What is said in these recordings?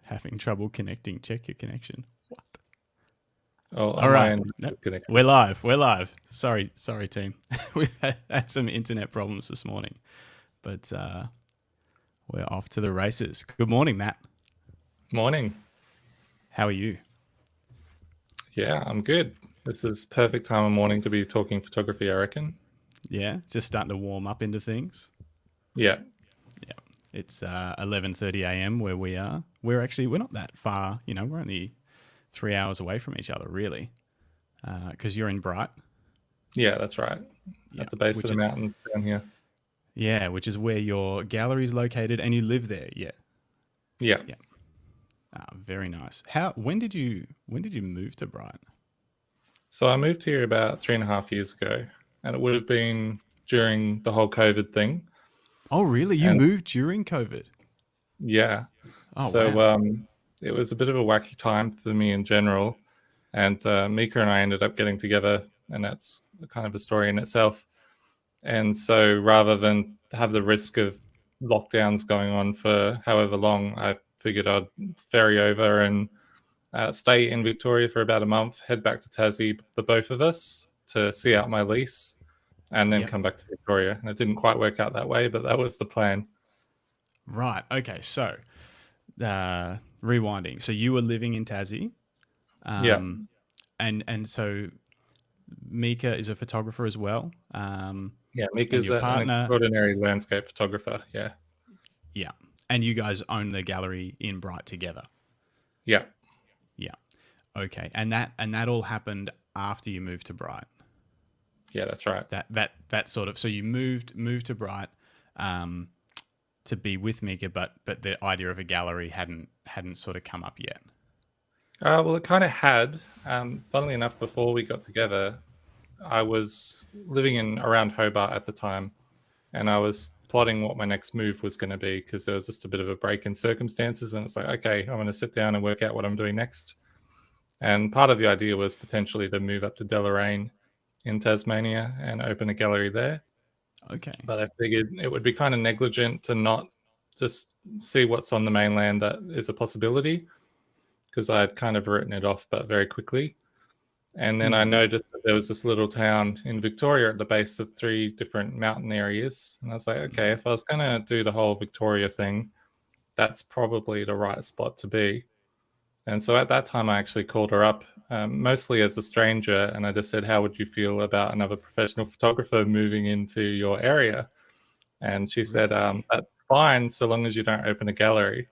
Having trouble connecting. Check your connection. What? Oh, All on my right. end, No, it's connected. we're live. We're live. Sorry, team. We've had some internet problems this morning, but we're off to the races. Good morning, Matt. Morning. How are you? Yeah, I'm good. This is perfect time of morning to be talking photography, I reckon. Yeah, just starting to warm up into things. Yeah. Yeah, it's 11:30 a.m. where we are. We're not that far. We're only 3 hours away from each other, really, because you're in Bright. Yeah, that's right. Yeah, At the base of which the is mountains down here. which is where your gallery is located, and you live there. Yeah, Yeah. yeah. Very nice. When did you move to Bright? So I moved here about 3.5 years ago, and it would have been during the whole COVID thing. Oh, really? You And moved during COVID? yeah, Oh, so wow. it was a bit of a wacky time for me in general. And Mieke and I ended up getting together, and that's kind of a story in itself. And so rather than have the risk of lockdowns going on for however long, I figured I'd ferry over and stay in Victoria for about a month, head back to Tassie, the both of us, to see out my lease, and then Yep. come back to Victoria. And it didn't quite work out that way, but that was the plan. Right. Okay. So, rewinding. So you were living in Tassie, Yeah. and so Mieke is a photographer as well. Yeah. Mieke And is your an partner, extraordinary landscape photographer. Yeah. yeah. And you guys own the gallery in Bright together. Yeah. Yeah. Okay. And that all happened after you moved to Bright. Yeah, that's right. That sort of, so you moved to Bright to be with Mieke, but the idea of a gallery hadn't sort of come up yet. Well, it kind of had. Funnily enough, before we got together, I was living in around Hobart at the time, and I was plotting what my next move was going to be because there was just a bit of a break in circumstances, and it's like, okay, I'm going to sit down and work out what I'm doing next. And part of the idea was potentially to move up to Deloraine in Tasmania and open a gallery there. Okay. But I figured it would be kind of negligent to not just see what's on the mainland that is a possibility, because I had kind of written it off, but very quickly. And then I noticed that there was this little town in Victoria at the base of 3 different mountain areas. And I was like, okay, if I was going to do the whole Victoria thing, that's probably the right spot to be. And so at that time, I actually called her up, mostly as a stranger. And I just said, how would you feel about another professional photographer moving into your area? And she said, Really? that's fine, so long as you don't open a gallery.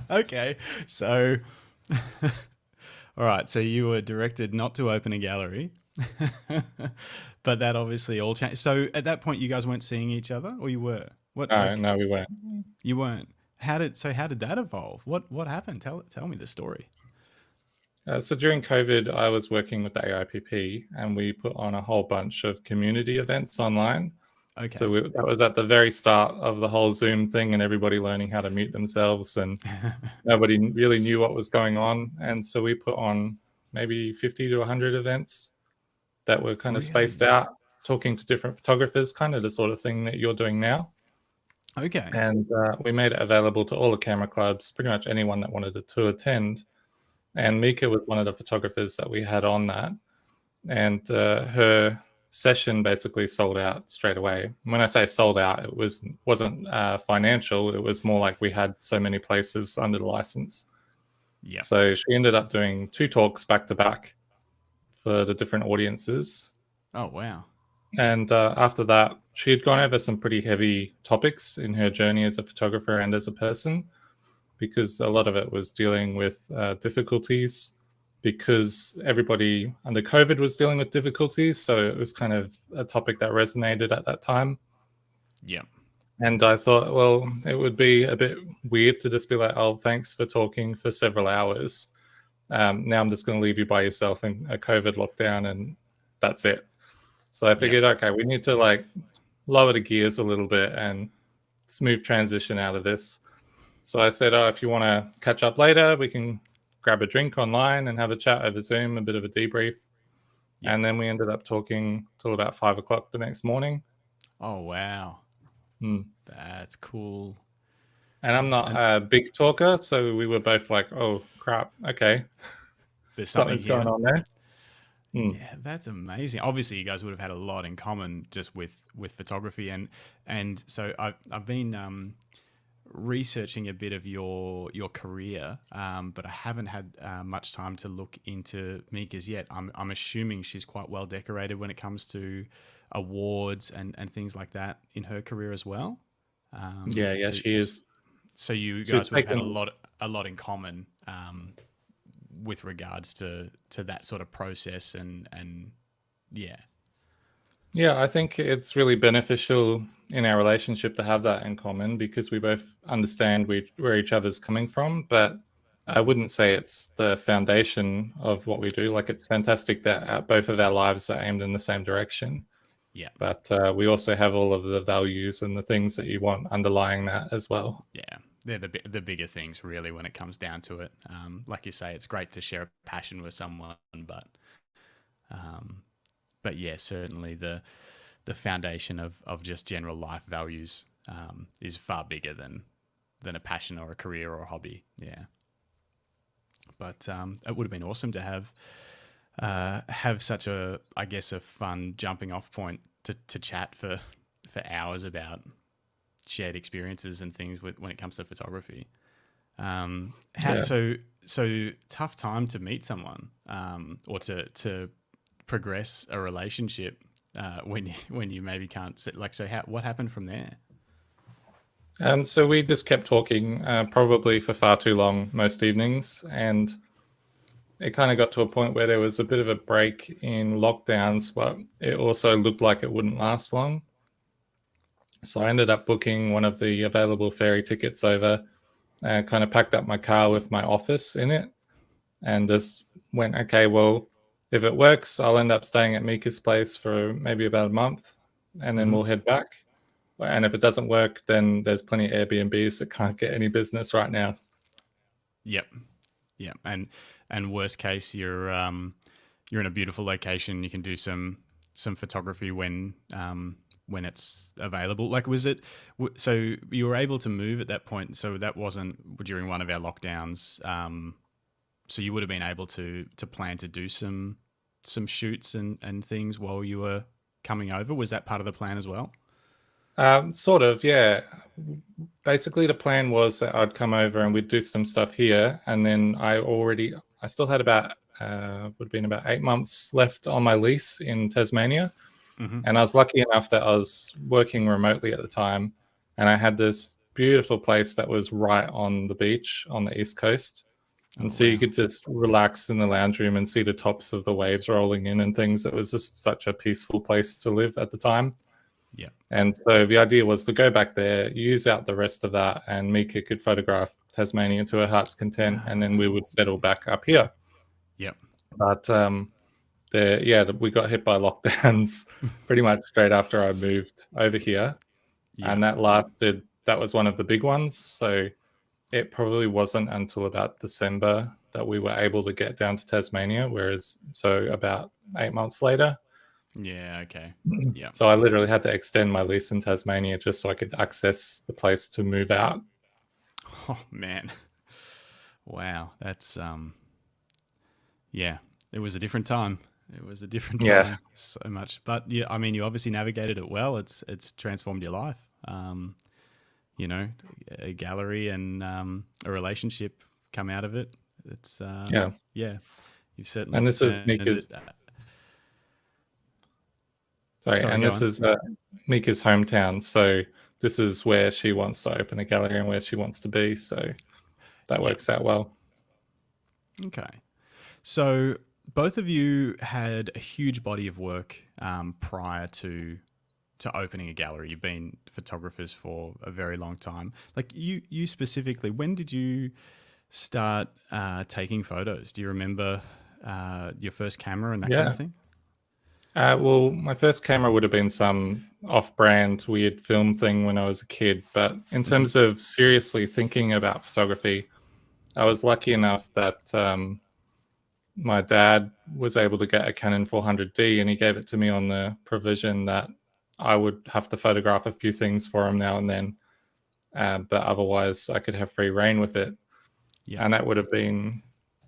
Okay. So, all right. So you were directed not to open a gallery, but that obviously all changed. So at that point, you guys weren't seeing each other, or you were? What, No, like, no, we weren't. you weren't? How did that evolve? What happened? Tell me the story. So during COVID, I was working with the AIPP, and we put on a whole bunch of community events online. Okay. So that was at the very start of the whole Zoom thing, and everybody learning how to mute themselves, and nobody really knew what was going on. And so we put on maybe 50 to 100 events that were kind of spaced Really? out, talking to different photographers, kind of the sort of thing that you're doing now. Okay. And we made it available to all the camera clubs, pretty much anyone that wanted to attend. And Mieke was one of the photographers that we had on that. And her session basically sold out straight away. When I say sold out, it wasn't financial. It was more like we had so many places under the license. Yeah. So she ended up doing 2 talks back to back for the different audiences. Oh, wow. And after that, she had gone over some pretty heavy topics in her journey as a photographer and as a person, because a lot of it was dealing with difficulties, because everybody under COVID was dealing with difficulties. So it was kind of a topic that resonated at that time. Yeah. And I thought, well, it would be a bit weird to just be like, oh, thanks for talking for several hours. Now I'm just going to leave you by yourself in a COVID lockdown, and that's it. So I figured, okay, we need to like lower the gears a little bit and smooth transition out of this. So I said, oh, if you want to catch up later, we can grab a drink online and have a chat over Zoom, a bit of a debrief. Yeah. And then we ended up talking till about 5 o'clock the next morning. Oh, wow. Hmm. That's cool. And I'm not And a big talker, so we were both like, "Oh crap, okay, there's something something's going here. on there." Hmm. Yeah, that's amazing. Obviously, you guys would have had a lot in common just with photography, and so I've been researching a bit of your career, but I haven't had much time to look into Mika's yet. I'm assuming she's quite well decorated when it comes to awards and things like that in her career as well. Yeah, yeah, So she is. so you She's guys would have had taken. a lot in common with regards to that sort of process and yeah. Yeah, I think it's really beneficial in our relationship to have that in common because we both understand where each other's coming from. But I wouldn't say it's the foundation of what we do. Like, it's fantastic that both of our lives are aimed in the same direction. Yeah. But we also have all of the values and the things that you want underlying that as well. Yeah, they're the bigger things really when it comes down to it. Like you say, it's great to share a passion with someone, um, but yeah, certainly the foundation of just general life values is far bigger than a passion or a career or a hobby. Yeah, but it would have been awesome to have such a, I guess, a fun jumping off point to chat for hours about shared experiences and things when it comes to photography. Yeah. So tough time to meet someone or to progress a relationship when you maybe can't sit, like, so what happened from there? So we just kept talking, probably for far too long most evenings, and it kind of got to a point where there was a bit of a break in lockdowns, but it also looked like it wouldn't last long. So I ended up booking one of the available ferry tickets over and kind of packed up my car with my office in it and just went, okay, well, if it works, I'll end up staying at Mieka's place for maybe about a month and then Mm-hmm. we'll head back. And if it doesn't work, then there's plenty of Airbnbs that can't get any business right now. Yep. Yep. And worst case, you're in a beautiful location. You can do some photography when it's available. Like, was it so you were able to move at that point? So that wasn't during one of our lockdowns. So you would have been able to plan to do some shoots and things while you were coming over. Was that part of the plan as well? Sort of, yeah. Basically, the plan was that I'd come over and we'd do some stuff here, and then I still had about would have been about 8 months left on my lease in Tasmania, Mm-hmm. and I was lucky enough that I was working remotely at the time, and I had this beautiful place that was right on the beach on the east coast, and Oh so you wow. could just relax in the lounge room and see the tops of the waves rolling in and things. It was just such a peaceful place to live at the time. Yeah. And so the idea was to go back there, use out the rest of that, and Mieke could photograph Tasmania to her heart's content, and then we would settle back up here. Yep. But we got hit by lockdowns pretty much straight after I moved over here, Yeah. and that was one of the big ones. So it probably wasn't until about December that we were able to get down to Tasmania, so about 8 months later. Yeah. Okay. Yeah. So I literally had to extend my lease in Tasmania just so I could access the place to move out. Oh man. Wow. That's yeah. It was a different time. It was a different Yeah. time so much. But yeah, I mean, you obviously navigated it well. It's transformed your life. You know, a gallery and a relationship come out of it. It's Yeah. yeah. You've certainly And this is turned it. Mika's sorry, Sorry, and go this on. is Mika's hometown. So this is where she wants to open a gallery and where she wants to be. So that Yep. works out well. Okay. So both of you had a huge body of work prior to opening a gallery. You've been photographers for a very long time. Like you specifically, when did you start taking photos? Do you remember your first camera and that kind of Yeah. thing? Well, my first camera would have been some off-brand weird film thing when I was a kid. But in Hmm. terms of seriously thinking about photography, I was lucky enough that my dad was able to get a Canon 400D, and he gave it to me on the provision that I would have to photograph a few things for him now and then. but otherwise I could have free reign with it. Yeah. And that would have been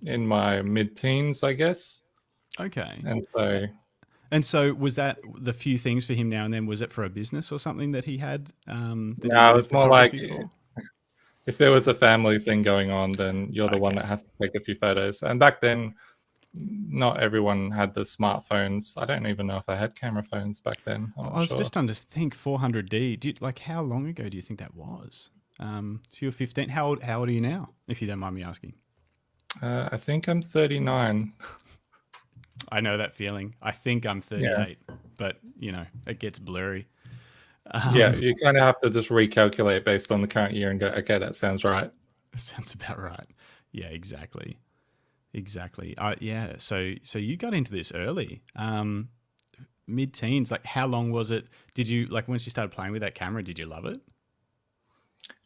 in my mid-teens, I guess. Okay. And so, And so was that the few things for him now and then? Was it for a business or something that he had that he no, needed it's more like photography for? if there was a family thing going on, then you're the one that Okay. has to take a few photos. And back then, not everyone had the smartphones. I don't even know if they had camera phones back then. I'm I not was sure. just trying to think 400D. Like how long ago do you think that was? So you were 15. How old are you now, if you don't mind me asking? I think I'm 39. I know that feeling. I think I'm Yeah. 38, but it gets blurry. Yeah, you kind of have to just recalculate based on the current year and go, okay, that sounds right. Sounds about right. Yeah, exactly. Exactly. Yeah. So you got into this early, mid-teens. Like, how long was it? Did you like once you started playing with that camera? Did you love it?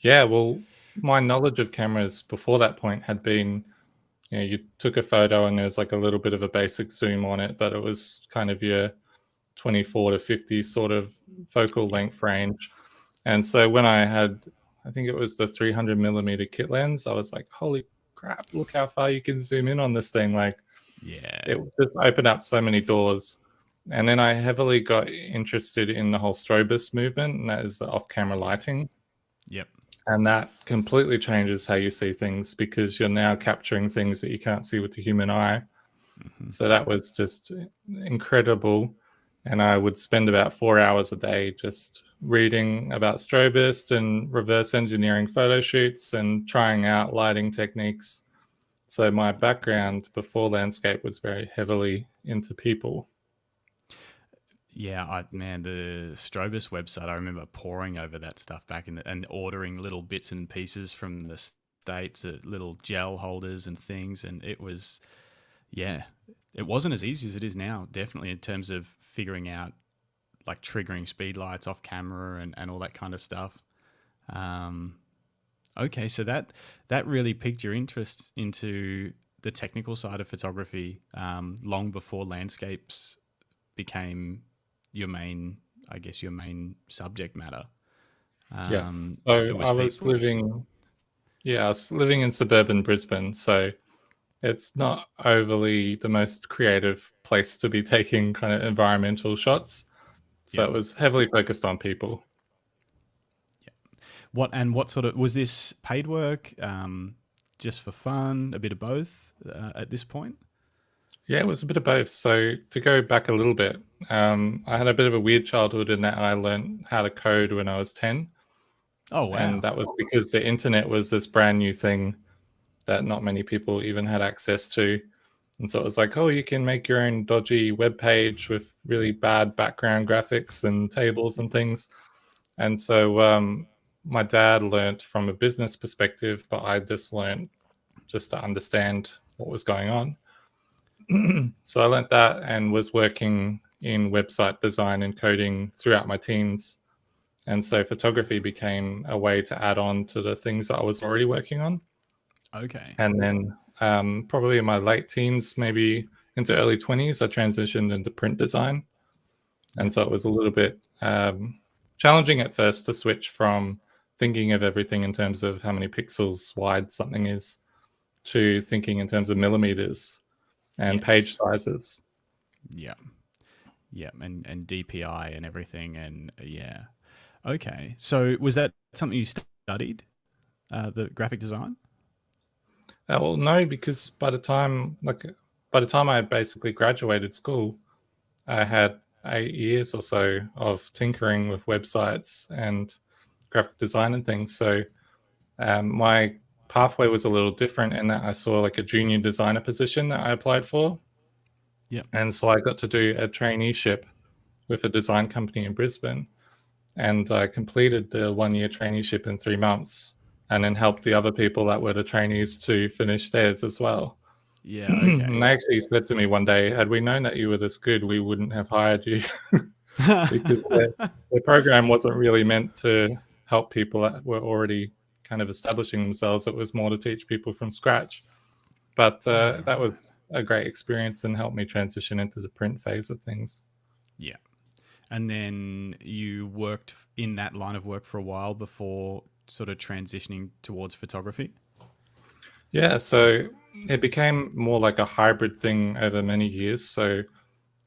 Yeah, well, my knowledge of cameras before that point had been, you took a photo and there was like a little bit of a basic zoom on it, but it was kind of your 24 to 50 sort of focal Yeah. length range. And so when I had, I think it was the 300 millimeter kit lens, I was like, holy crap, look how far you can zoom in on this thing. Like, Yeah. it just opened up so many doors. And then I heavily got interested in the whole strobist movement, and that is the off camera lighting. Yep. And that completely changes how you see things because you're now capturing things that you can't see with the human eye. Hmm. So that was just incredible. And I would spend about 4 hours a day just reading about strobist and reverse engineering photo shoots and trying out lighting techniques. So my background before landscape was very heavily into people. Yeah, man, the Strobus website, I remember poring over that stuff back and ordering little bits and pieces from the States, little gel holders and things. And it was, yeah, it wasn't as easy as it is now, definitely, in terms of figuring out like triggering speed lights off camera and all that kind of stuff. Um, okay, so that really piqued your interest into the technical side of photography long before landscapes became your main, I guess, your main subject matter. Yeah. It So was I was people. living, yeah, I was living in suburban Brisbane. So it's not overly the most creative place to be taking kind of environmental shots. So Yep. it was heavily focused on people. What sort of was this paid work? Just for fun, a bit of both at this point. Yeah, it was a bit of both. So to go back a little bit, I had a bit of a weird childhood in that I learned how to code when I was 10. Oh And wow. that was because the internet was this brand new thing that not many people even had access to. And so it was like, oh, you can make your own dodgy web page with really bad background graphics and tables and things. And so my dad learnt from a business perspective, but I just learned just to understand what was going on. So I learnt that and was working in website design and coding throughout my teens. And so photography became a way to add on to the things that I was already working on. Okay. And then probably in my late teens, maybe into early 20s, I transitioned into print design. And Yep. so it was a little bit challenging at first to switch from thinking of everything in terms of how many pixels wide something is to thinking in terms of millimeters and page Yes. sizes. Yep. Yep. And DPI and everything and yeah. Okay. So was that something you studied? The graphic design? Well, no, because by the time I basically graduated school, I had 8 years or so of tinkering with websites and graphic design and things. So my pathway was a little different in that I saw like a junior designer position that I applied for. Yep. And so I got to do a traineeship with a design company in Brisbane. And I completed the 1 year traineeship in 3 months and then helped the other people that were the trainees to finish theirs as well. Yeah. And Okay. they actually said to me one day, had we known that you were this good, we wouldn't have hired you because the program wasn't really meant to help people that were already kind of establishing themselves. It was more to teach people from scratch. But Yeah. that Right. was a great experience and helped me transition into the print phase of things. Yeah. And then you worked in that line of work for a while before sort of transitioning towards photography? Yeah, so it became more like a hybrid thing over many years. So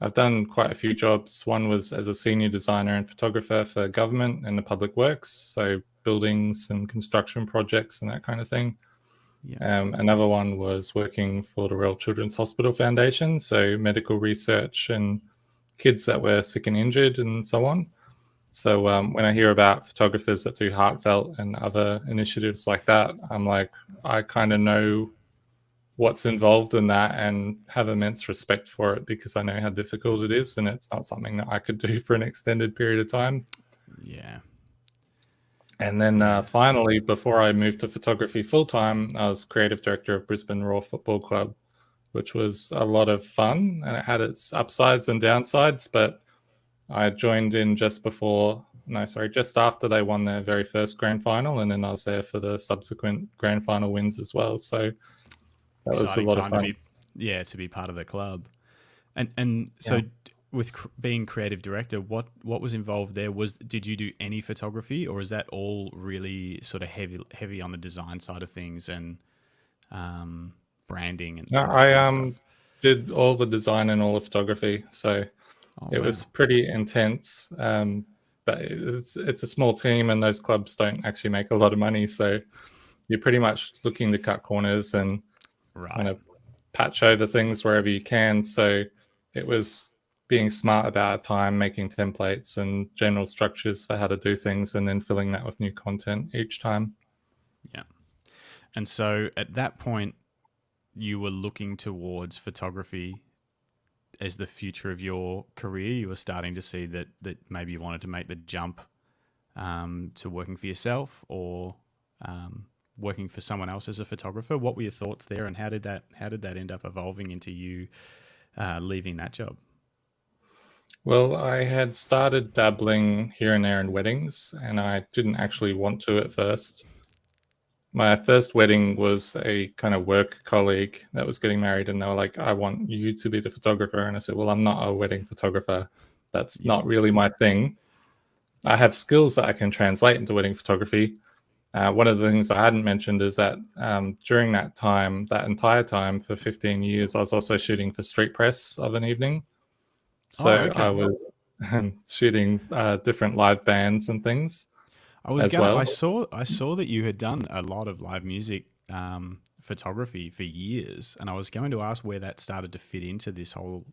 I've done quite a few jobs. One was as a senior designer and photographer for government and the public works, so buildings and construction projects and that kind of thing. Yeah. Another one was working for the Royal Children's Hospital Foundation, so medical research and kids that were sick and injured and so on. So when I hear about photographers that do heartfelt and other initiatives like that, I'm like, I kind of know what's involved in that and have immense respect for it because I know how difficult it is, and it's not something that I could do for an extended period of time. Yeah. And then Yeah. finally, before I moved to photography full time, I was creative director of Brisbane Roar Football Club, which was a lot of fun and it had its upsides and downsides. But I joined in just after they won their very first grand final, and then I was there for the subsequent grand final wins as well. So that was a Exciting lot of time to fun. be, yeah, to be part of the club. And Yeah. so with being creative director, what was involved there? Did you do any photography, or is that all really sort of heavy on the design side of things and branding No, and that I kind of stuff? did all the design and all the photography, so Oh it was wow. pretty intense. But it's a small team, and those clubs don't actually make a lot of money, so you're pretty much looking to cut corners and kind Right. of patch over things wherever you can. So it was being smart about time, making templates and general structures for how to do things, and then filling that with new content each time. Yeah. And so at that point, you were looking towards photography as the future of your career. You were starting to see that maybe you wanted to make the jump to working for yourself or working for someone else as a photographer. What were your thoughts there, and how did that end up evolving into you leaving that job? Well, I had started dabbling here and there in weddings, and I didn't actually want to at first. My first wedding was a kind of work colleague that was getting married, and they were like, I want you to be the photographer. And I said, well, I'm not a wedding photographer. That's Yeah. not really my thing. I have skills that I can translate into wedding photography. One of the things I hadn't mentioned is that during that time, that entire time for 15 years, I was also shooting for Street Press of an evening. Oh, So I okay. was shooting different live bands and things as I well. saw that you had done a lot of live music photography for years, and I was going to ask where that started to fit into this whole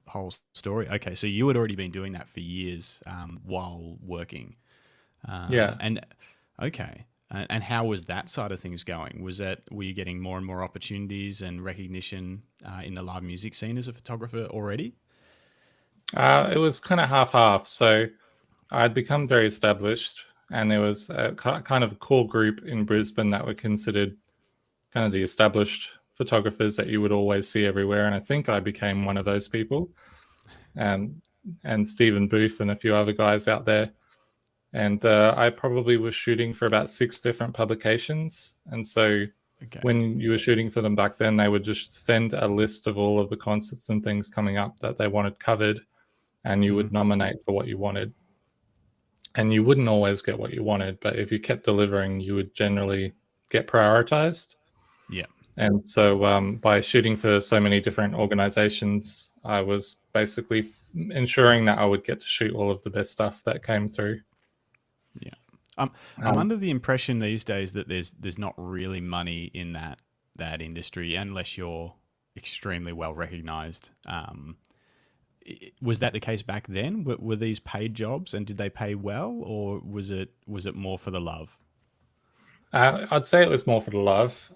story. Okay, so you had already been doing that for years while working, Yeah. and okay, and how was that side of things going? Were you getting more and more opportunities and recognition in the live music scene as a photographer already? It was kind of half half. So I'd become very established, and there was a kind of a core group in Brisbane that were considered kind of the established photographers that you would always see everywhere. And I think I became one of those people. Um, and Stephen Booth and a few other guys out there. And I probably was shooting for about 6 different publications. And so Okay. when you were shooting for them back then, they would just send a list of all of the concerts and things coming up that they wanted covered, and you Hmm. would nominate for what you wanted. And you wouldn't always get what you wanted, but if you kept delivering, you would generally get prioritized. Yeah. And so by shooting for so many different organizations, I was basically ensuring that I would get to shoot all of the best stuff that came through. Yeah. I'm Um, under the impression these days that there's not really money in that industry unless you're extremely well recognized. Was that the case back then? Were these paid jobs, and did they pay well, or was it more for the love? I'd say it was more for the love.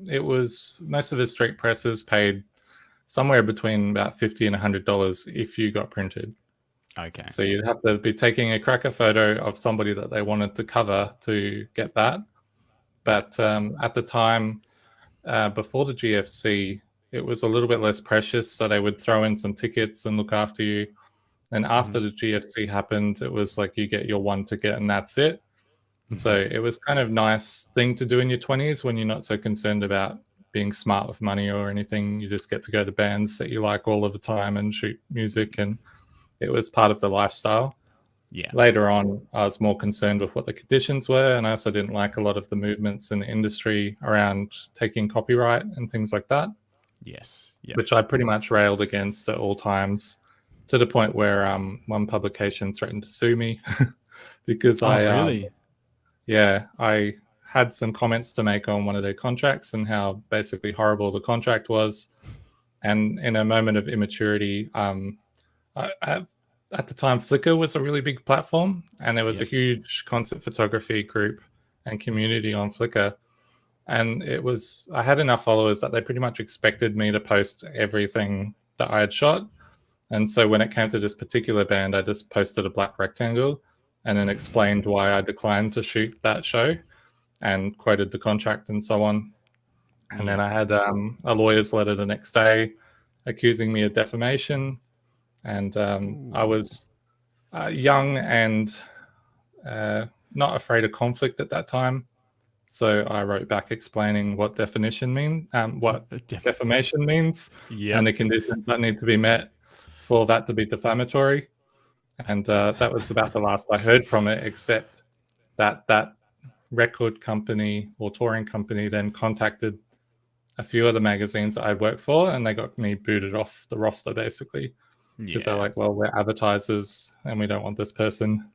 It was most of the street presses paid somewhere between about $50 and $100 if you got printed. Okay. So you'd have to be taking a cracker photo of somebody that they wanted to cover to get that. Yeah. But at the time, before the GFC, it was a little bit less precious. So they would throw in some tickets and look after you. And Hmm. after the GFC happened, it was like you get your one ticket and that's it. So Hmm. it was kind of nice thing to do in your 20s when you're not so concerned about being smart with money or anything. You just get to go to bands that you like all of the time and shoot music, and it was part of the lifestyle. Yeah. Later on, I was more concerned with what the conditions were, and I also didn't like a lot of the movements in the industry around taking copyright and things like that, Yes. Yep. which I pretty much railed against at all times, to the point where one publication threatened to sue me because Oh, really? I had some comments to make on one of their contracts and how basically horrible the contract was. And in a moment of immaturity, at the time, Flickr was a really big platform, and there was a huge concert photography group and community on Flickr. And I had enough followers that they pretty much expected me to post everything that I had shot. And so when it came to this particular band, I just posted a black rectangle and then explained why I declined to shoot that show and quoted the contract and so on. And then I had a lawyer's letter the next day accusing me of defamation. And I was young and not afraid of conflict at that time. So I wrote back explaining what defamation means, and the conditions that need to be met for that to be defamatory. And that was about the last I heard from it, except that record company or touring company then contacted a few of the magazines that I worked for, and they got me booted off the roster basically, because they're like, well, we're advertisers and we don't want this person.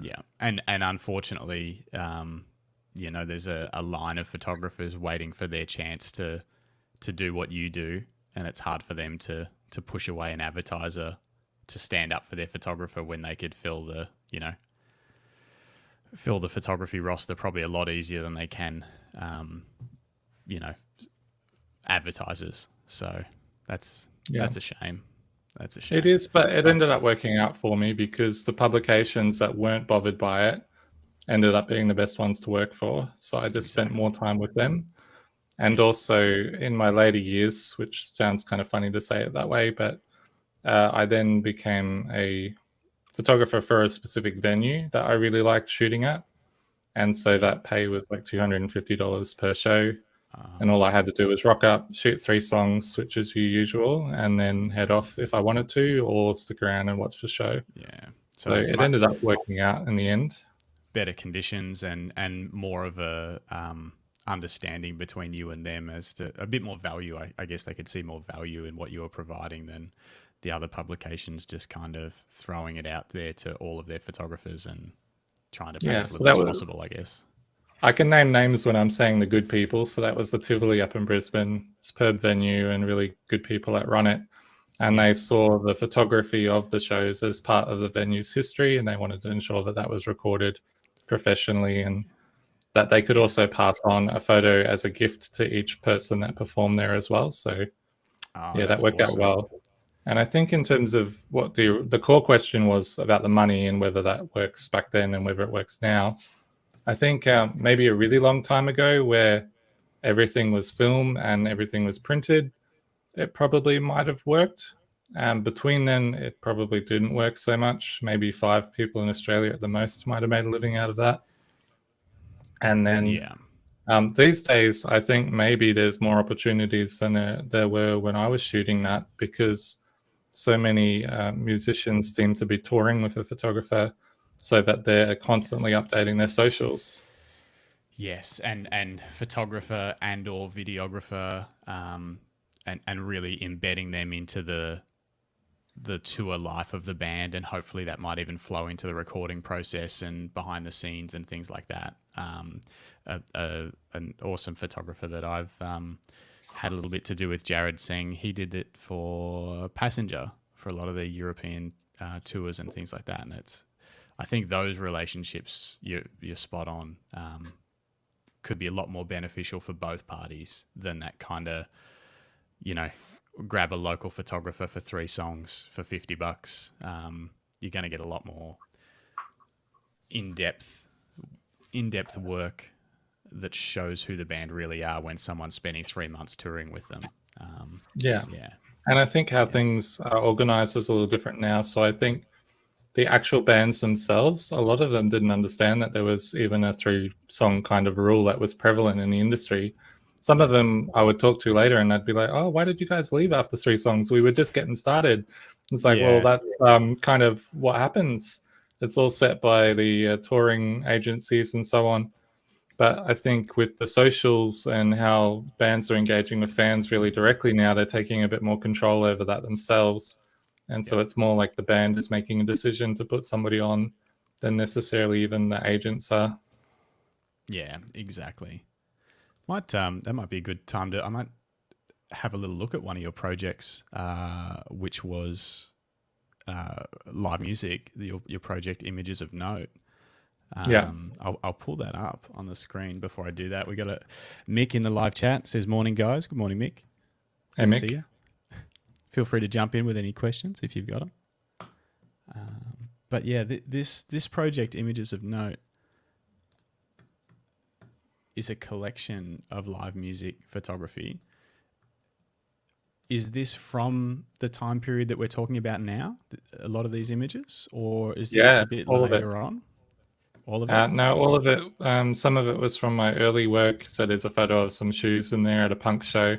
Yeah. And unfortunately, there's a line of photographers waiting for their chance to do what you do, and it's hard for them to push away an advertiser to stand up for their photographer when they could fill the photography roster probably a lot easier than they can, advertisers. So that's a shame. That's a shame. It is, but it ended up working out for me because the publications that weren't bothered by it ended up being the best ones to work for. So I just spent more time with them. And also in my later years, which sounds kind of funny to say it that way, but I then became a photographer for a specific venue that I really liked shooting at. And so that pay was like $250 per show. And all I had to do was rock up, shoot 3 songs, which is usual, and then head off if I wanted to, or stick around and watch the show. Yeah. So it ended up working out in the end. Better conditions and more of a understanding between you and them as to a bit more value. I guess they could see more value in what you were providing than the other publications just kind of throwing it out there to all of their photographers and trying to pay as little as possible, I guess. I can name names when I'm saying the good people. So that was the Tivoli up in Brisbane, superb venue and really good people that run it. And they saw the photography of the shows as part of the venue's history, and they wanted to ensure that that was recorded professionally and that they could also pass on a photo as a gift to each person that performed there as well. So that worked out well. And I think in terms of what the core question was about the money and whether that works back then and whether it works now, I think maybe a really long time ago where everything was film and everything was printed, it probably might have worked. Between then, it probably didn't work so much. Maybe 5 people in Australia at the most might have made a living out of that. And then these days, I think maybe there's more opportunities than there were when I was shooting that, because so many musicians seem to be touring with a photographer so that they're constantly updating their socials. Yes, and photographer and or videographer, and really embedding them into the tour life of the band, and hopefully that might even flow into the recording process and behind the scenes and things like that. An awesome photographer that I've had a little bit to do with, Jared Singh, he did it for Passenger for a lot of the European tours and things like that, and I think those relationships, you're spot on, could be a lot more beneficial for both parties than that kind of, grab a local photographer for 3 songs for $50. You're going to get a lot more in-depth work that shows who the band really are when someone's spending 3 months touring with them. And I think how things are organized is a little different now. So I think the actual bands themselves, a lot of them didn't understand that there was even a 3-song kind of rule that was prevalent in the industry. Some of them I would talk to later and I'd be like, oh, why did you guys leave after 3 songs? We were just getting started. It's like, well, that's kind of what happens. it's all set by the touring agencies and so on. But I think with the socials and how bands are engaging with fans really directly now, they're taking a bit more control over that themselves. And so Yep. it's more like the band is making a decision to put somebody on than necessarily even the agents are. Yeah, exactly. That might be a good time to. I might have a little look at one of your projects, which was live music. Your project, Images of Note. Yeah. I'll pull that up on the screen. Before I do that, we got a Mick in the live chat says, "Morning, guys. Good morning, Mick. Hey, Good to see Mick. you. Feel free to jump in with any questions if you've got them." But yeah, this project, Images of Note, is a collection of live music photography. Is this from the time period that we're talking about now? A lot of these images, or is this Yeah, a bit all of it. later on? All of it. No, all of it. Some of it was from my early work. So there's a photo of some shoes in there at a punk show.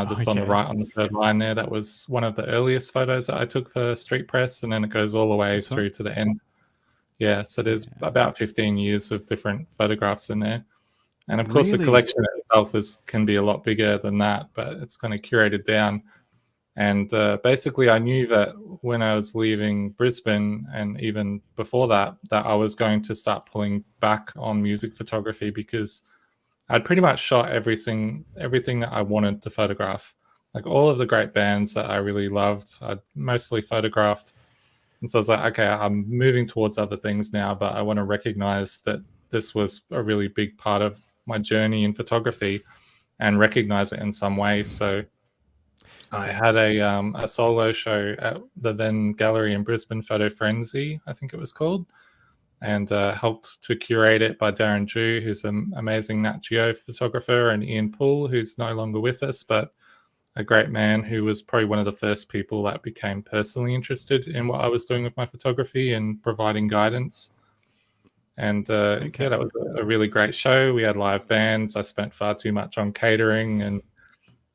Just on the Okay. right on the third line there. That was one of the earliest photos that I took for Street Press, and then it goes all the way This one. through to the end. Yeah, so there's Yeah. about 15 years of different photographs in there. And of course, the Really? collection itself can be a lot bigger than that, but it's kind of curated down. And basically, I knew that when I was leaving Brisbane, and even before that, that I was going to start pulling back on music photography because I'd pretty much shot everything that I wanted to photograph. Like all of the great bands that I really loved, I'd mostly photographed. And so I was like, okay, I'm moving towards other things now, but I want to recognize that this was a really big part of my journey in photography and recognize it in some way. So I had a solo show at the then gallery in Brisbane, Photo Frenzy, I think it was called, and helped to curate it by Darren Jew, who's an amazing Nat Geo photographer, and Ian Poole, who's no longer with us, but a great man who was probably one of the first people that became personally interested in what I was doing with my photography and providing guidance. And yeah, that Okay. was a really great show. We had live bands. I spent far too much on catering, and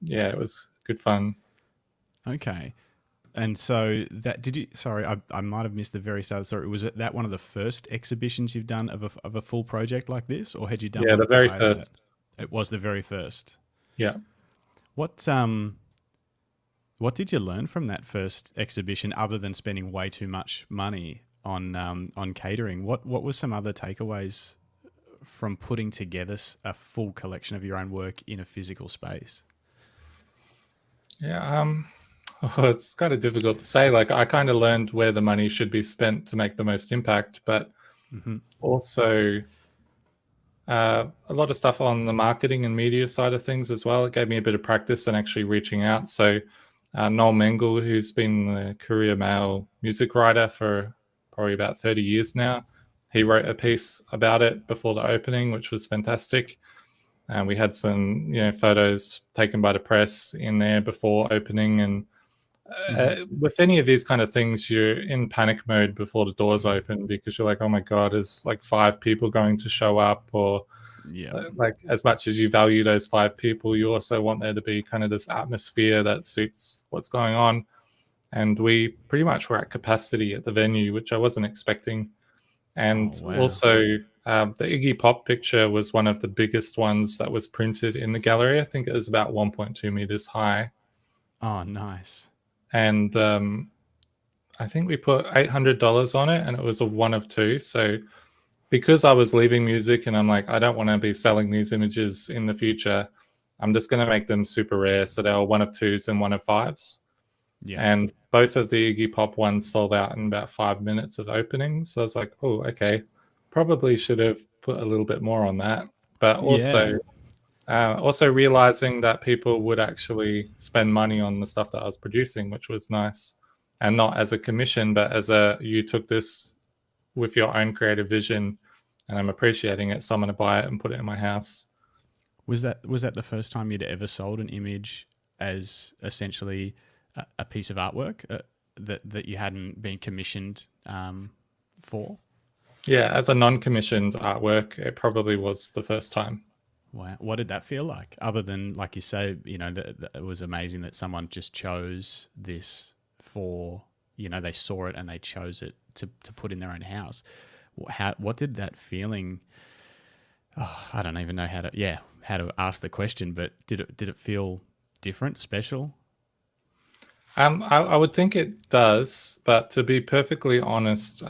yeah, it was good fun. Okay. And so that did you? Sorry, I might have missed the very start. Sorry, was that one of the first exhibitions you've done of a full project like this, or had you done Yeah, one the very prior to that? first. It was the very first. Yeah. What what did you learn from that first exhibition, other than spending way too much money on catering? What were some other takeaways from putting together a full collection of your own work in a physical space? Yeah. It's kind of difficult to say. Like, I kind of learned where the money should be spent to make the most impact, but Hmm. also a lot of stuff on the marketing and media side of things as well. It gave me a bit of practice in actually reaching out. So, Noel Mengel, who's been the Courier Mail music writer for probably about 30 years now, he wrote a piece about it before the opening, which was fantastic. And we had some, photos taken by the press in there before opening. And Hmm. with any of these kind of things, you're in panic mode before the doors open because you're like, oh my God, is like 5 people going to show up? Or Yeah. like, as much as you value those 5 people, you also want there to be kind of this atmosphere that suits what's going on. And we pretty much were at capacity at the venue, which I wasn't expecting. Oh And wow. also, the Iggy Pop picture was one of the biggest ones that was printed in the gallery. I think it was about 1.2 meters high. Oh nice. And I think we put $800 on it, and it was a one of two. So because I was leaving music and I'm like, I don't want to be selling these images in the future, I'm just going to make them super rare. So they were one of twos and one of fives. Yeah. And both of the Iggy Pop ones sold out in about 5 minutes of opening. So I was like, oh, okay, probably should have put a little bit more on that. But Yeah. also realizing that people would actually spend money on the stuff that I was producing, which was nice, and not as a commission, but as you took this with your own creative vision, and I'm appreciating it, so I'm going to buy it and put it in my house. Was that the first time you'd ever sold an image as essentially a piece of artwork that you hadn't been commissioned for? Yeah, as a non-commissioned artwork, it probably was the first time. Wow. What did that feel like? Other than, like you say, that it was amazing that someone just chose this for, they saw it and they chose it to put in their own house. What did that feeling? Oh, I don't even know how to ask the question, but did it feel different, special? I would think it does, but to be perfectly honest,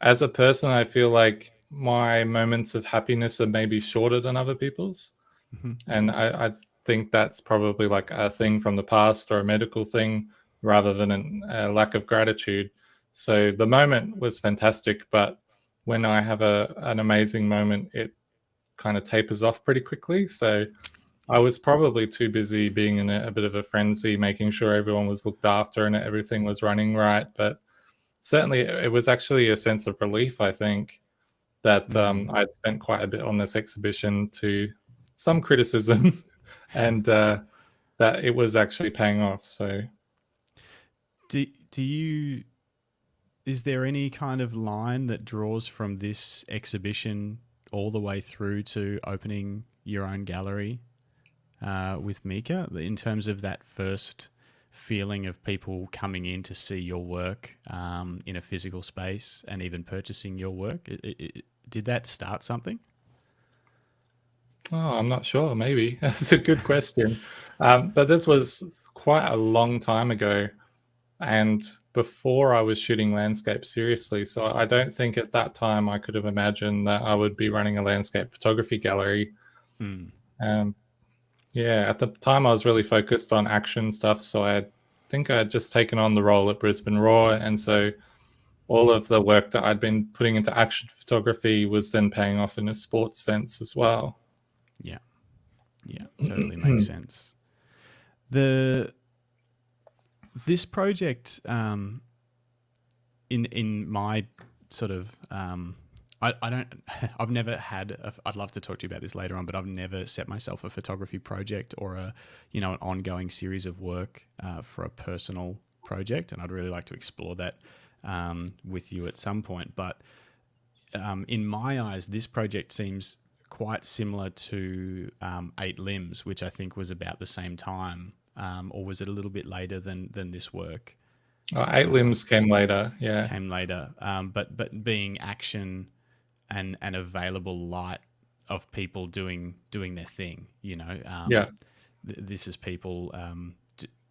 as a person, I feel like my moments of happiness are maybe shorter than other people's. Mm-hmm. And I think that's probably like a thing from the past or a medical thing rather than a lack of gratitude. So the moment was fantastic, but when I have an amazing moment, it kind of tapers off pretty quickly. So I was probably too busy being in a bit of a frenzy, making sure everyone was looked after and everything was running right. But certainly it was actually a sense of relief, I think, that I'd spent quite a bit on this exhibition to some criticism and that it was actually paying off. So, do you? Is there any kind of line that draws from this exhibition all the way through to opening your own gallery with Mieke, in terms of that first feeling of people coming in to see your work in a physical space and even purchasing your work? Did that start something? I'm not sure. Maybe that's a good question. But this was quite a long time ago, and before I was shooting landscape seriously. So I don't think at that time I could have imagined that I would be running a landscape photography gallery. Mm. Um, yeah, at the time I was really focused on action stuff. So I think I had just taken on the role at Brisbane Raw. And so all of the work that I'd been putting into action photography was then paying off in a sports sense as well. Yeah. Yeah, totally makes sense. This project, in my sort of, I don't, I've never had. I'd love to talk to you about this later on, but I've never set myself a photography project or an ongoing series of work for a personal project, and I'd really like to explore that with you at some point. But in my eyes, this project seems quite similar to 8 Limbs, which I think was about the same time, or was it a little bit later than this work? 8 Limbs came later, yeah. Came later, but being action and available light of people doing their thing, Yeah. This is people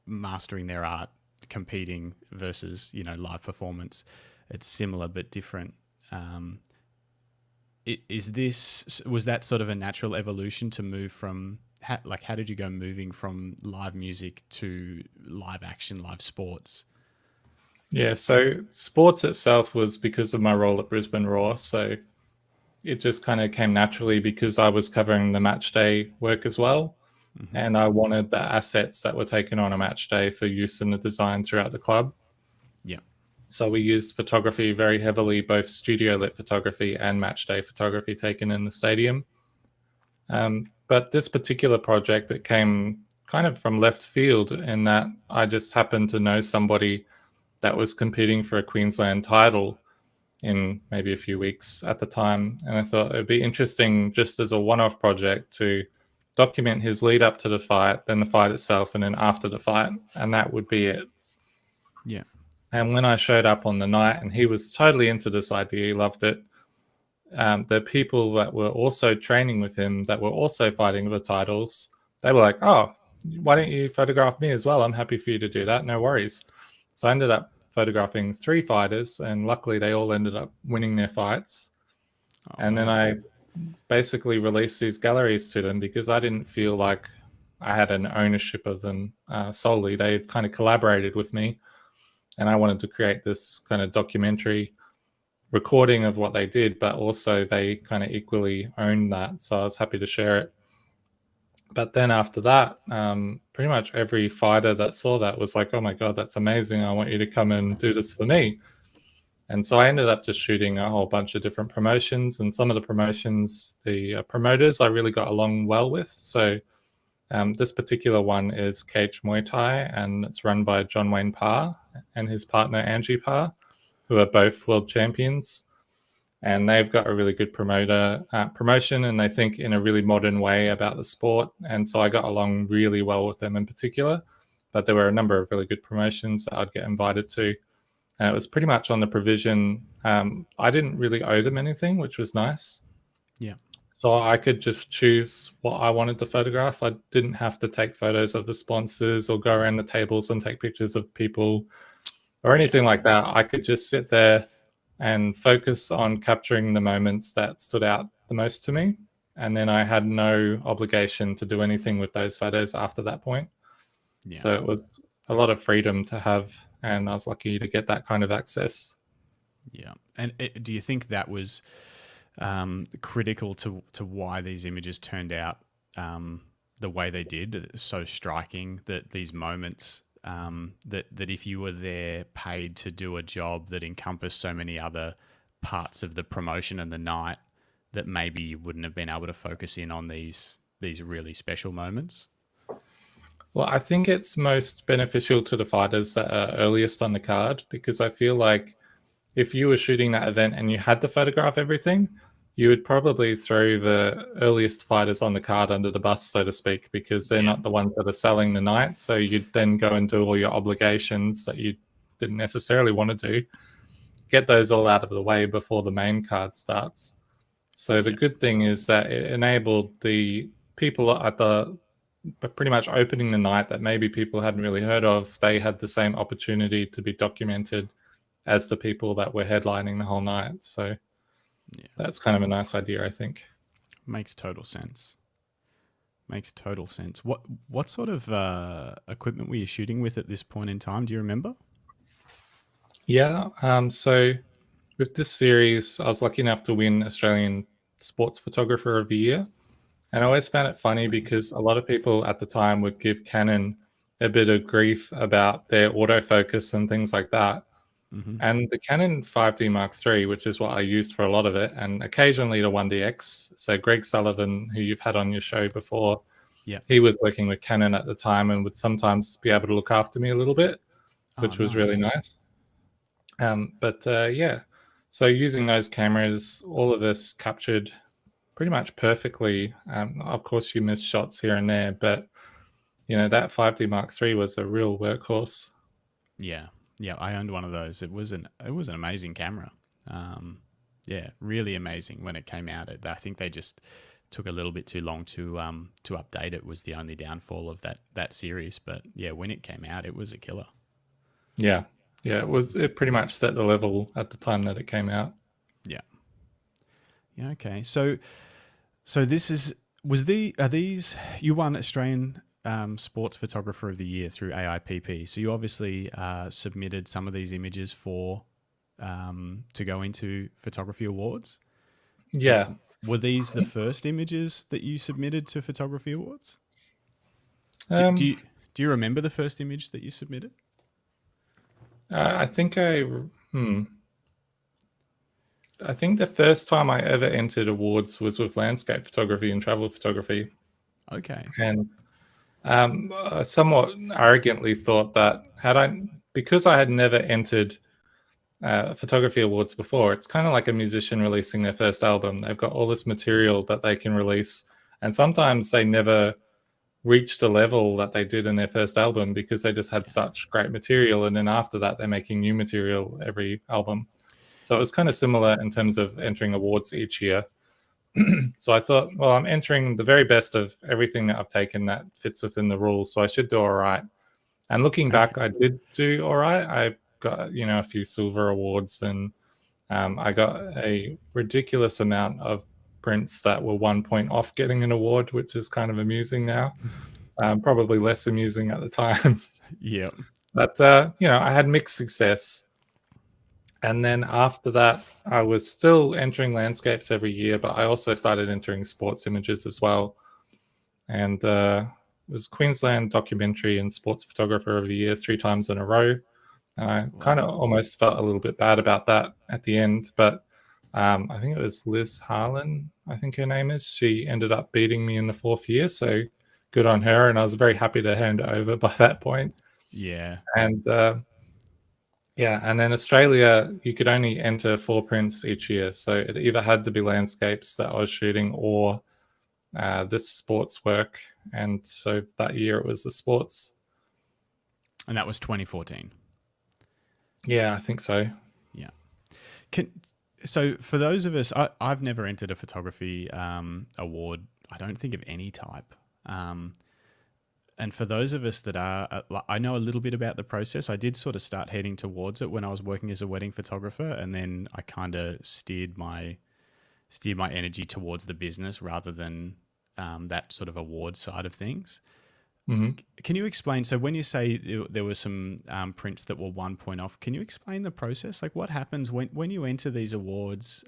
mastering their art, competing versus live performance. It's similar but different. Was that sort of a natural evolution to move from how did you go moving from live music to live action, live sports? Yeah, so sports itself was because of my role at Brisbane Raw. So it just kind of came naturally because I was covering the match day work as well. Mm-hmm. And I wanted the assets that were taken on a match day for use in the design throughout the club. Yeah. So we used photography very heavily, both studio lit photography and match day photography taken in the stadium. But this particular project, it came kind of from left field in that I just happened to know somebody that was competing for a Queensland title in maybe a few weeks at the time. And I thought it'd be interesting just as a one-off project to document his lead up to the fight, then the fight itself, and then after the fight. And that would be it. Yeah. And when I showed up on the night, and he was totally into this idea, he loved it. The people that were also training with him, that were also fighting for titles, they were like, "Oh, why don't you photograph me as well? I'm happy for you to do that. No worries." So I ended up photographing 3 fighters, and luckily they all ended up winning their fights. Oh, and wow. then I basically released these galleries to them because I didn't feel like I had an ownership of them solely. They kind of collaborated with me, and I wanted to create this kind of documentary recording of what they did, but also they kind of equally owned that. So I was happy to share it. But then after that, pretty much every fighter that saw that was like, "Oh my God, that's amazing. I want you to come and do this for me." And so I ended up just shooting a whole bunch of different promotions. And some of the promotions, the promoters I really got along well with. So this particular one is Cage Muay Thai, and it's run by John Wayne Parr and his partner Angie Parr, who are both world champions. And they've got a really good promotion, and they think in a really modern way about the sport. And so I got along really well with them in particular. But there were a number of really good promotions that I'd get invited to. And it was pretty much on the provision. I didn't really owe them anything, which was nice. Yeah. So I could just choose what I wanted to photograph. I didn't have to take photos of the sponsors or go around the tables and take pictures of people or anything like that. I could just sit there and focus on capturing the moments that stood out the most to me. And then I had no obligation to do anything with those photos after that point. Yeah. So it was a lot of freedom to have. And I was lucky to get that kind of access. Yeah. And do you think that was critical to why these images turned out the way they did? So striking that these moments that if you were there paid to do a job that encompassed so many other parts of the promotion and the night, that maybe you wouldn't have been able to focus in on these really special moments? Well, I think it's most beneficial to the fighters that are earliest on the card, because I feel like if you were shooting that event and you had to photograph everything, you would probably throw the earliest fighters on the card under the bus, so to speak, because they're Yeah. not the ones that are selling the night. So you'd then go and do all your obligations that you didn't necessarily want to do, get those all out of the way before the main card starts. So the good thing is that it enabled the people at the pretty much opening the night that maybe people hadn't really heard of, they had the same opportunity to be documented as the people that were headlining the whole night. So that's kind of a nice idea, I think. Makes total sense. Makes total sense. What sort of equipment were you shooting with at this point in time? Do you remember? Yeah. So with this series, I was lucky enough to win Australian Sports Photographer of the Year. And I always found it funny because a lot of people at the time would give Canon a bit of grief about their autofocus and things like that. Mm-hmm. And the Canon 5D Mark III, which is what I used for a lot of it, and occasionally the 1DX. So Greg Sullivan, who you've had on your show before, Yeah. he was working with Canon at the time and would sometimes be able to look after me a little bit, which was really nice. Yeah, so using those cameras, all of this captured pretty much perfectly. Of course, you missed shots here and there, but that 5D Mark III was a real workhorse. Yeah, yeah, I owned one of those. It was an amazing camera. Yeah, really amazing when it came out. I think they just took a little bit too long to update it. Was the only downfall of that series. But yeah, when it came out, it was a killer. Yeah, it pretty much set the level at the time that it came out. Yeah. Yeah. Okay. So this are these you won Australian Sports Photographer of the Year through AIPP. So you obviously submitted some of these images for to go into photography awards. Yeah. Were these the first images that you submitted to photography awards? Do you remember the first image that you submitted? I think I think the first time I ever entered awards was with landscape photography and travel photography. Okay. And I somewhat arrogantly thought that because I had never entered photography awards before, it's kind of like a musician releasing their first album. They've got all this material that they can release, and sometimes they never reach the level that they did in their first album because they just had such great material, and then after that they're making new material every album. So it was kind of similar in terms of entering awards each year. So I thought, well, I'm entering the very best of everything that I've taken that fits within the rules, so I should do all right. And looking back, I did do all right. I got a few silver awards, and I got a ridiculous amount of prints that were 1 point off getting an award, which is kind of amusing now. Probably less amusing at the time. Yeah. But I had mixed success. And then after that, I was still entering landscapes every year, but I also started entering sports images as well. And it was Queensland Documentary and Sports Photographer of the Year 3 times in a row. And I kind of almost felt a little bit bad about that at the end, but I think it was Liz Harlan, I think her name is. She ended up beating me in the 4th year, so good on her. And I was very happy to hand it over by that point. Yeah. And and then Australia, you could only enter 4 prints each year. So it either had to be landscapes that I was shooting or this sports work. And so that year it was the sports. And that was 2014. Yeah, I think so. Yeah. Can So for those of us, I've never entered a photography award. I don't think of any type. Um, and for those of us that are, I know a little bit about the process. I did sort of start heading towards it when I was working as a wedding photographer, and then I kind of steered my energy towards the business rather than that sort of award side of things. Hmm. Can you explain? So when you say there were some prints that were 1 point off, can you explain the process? Like what happens when you enter these awards?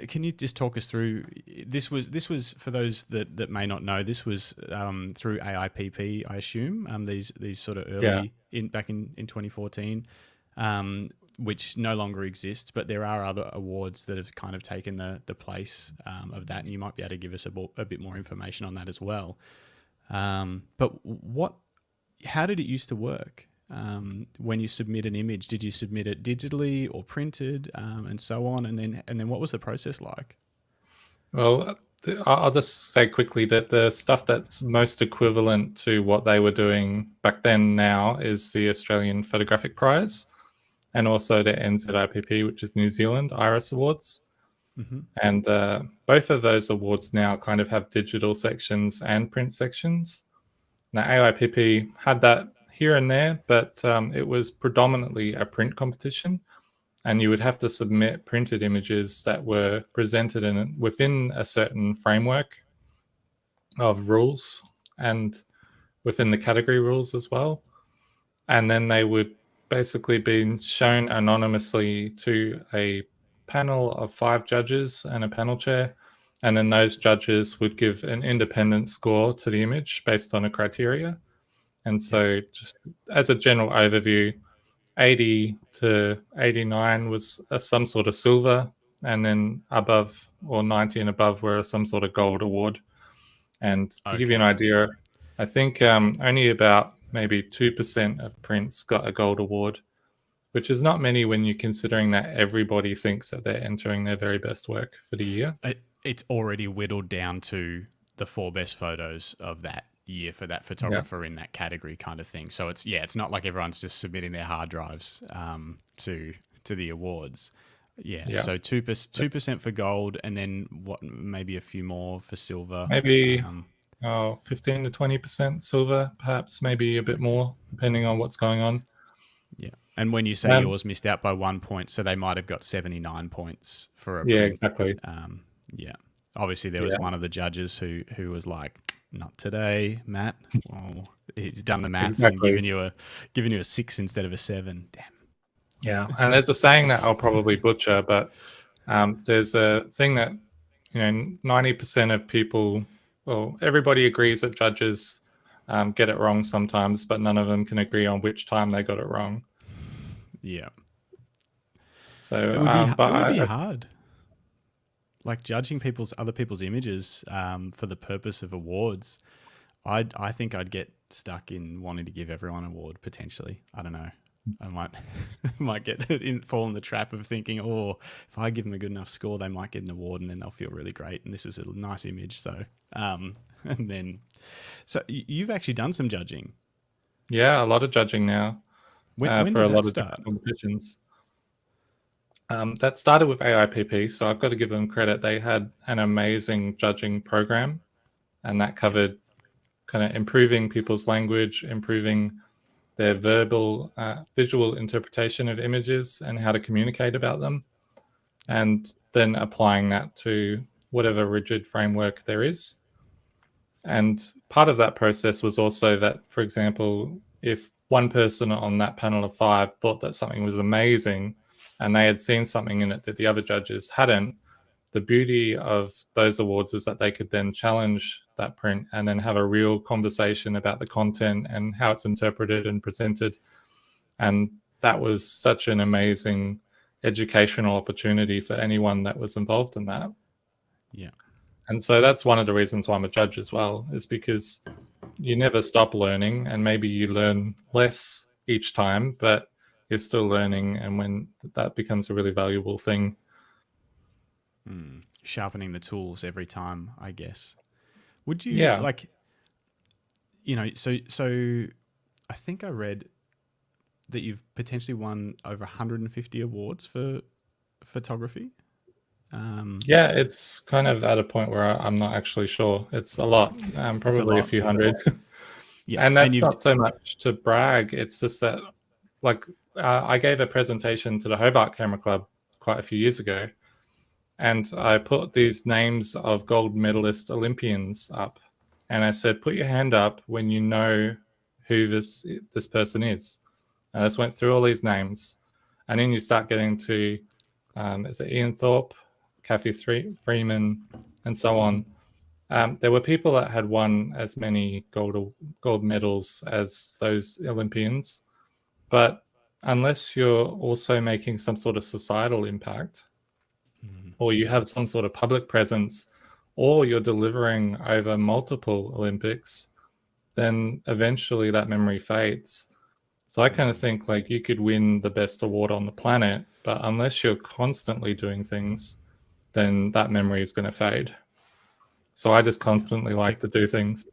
Can you just talk us through? This was for those that may not know. This was through AIPP, I assume. These sort of Yeah. early back in 2014, which no longer exist. But there are other awards that have kind of taken the place of that, and you might be able to give us a bit more information on that as well. But how did it used to work? When you submit an image, did you submit it digitally or printed, and so on? And then what was the process like? Well, I'll just say quickly that the stuff that's most equivalent to what they were doing back then now is the Australian Photographic Prize and also the NZIPP, which is New Zealand Iris Awards. Hmm. And both of those awards now kind of have digital sections and print sections. Now, AIPP had that here and there, but it was predominantly a print competition. And you would have to submit printed images that were presented within a certain framework of rules and within the category rules as well. And then they would basically be shown anonymously to a panel of 5 judges and a panel chair. And then those judges would give an independent score to the image based on a criteria. And Yep. so, just as a general overview, 80 to 89 was some sort of silver, and then above or 90 and above were some sort of gold award. And to give you an Okay. idea, I think only about maybe 2% of prints got a gold award, which is not many when you're considering that everybody thinks that they're entering their very best work for the year. It's already whittled down to the 4 best photos of that year for that Yeah. photographer in that category, kind of thing. So it's not like everyone's just submitting their hard drives to the awards. Yeah. Yeah. So 2% for gold, and then what? Maybe a few more for silver. Maybe 15 to 20% silver, perhaps maybe a bit Okay. more, depending on what's going on. Yeah. And when you say Um, yours missed out by 1 point, so they might have got 79 points for a yeah, print. exactly. Yeah. Obviously, there was Yeah, one of the judges who was like, "Not today, Matt." Well, he's done the maths and exactly. given you a 6 instead of a 7. Damn. Yeah, and there's a saying that I'll probably butcher, but there's a thing that 90% of people, well, everybody agrees that judges get it wrong sometimes, but none of them can agree on which time they got it wrong. Yeah. So, It would be I hard, like judging other people's images for the purpose of awards. I think I'd get stuck in wanting to give everyone an award potentially. I don't know. I might might fall in the trap of thinking, oh, if I give them a good enough score, they might get an award, and then they'll feel really great. And this is a nice image, so and then you've actually done some judging. yeah, a lot of judging now When for did a that lot of start? different competitions. That started with AIPP, so I've got to give them credit. They had an amazing judging program, and that Yeah. covered kind of improving people's language, improving their visual interpretation of images and how to communicate about them, and then applying that to whatever rigid framework there is. And part of that process was also that, for example, if one person on that panel of 5 thought that something was amazing and they had seen something in it that the other judges hadn't, the beauty of those awards is that they could then challenge that print and then have a real conversation about the content and how it's interpreted and presented. And that was such an amazing educational opportunity for anyone that was involved in that. Yeah. And so that's one of the reasons why I'm a judge as well, is because you never stop learning, and maybe you learn less each time, but you're still learning. And when that becomes a really valuable thing. Sharpening the tools every time, I guess. Would you Yeah. like, so I think I read that you've potentially won over 150 awards for photography. Yeah, it's kind of at a point where I'm not actually sure. It's a lot, It's a probably a lot. few hundred. Yeah, And and that's you've not so much to brag. It's just that, like, I gave a presentation to the Hobart Camera Club quite a few years ago, and I put these names of gold medalist Olympians up, and I said, "Put your hand up when you know who this person is." And I just went through all these names, and then you start getting to, is it Ian Thorpe, Kathy Freeman, and so on. There were people that had won as many gold medals as those Olympians, but unless you're also making some sort of societal impact, or you have some sort of public presence, or you're delivering over multiple Olympics, then eventually that memory fades. So I kind of think like you could win the best award on the planet, but unless you're constantly doing things, then that memory is going to fade. So I just constantly like to do things.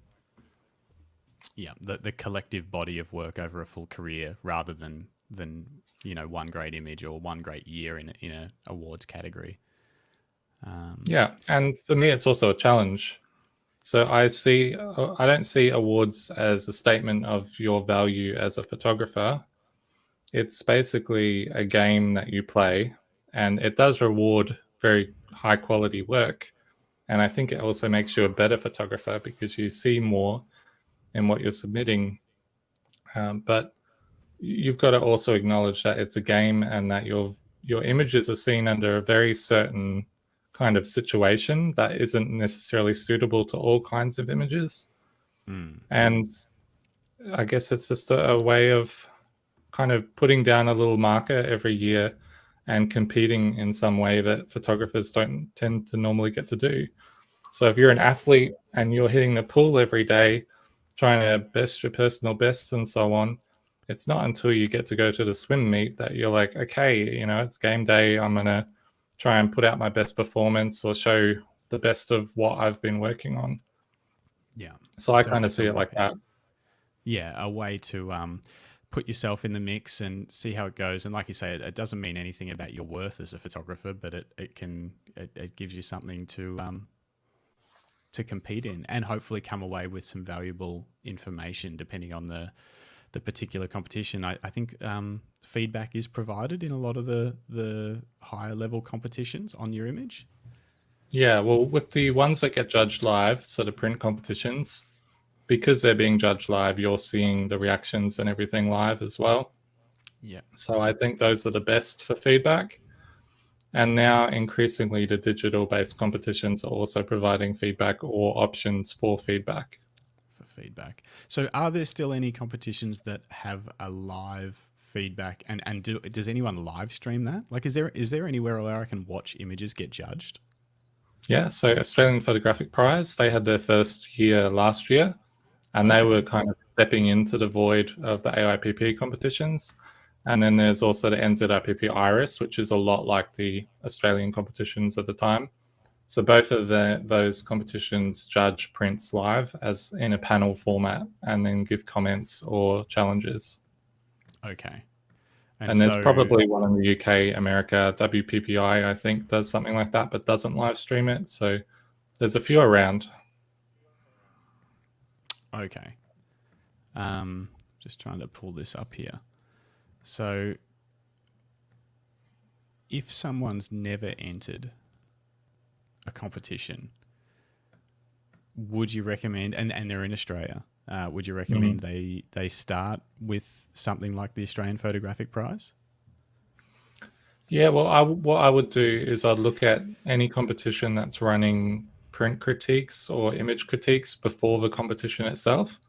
Yeah, the collective body of work over a full career rather than one great image or one great year in a awards category. Yeah, and for me, it's also a challenge. So I don't see awards as a statement of your value as a photographer. It's basically a game that you play, and it does reward very high quality work. And I think it also makes you a better photographer because you see more in what you're submitting. But you've got to also acknowledge that it's a game and that your images are seen under a very certain kind of situation that isn't necessarily suitable to all kinds of images. And I guess it's just a way of kind of putting down a little marker every year and competing in some way that photographers don't tend to normally get to do. So if you're an athlete and you're hitting the pool every day, trying to best your personal bests and so on, it's not until you get to go to the swim meet that you're like, okay, it's game day. I'm going to try and put out my best performance or show the best of what I've been working on. Yeah. So I kind of see it like that. Yeah, a way to put yourself in the mix and see how it goes. And like you say, it doesn't mean anything about your worth as a photographer, but it gives you something to compete in and hopefully come away with some valuable information depending on the particular competition. I think feedback is provided in a lot of the higher level competitions on your image. Yeah, well, with the ones that get judged live, so the print competitions, because they're being judged live, you're seeing the reactions and everything live as well. Yeah. So I think those are the best for feedback. And now increasingly the digital-based competitions are also providing feedback or options for feedback. So are there still any competitions that have a live feedback and does anyone live stream that? Like, is there anywhere where I can watch images get judged? Yeah, so Australian Photographic Prize, they had their first year last year, and they were kind of stepping into the void of the AIPP competitions. And then there's also the NZIPP Iris, which is a lot like the Australian competitions at the time. So both of those competitions judge prints live as in a panel format and then give comments or challenges. Okay. And there's probably one in the UK, America, WPPI, I think, does something like that, but doesn't live stream it. So there's a few around. Okay. Just trying to pull this up here. So if someone's never entered a competition, would you recommend, and they're in Australia, would you recommend they start with something like the Australian Photographic Prize? Yeah, well, what I would do is I'd look at any competition that's running print critiques or image critiques before the competition itself.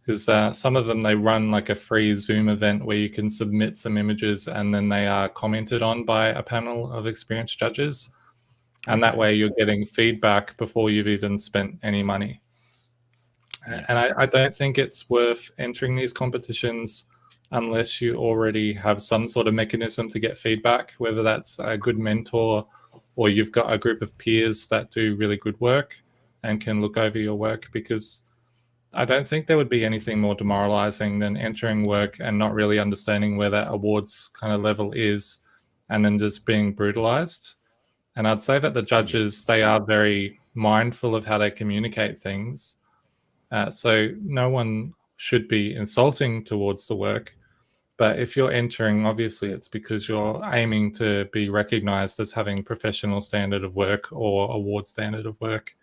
Because some of them, they run like a free Zoom event where you can submit some images and then they are commented on by a panel of experienced judges. And that way you're getting feedback before you've even spent any money. Yeah. And I don't think it's worth entering these competitions unless you already have some sort of mechanism to get feedback, whether that's a good mentor or you've got a group of peers that do really good work and can look over your work. Because I don't think there would be anything more demoralizing than entering work and not really understanding where that awards kind of level is, and then just being brutalized. And I'd say that the judges, they are very mindful of how they communicate things. So no one should be insulting towards the work. But if you're entering, obviously it's because you're aiming to be recognized as having professional standard of work or award standard of work.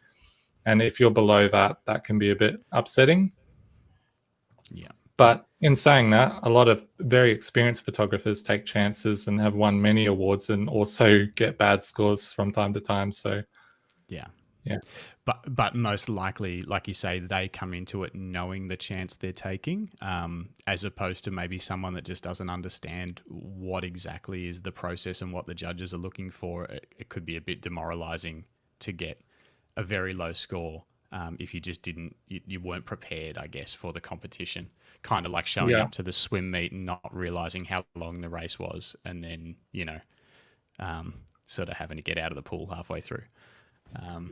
And if you're below that, that can be a bit upsetting. Yeah. But in saying that, a lot of very experienced photographers take chances and have won many awards and also get bad scores from time to time. So yeah. Yeah. But most likely, like you say, they come into it knowing the chance they're taking, as opposed to maybe someone that just doesn't understand what exactly is the process and what the judges are looking for. It could be a bit demoralizing to get a very low score if you just you weren't prepared, I guess, for the competition. Kind of like showing up to the swim meet and not realizing how long the race was, and then, sort of having to get out of the pool halfway through.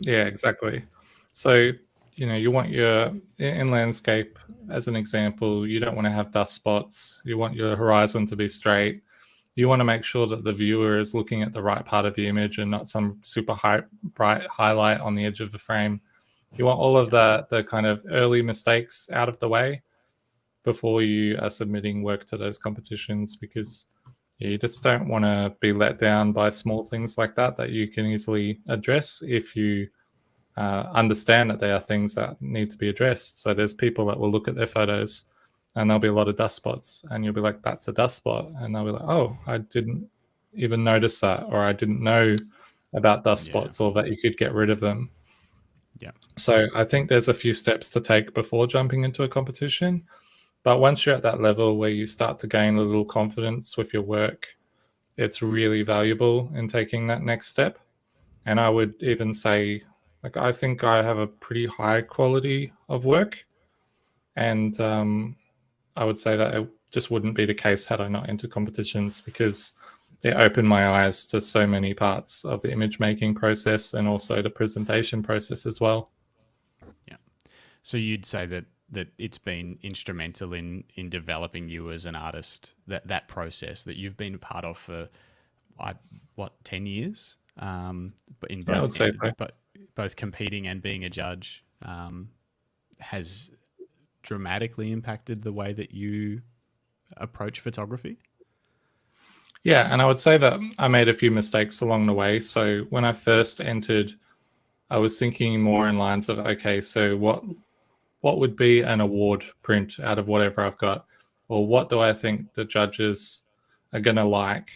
Yeah, exactly. So, you want in landscape, as an example, you don't want to have dust spots. You want your horizon to be straight. You want to make sure that the viewer is looking at the right part of the image and not some super bright highlight on the edge of the frame. You want all of the kind of early mistakes out of the way before you are submitting work to those competitions, because you just don't want to be let down by small things like that you can easily address if you understand that they are things that need to be addressed. So there's people that will look at their photos and there'll be a lot of dust spots, and you'll be like, that's a dust spot. And they'll be like, oh, I didn't even notice that, or I didn't know about dust spots, or that you could get rid of them. Yeah. So I think there's a few steps to take before jumping into a competition. But once you're at that level where you start to gain a little confidence with your work, it's really valuable in taking that next step. And I would even say, I think I have a pretty high quality of work. And I would say that it just wouldn't be the case had I not entered competitions, because it opened my eyes to so many parts of the image making process and also the presentation process as well. Yeah. So you'd say that it's been instrumental in developing you as an artist, that process that you've been a part of for 10 years, but in both, I would say so. both competing and being a judge, has dramatically impacted the way that you approach photography? Yeah, and I would say that I made a few mistakes along the way. So when I first entered, I was thinking more in lines of, okay, so what would be an award print out of whatever I've got? Or what do I think the judges are going to like?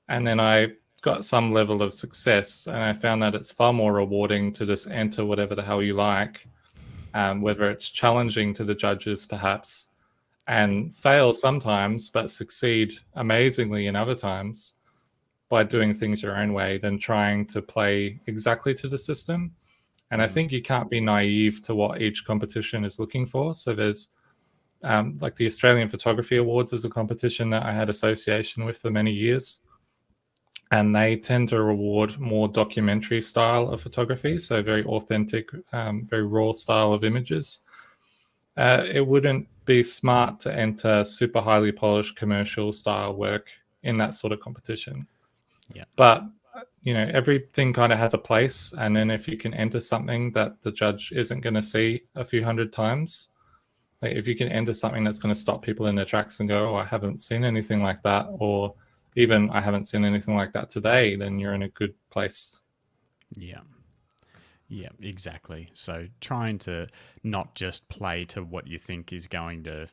And then I got some level of success, and I found that it's far more rewarding to just enter whatever the hell you like, whether it's challenging to the judges perhaps, and fail sometimes, but succeed amazingly in other times by doing things your own way, than trying to play exactly to the system. And I think you can't be naive to what each competition is looking for. So there's like the Australian Photography Awards is a competition that I had association with for many years. And they tend to reward more documentary style of photography, so very authentic, very raw style of images. It wouldn't be smart to enter super highly polished commercial style work in that sort of competition. Yeah. But everything kind of has a place, and then if you can enter something that the judge isn't going to see a few hundred times, like if you can enter something that's going to stop people in their tracks and go, oh, I haven't seen anything like that, or even I haven't seen anything like that today, then you're in a good place. Yeah. Yeah, exactly. So trying to not just play to what you think is going to,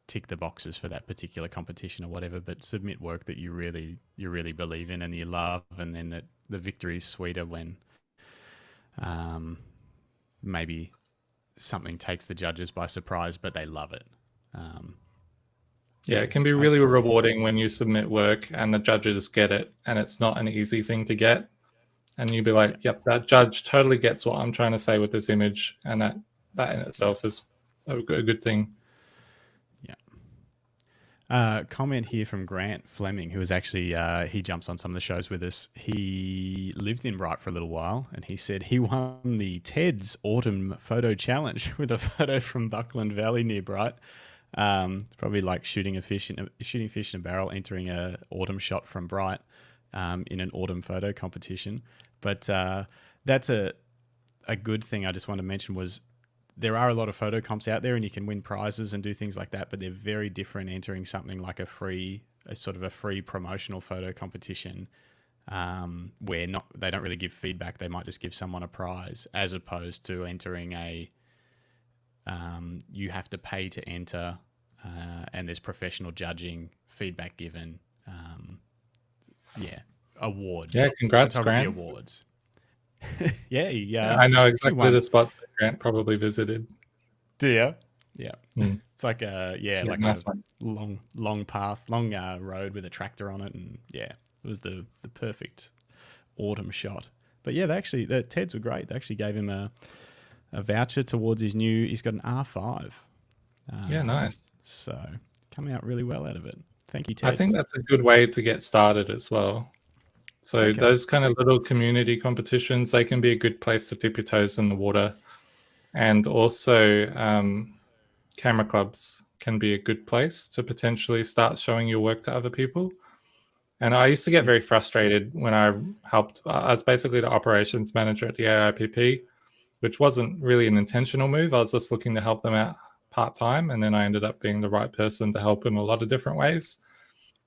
tick the boxes for that particular competition or whatever, but submit work that you really believe in and you love, and then that the victory is sweeter when maybe something takes the judges by surprise, but they love it. Yeah, it can be really rewarding when you submit work and the judges get it, and it's not an easy thing to get. And you'd be like, yep, that judge totally gets what I'm trying to say with this image. And that in itself is a good thing. Comment here from Grant Fleming, who was actually, he jumps on some of the shows with us. He lived in Bright for a little while, and he said he won the TED's Autumn Photo Challenge with a photo from Buckland Valley near Bright. Probably like shooting fish in a barrel, entering a autumn shot from Bright in an autumn photo competition. But that's a good thing I just want to mention was there are a lot of photo comps out there and you can win prizes and do things like that, but they're very different entering something like a sort of a free promotional photo competition where they don't really give feedback. They might just give someone a prize, as opposed to entering you have to pay to enter and there's professional judging, feedback given, award. Yeah, congrats, photography Grant. awards. Yeah, I know exactly the spots that Grant probably visited. Do you? Yeah. Mm. It's like a nice a long path, long road with a tractor on it, and it was the perfect autumn shot. But yeah, the TEDs were great. They actually gave him a voucher towards he's got an R5. Yeah, nice. So coming out really well out of it. Thank you, TEDs. I think that's a good way to get started as well. So those kind of little community competitions, they can be a good place to dip your toes in the water. And also camera clubs can be a good place to potentially start showing your work to other people. And I used to get very frustrated when I was basically the operations manager at the AIPP, which wasn't really an intentional move. I was just looking to help them out part-time. And then I ended up being the right person to help in a lot of different ways.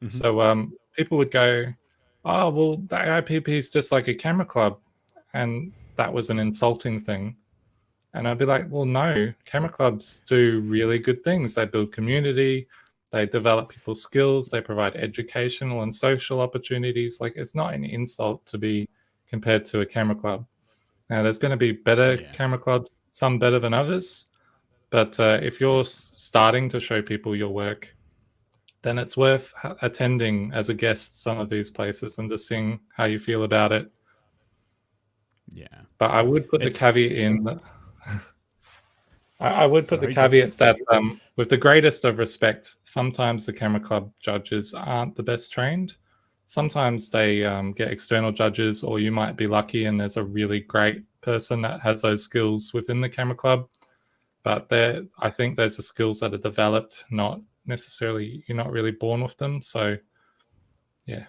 Mm-hmm. So people would go, oh, well, the AIPP is just like a camera club. And that was an insulting thing. And I'd be like, well, no, camera clubs do really good things. They build community, they develop people's skills, they provide educational and social opportunities. Like, it's not an insult to be compared to a camera club. Now, there's going to be better camera clubs, some better than others. But if you're starting to show people your work, then it's worth attending as a guest some of these places and just seeing how you feel about it. Yeah. But I would put the caveat in. I would put the caveat that with the greatest of respect, sometimes the camera club judges aren't the best trained. Sometimes they get external judges, or you might be lucky and there's a really great person that has those skills within the camera club. But I think those are skills that are developed, not necessarily, you're not really born with them. So, yeah.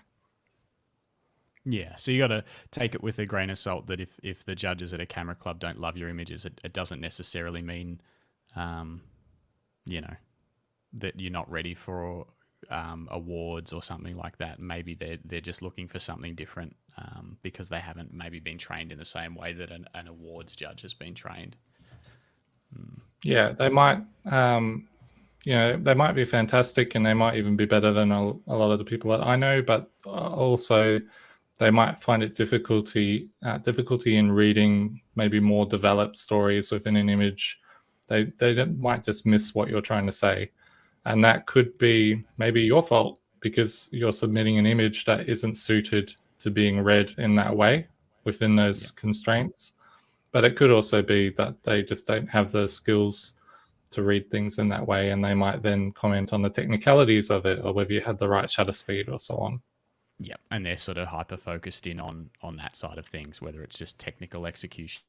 Yeah, so you got to take it with a grain of salt that if the judges at a camera club don't love your images, it doesn't necessarily mean, that you're not ready for awards or something like that. Maybe they're just looking for something different because they haven't maybe been trained in the same way that an awards judge has been trained. Yeah, they might, they might be fantastic and they might even be better than a lot of the people that I know, but also they might find it difficulty in reading maybe more developed stories within an image. They might just miss what you're trying to say. And that could be maybe your fault because you're submitting an image that isn't suited to being read in that way within those constraints. But it could also be that they just don't have the skills to read things in that way, and they might then comment on the technicalities of it or whether you had the right shutter speed or so on. Yeah, and they're sort of hyper-focused in on that side of things, whether it's just technical execution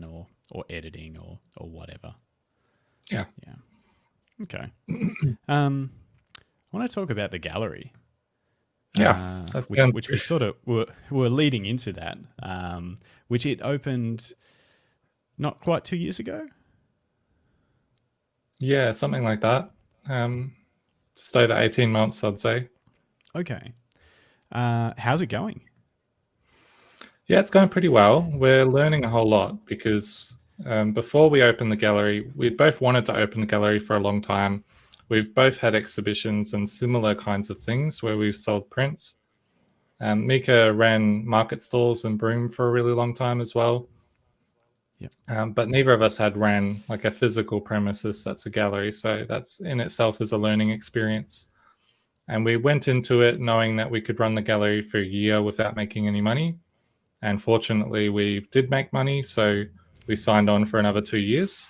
or editing or whatever. Yeah. Yeah. Okay. I want to talk about the gallery. Yeah. Which we sort of were leading into that, which it opened not quite 2 years ago. Yeah, something like that. Just over 18 months, I'd say. Okay. How's it going? Yeah, it's going pretty well. We're learning a whole lot because before we opened the gallery, we'd both wanted to open the gallery for a long time. We've both had exhibitions and similar kinds of things where we've sold prints. Mieke ran market stalls in Broome for a really long time as well. Yep. But neither of us had ran like a physical premises that's a gallery. So that's in itself is a learning experience. And we went into it knowing that we could run the gallery for a year without making any money. And fortunately, we did make money. So we signed on for another 2 years.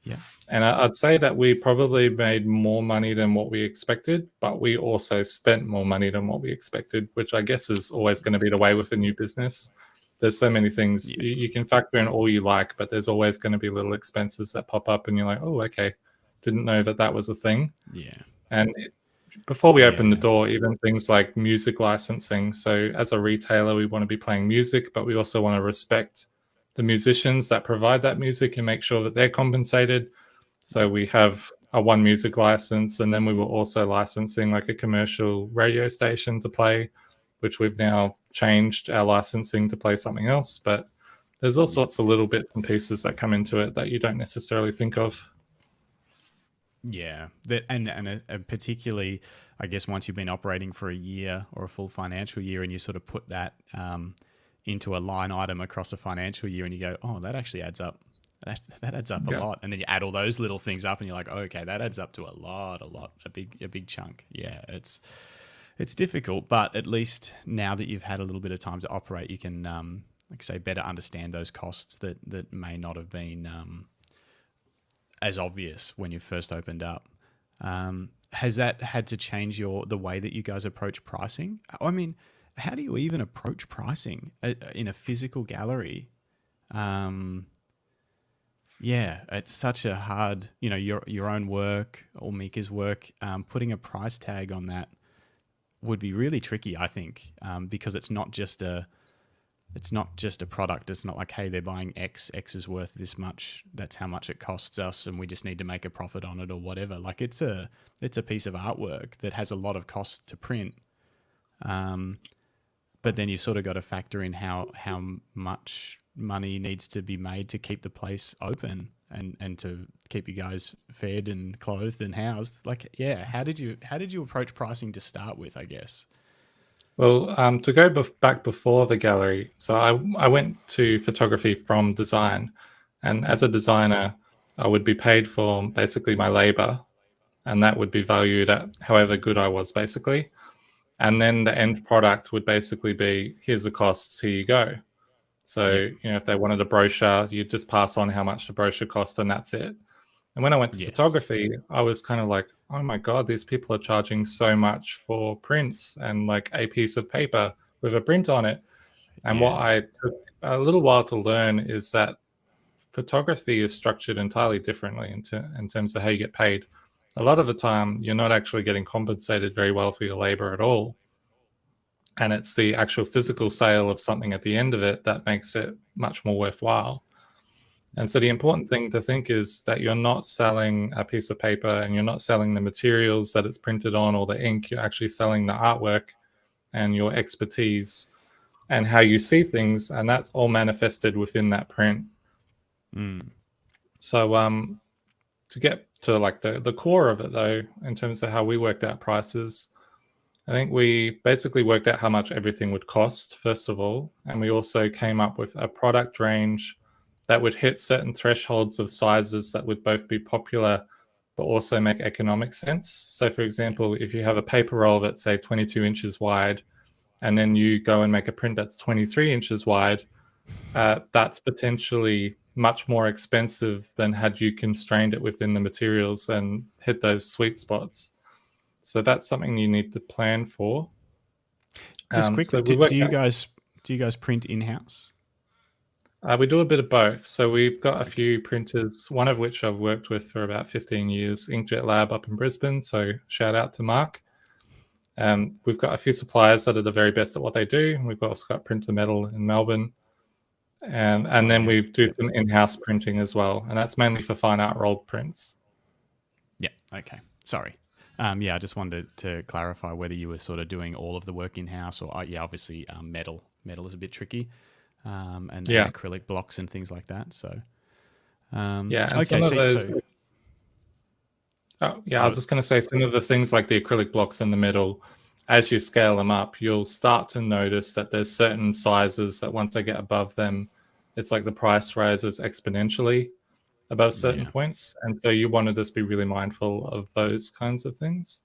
Yeah. And I'd say that we probably made more money than what we expected, but we also spent more money than what we expected, which I guess is always going to be the way with a new business. There's so many things Yeah. you can factor in all you like, but there's always going to be little expenses that pop up, and you're like, oh, okay, didn't know that that was a thing. Yeah. And before we open the Yeah. door, even things like music licensing. So as a retailer, we want to be playing music, but we also want to respect the musicians that provide that music and make sure that they're compensated. So we have a one music license, and then we were also licensing like a commercial radio station to play, which we've now changed our licensing to play something else. But there's all sorts of little bits and pieces that come into it that you don't necessarily think of. Yeah, and particularly, I guess once you've been operating for a year or a full financial year, and you sort of put that into a line item across a financial year, and you go, oh, that actually adds up. That adds up a lot, and then you add all those little things up, and you're like, oh, okay, that adds up to a lot, a big chunk. Yeah, it's difficult, but at least now that you've had a little bit of time to operate, you can, like I say, better understand those costs that may not have been as obvious when you first opened up. Has that had to change the way that you guys approach pricing? I mean, how do you even approach pricing in a physical gallery? Yeah, it's such a hard, your own work or Mieke's work, putting a price tag on that would be really tricky, I think, because it's not just a product. It's not like, hey, they're buying X is worth this much. That's how much it costs us, and we just need to make a profit on it or whatever. Like it's a piece of artwork that has a lot of cost to print. But then you've sort of got to factor in how much money needs to be made to keep the place open and to keep you guys fed and clothed and housed. Like, yeah, how did you approach pricing to start with, I guess? Well, to go back before the gallery, so I went to photography from design, and as a designer, I would be paid for basically my labor, and that would be valued at however good I was, basically. And then the end product would basically be, here's the costs, here you go. So, if they wanted a brochure, you'd just pass on how much the brochure cost, and that's it. And when I went to Yes. photography, I was kind of like, oh my God, these people are charging so much for prints and like a piece of paper with a print on it. And what Yeah. I took a little while to learn is that photography is structured entirely differently in terms of how you get paid. A lot of the time, you're not actually getting compensated very well for your labor at all. And it's the actual physical sale of something at the end of it that makes it much more worthwhile. And so the important thing to think is that you're not selling a piece of paper and you're not selling the materials that it's printed on or the ink. You're actually selling the artwork and your expertise and how you see things. And that's all manifested within that print. So to get to like the core of it though, in terms of how we worked out prices, I think we basically worked out how much everything would cost, first of all. And we also came up with a product range that would hit certain thresholds of sizes that would both be popular but also make economic sense. So, for example, if you have a paper roll that's, say, 22 inches wide, and then you go and make a print that's 23 inches wide, that's potentially much more expensive than had you constrained it within the materials and hit those sweet spots. So that's something you need to plan for. Just quickly, So we do worked you out, guys print in house? we do a bit of both. So we've got a Okay. few printers, one of which I've worked with for about 15 years, Inkjet Lab up in Brisbane. So shout out to Mark. We've got a few suppliers that are the very best at what they do. We've also got Printer Metal in Melbourne. And then we do some in-house printing as well. And that's mainly for fine art rolled prints. Yeah. Okay. Sorry. Yeah, I just wanted to clarify whether you were sort of doing all of the work in house or, yeah, obviously metal. Metal is a bit tricky, and acrylic blocks and things like that. So, And okay. some of those. I I was just going to say some of the things like the acrylic blocks in the middle, as you scale them up, you'll start to notice that there's certain sizes that once they get above them, it's like the price rises exponentially above certain points. And so you want to just be really mindful of those kinds of things.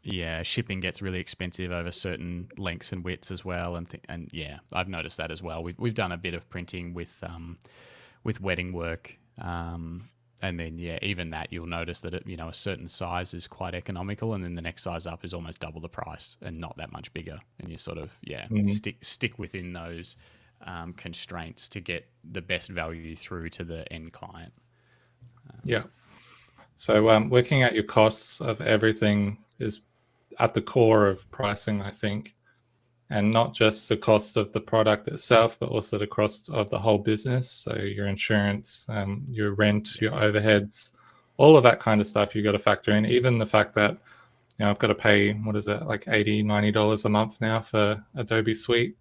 Yeah, shipping gets really expensive over certain lengths and widths as well, and yeah, I've noticed that as well. We've done a bit of printing with wedding work, And then, yeah, even that you'll notice that a certain size is quite economical, and then the next size up is almost double the price and not that much bigger. And you sort of, Mhm. stick within those constraints to get the best value through to the end client. Yeah. So working out your costs of everything is at the core of pricing, I think, and not just the cost of the product itself, but also the cost of the whole business. So your insurance, your rent, Yeah. your overheads, all of that kind of stuff you got to factor in. Even the fact that I've got to pay, what is it, like $80, $90 a month now for Adobe Suite.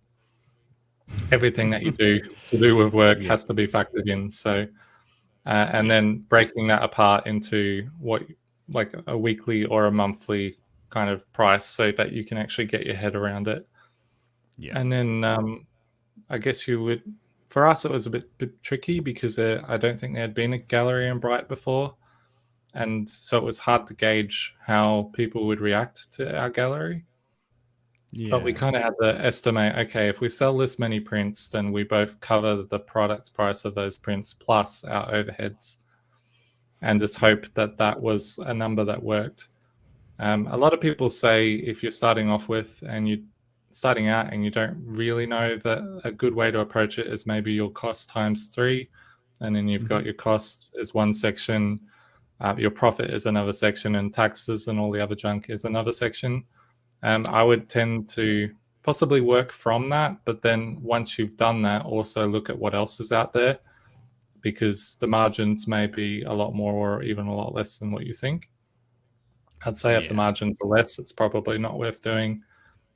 Everything that you do to do with work Yeah. has to be factored in. So and Yeah. then breaking that apart into what, like a weekly or a monthly kind of price, so that you can actually get your head around it. Yeah. And then I guess you would, for us it was a bit tricky because I don't think there had been a gallery in Bright before, and so it was hard to gauge how people would react to our gallery. But we Yeah. kind of had to estimate, okay, if we sell this many prints, then we both cover the product price of those prints plus our overheads, and just Yeah. hope that that was a number that worked. A lot of people say if you're starting off with and you're starting out and you don't really know, that a good way to approach it is maybe your cost times three, and then you've Hmm. got your cost is one section, your profit is another section, and taxes and all the other junk is another section. I would tend to possibly work from that, but then once you've done that, also look at what else is out there, because the margins may be a lot more or even a lot less than what you think. I'd say if the Yeah. margins are less, it's probably not worth doing.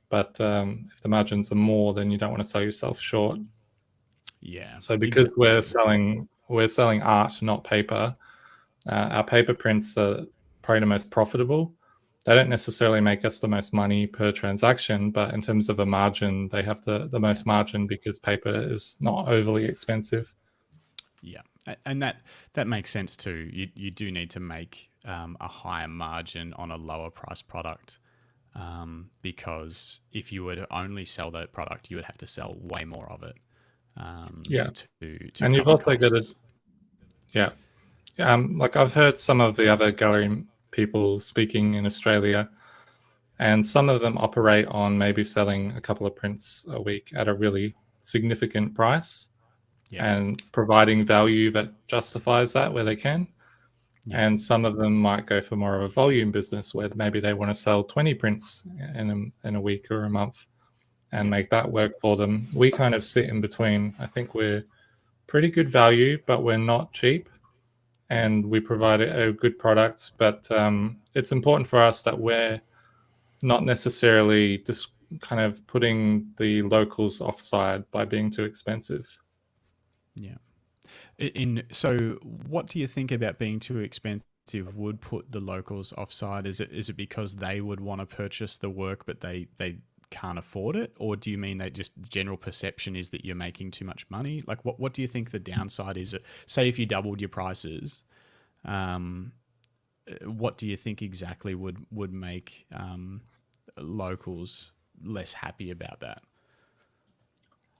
But if the margins are more, then you don't want to sell yourself short. Yeah. So because Exactly. we're selling art, not paper, our paper prints are probably the most profitable. They don't necessarily make us the most money per transaction, but in terms of a margin, they have the Yeah. most margin because paper is not overly expensive. Yeah, and that makes sense too. You do need to make a higher margin on a lower price product, because if you were to only sell that product, you would have to sell way more of it, Yeah, to and you've cover also got to, costs. yeah. Like I've heard some of the other gallery people speaking in Australia, and some of them operate on maybe selling a couple of prints a week at a really significant price Yes. and providing value that justifies that where they can. Yeah. And some of them might go for more of a volume business where maybe they want to sell 20 prints in a week or a month and Yeah. make that work for them. We kind of sit in between. I think we're pretty good value, but we're not cheap, Yeah. and we provide a good product. But it's important for us that we're not necessarily just kind of putting the locals offside by being too expensive. Yeah. So, what do you think about being too expensive would put the locals offside? Is it because they would want to purchase the work but they can't afford it, or do you mean that just general perception is that you're making too much money? Like, what do you think the downside is? Say if you doubled your prices, um, what do you think exactly would make locals less happy about that?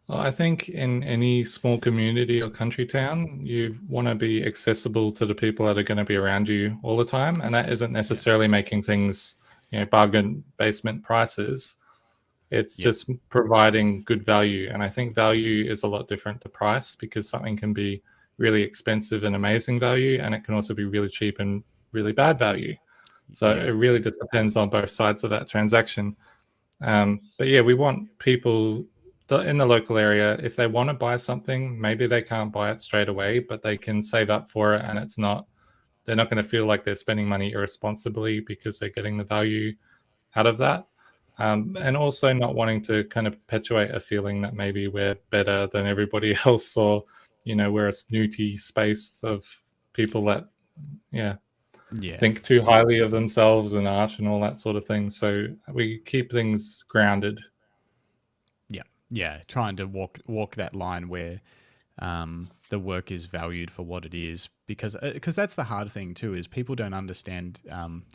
Well, I think in any small community or country town, you want to be accessible to the people that are going to be around you all the time, and that isn't Yeah. necessarily making things, bargain basement prices. It's Yeah. just providing good value, and I think value is a lot different to price, because something can be really expensive and amazing value, and it can also be really cheap and really bad value. So Yeah. it really just depends on both sides of that transaction. But yeah, we want people in the local area, if they want to buy something, maybe they can't buy it straight away, but they can save up for it, and they're not going to feel like they're spending money irresponsibly because they're getting the value out of that. And also not wanting to kind of perpetuate a feeling that maybe we're better than everybody else, or, we're a snooty space of people that, yeah, Yeah. think too highly of themselves and art and all that sort of thing. So we keep things grounded. Yeah. Yeah. Trying to walk that line where the work is valued for what it is, because that's the hard thing too, is people don't understand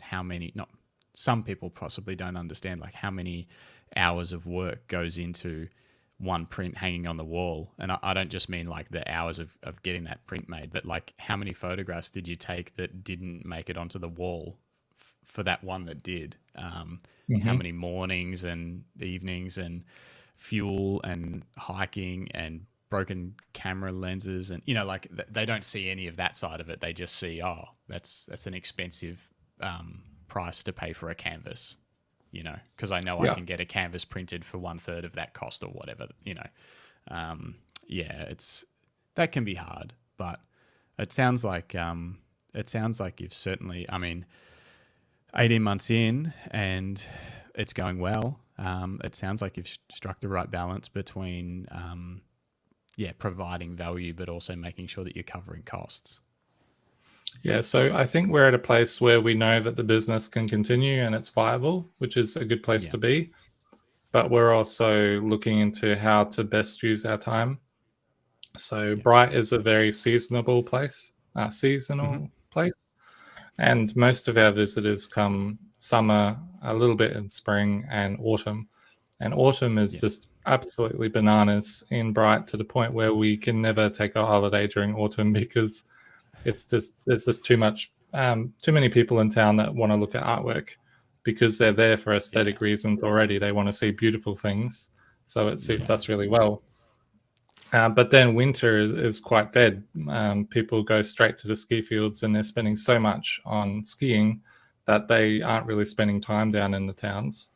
how many, not some people possibly don't understand, like how many hours of work goes into one print hanging on the wall? And I don't just mean like the hours of getting that print made, but like how many photographs did you take that didn't make it onto the wall for that one that did? How Hmm. many mornings and evenings and fuel and hiking and broken camera lenses, and like they don't see any of that side of it. They just see, oh, that's an expensive price to pay for a canvas, because I know I Yeah. can get a canvas printed for 1/3 of that cost or whatever. Yeah, that can be hard, but it sounds like you've certainly, I mean, 18 months in and it's going well. It sounds like you've struck the right balance between providing value, but also making sure that you're covering costs. Yeah, so I think we're at a place where we know that the business can continue and it's viable, which is a good place Yeah. to be. But we're also looking into how to best use our time. So Yeah. Bright is a very seasonal Mm-hmm. place, and most of our visitors come summer, a little bit in spring and autumn. And autumn is Yeah. just absolutely bananas in Bright, to the point where we can never take a holiday during autumn because there's just too many people in town that want to look at artwork because they're there for Yeah. aesthetic reasons already. They want to see beautiful things, so it suits Yeah. us really well. But then winter is quite dead. People go straight to the ski fields and they're spending so much on skiing that they aren't really spending time down in the towns.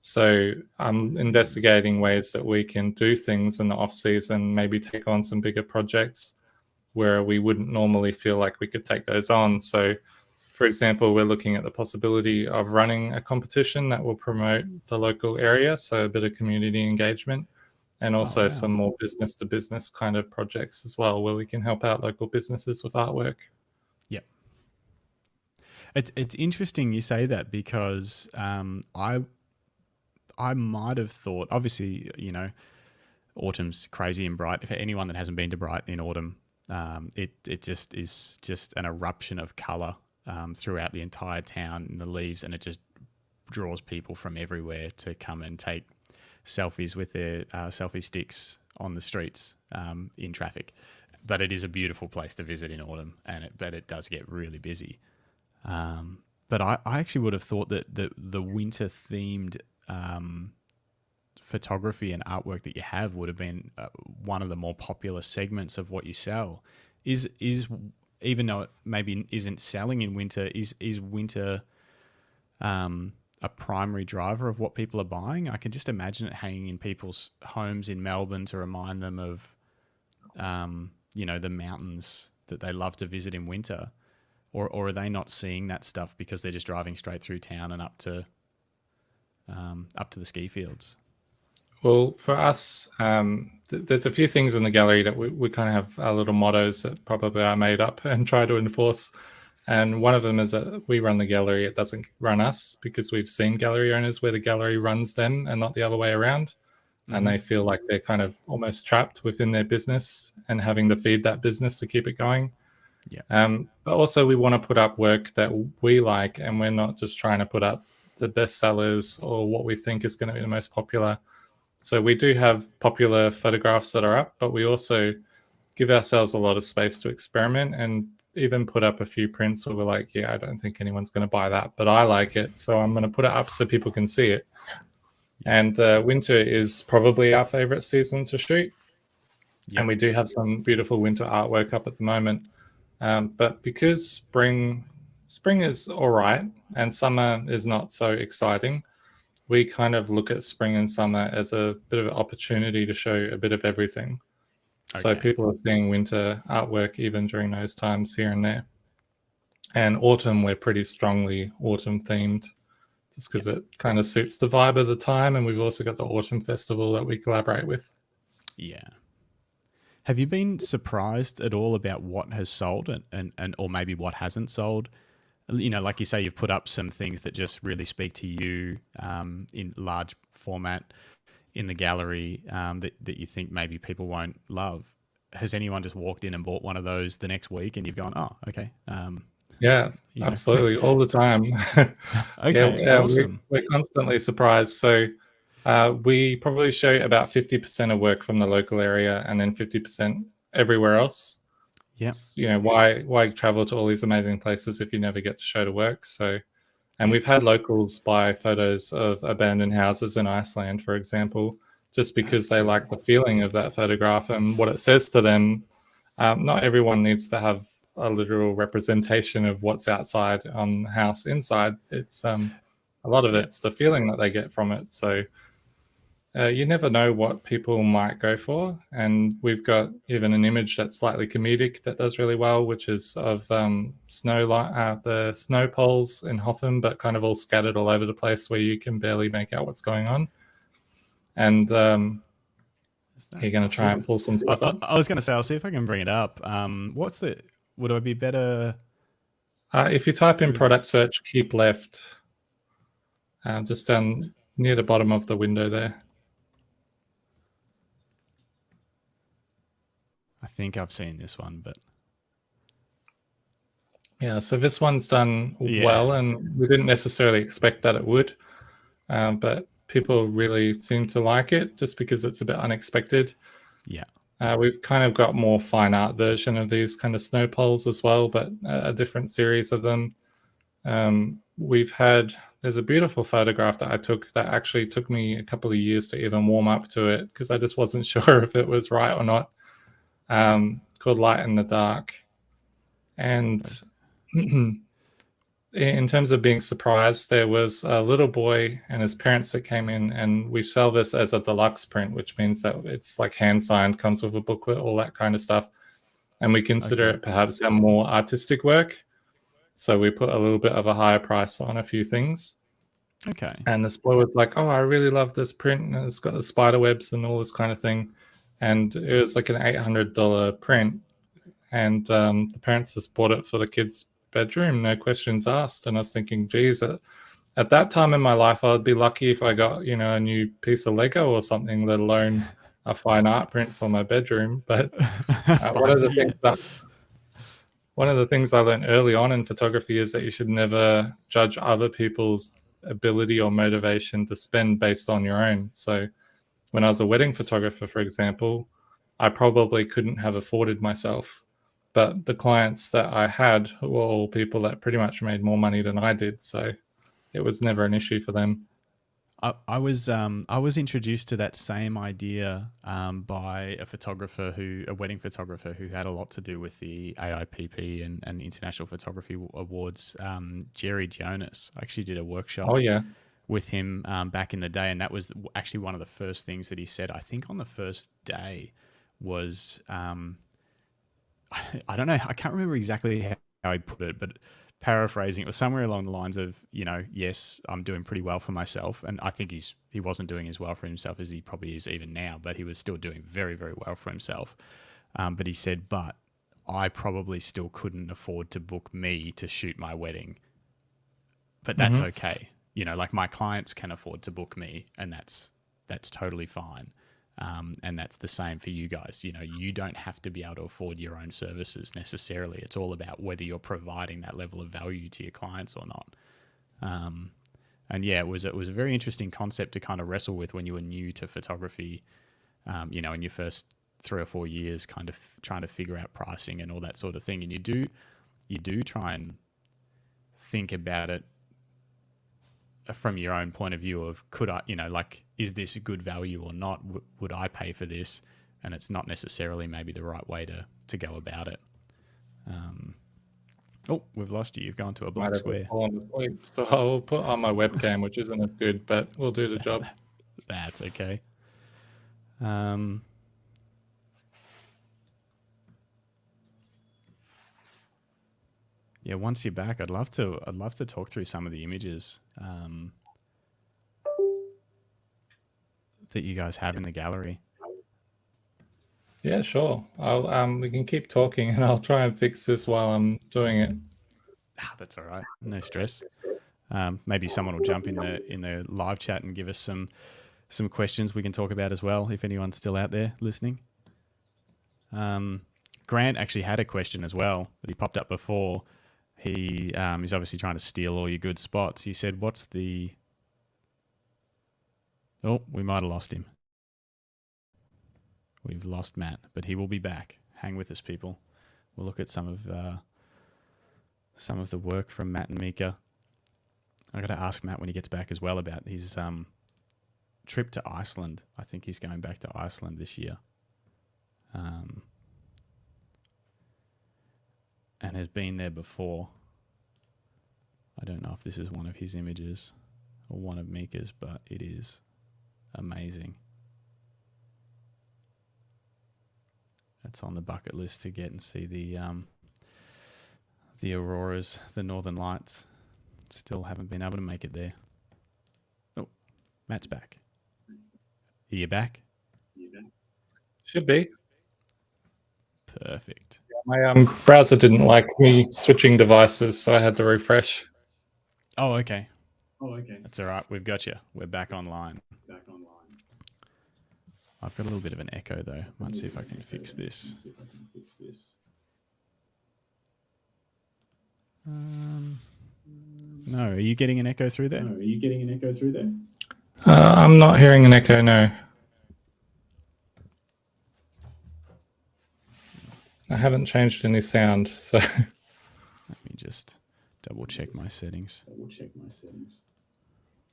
So I'm Mm. investigating ways that we can do things in the off season, maybe take on some bigger projects where we wouldn't normally feel like we could take those on. So, for example, we're looking at the possibility of running a competition that will promote the local area, so a bit of community engagement, and Oh, also wow. some more business to business kind of projects as well, where we can help out local businesses with artwork. Yep. It's interesting you say that because I might have thought, obviously, autumn's crazy and bright. For anyone that hasn't been to Bright in autumn, it just is just an eruption of color throughout the entire town in the leaves, and it just draws people from everywhere to come and take selfies with their selfie sticks on the streets in traffic. But it is a beautiful place to visit in autumn, but it does get really busy. But I actually would have thought that the winter themed photography and artwork that you have would have been one of the more popular segments of what you sell. Is even though it maybe isn't selling in winter, is winter a primary driver of what people are buying? I can just imagine it hanging in people's homes in Melbourne to remind them of the mountains that they love to visit in winter. Or are they not seeing that stuff because they're just driving straight through town and up to the ski fields? Well, for us, there's a few things in the gallery that we kind of have our little mottos that probably are made up and try to enforce. And one of them is that we run the gallery, it doesn't run us, because we've seen gallery owners where the gallery runs them and not the other way around. And Mm-hmm. they feel like they're kind of almost trapped within their business and having to feed that business to keep it going. Yeah. But also, we want to put up work that we like, and we're not just trying to put up the best sellers or what we think is going to be the most popular. So we do have popular photographs that are up, but we also give ourselves a lot of space to experiment and even put up a few prints where we're like, yeah, I don't think anyone's going to buy that, but I like it, so I'm going to put it up so people can see it. Yeah. And winter is probably our favorite season to shoot. Yep. And we do have some beautiful winter artwork up at the moment. But because spring is all right and summer is not so exciting, we kind of look at spring and summer as a bit of an opportunity to show a bit of everything. So Okay. people are seeing winter artwork even during those times here and there. And autumn, we're pretty strongly autumn themed just because Yep. it kind of suits the vibe of the time. And we've also got the autumn festival that we collaborate with. Yeah. Have you been surprised at all about what has sold and or maybe what hasn't sold? Like you say, you've put up some things that just really speak to you in large format in the gallery that you think maybe people won't love. Has anyone just walked in and bought one of those the next week and you've gone, oh, okay. Yeah, absolutely. All the time. Okay, Yeah, awesome. we're constantly surprised. So We probably show about 50% of work from the local area and then 50% everywhere else. Yeah. You know, why travel to all these amazing places if you never get to show the work? So, and we've had locals buy photos of abandoned houses in Iceland, for example, just because they like the feeling of that photograph and what it says to them. Not everyone needs to have a literal representation of what's outside on the house inside. It's a lot of it's the feeling that they get from it. So you never know what people might go for. And we've got even an image that's slightly comedic that does really well, which is of the snow poles in Hotham, but kind of all scattered all over the place where you can barely make out what's going on. And you're going to try and pull some stuff up. I was going to say, I'll see if I can bring it up. Would I be better? If you type in product search, keep left, just down near the bottom of the window there. I think I've seen this one, but yeah, so this one's done well, and we didn't necessarily expect that it would, but people really seem to like it just because it's a bit unexpected. Yeah. We've kind of got more fine art version of these kind of snow poles as well, but a different series of them. There's a beautiful photograph that I took that actually took me a couple of years to even warm up to it because I just wasn't sure if it was right or not. Called Light in the Dark. And in terms of being surprised, there was a little boy and his parents that came in, and we sell this as a deluxe print, which means that it's like hand signed, comes with a booklet, all that kind of stuff. And we consider it perhaps a more artistic work. So we put a little bit of a higher price on a few things. Okay. And this boy was like, "Oh, I really love this print. And it's got the spider webs and all this kind of thing." And it was like an $800 print. And the parents just bought it for the kids' bedroom, no questions asked. And I was thinking, geez, at that time in my life, I would be lucky if I got, you know, a new piece of Lego or something, let alone a fine art print for my bedroom. But one of the things I learned early on in photography is that you should never judge other people's ability or motivation to spend based on your own. So when I was a wedding photographer, for example, I probably couldn't have afforded myself. But the clients that I had were all people that pretty much made more money than I did. So it was never an issue for them. I was introduced to that same idea by a wedding photographer who had a lot to do with the AIPP and International Photography Awards. Jerry Jonas. I actually did a workshop with him back in the day, and that was actually one of the first things that he said. I think on the first day was I don't know, I can't remember exactly how he put it, but paraphrasing, it was somewhere along the lines of, you know, yes, I'm doing pretty well for myself. And I think he wasn't doing as well for himself as he probably is even now, but he was still doing very, very well for himself. But he said, but I probably still couldn't afford to book me to shoot my wedding. But that's okay. You know, like my clients can afford to book me, and that's totally fine. And that's the same for you guys. You know, you don't have to be able to afford your own services necessarily. It's all about whether you're providing that level of value to your clients or not. And yeah, it was a very interesting concept to kind of wrestle with when you were new to photography, you know, in your first 3 or 4 years, kind of trying to figure out pricing and all that sort of thing. And you do try and think about it from your own point of view of, could I, you know, like, is this a good value or not? Would I pay for this? And it's not necessarily maybe the right way to go about it. Oh, we've lost you. You've gone to a blank square. Asleep, so I'll put on my webcam, which isn't as good, but we'll do the job. That's okay. Yeah, once you're back, I'd love to talk through some of the images that you guys have in the gallery. Yeah, sure. We can keep talking, and I'll try and fix this while I'm doing it. That's all right. No stress. Maybe someone will jump in the live chat and give us some questions we can talk about as well, if anyone's still out there listening. Grant actually had a question as well that he popped up before. He's obviously trying to steal all your good spots. He said, what's the Oh, we might have lost him. We've lost Matt, but he will be back. Hang with us, people. We'll look at some of the work from Matt and Mieke. I got to ask Matt when he gets back as well about his trip to Iceland. I think he's going back to Iceland this year, and has been there before. I don't know if this is one of his images or one of Miike's, but it is amazing. That's on the bucket list to get and see the auroras, the northern lights. Still haven't been able to make it there. Oh, Matt's back. Are you back? Should be. Perfect. My browser didn't like me switching devices, so I had to refresh. Oh, okay. That's all right. We've got you. We're back online. I've got a little bit of an echo though. Might see if I can fix this. No, are you getting an echo through there? I'm not hearing an echo, no. I haven't changed any sound, so... Let me just double check my settings.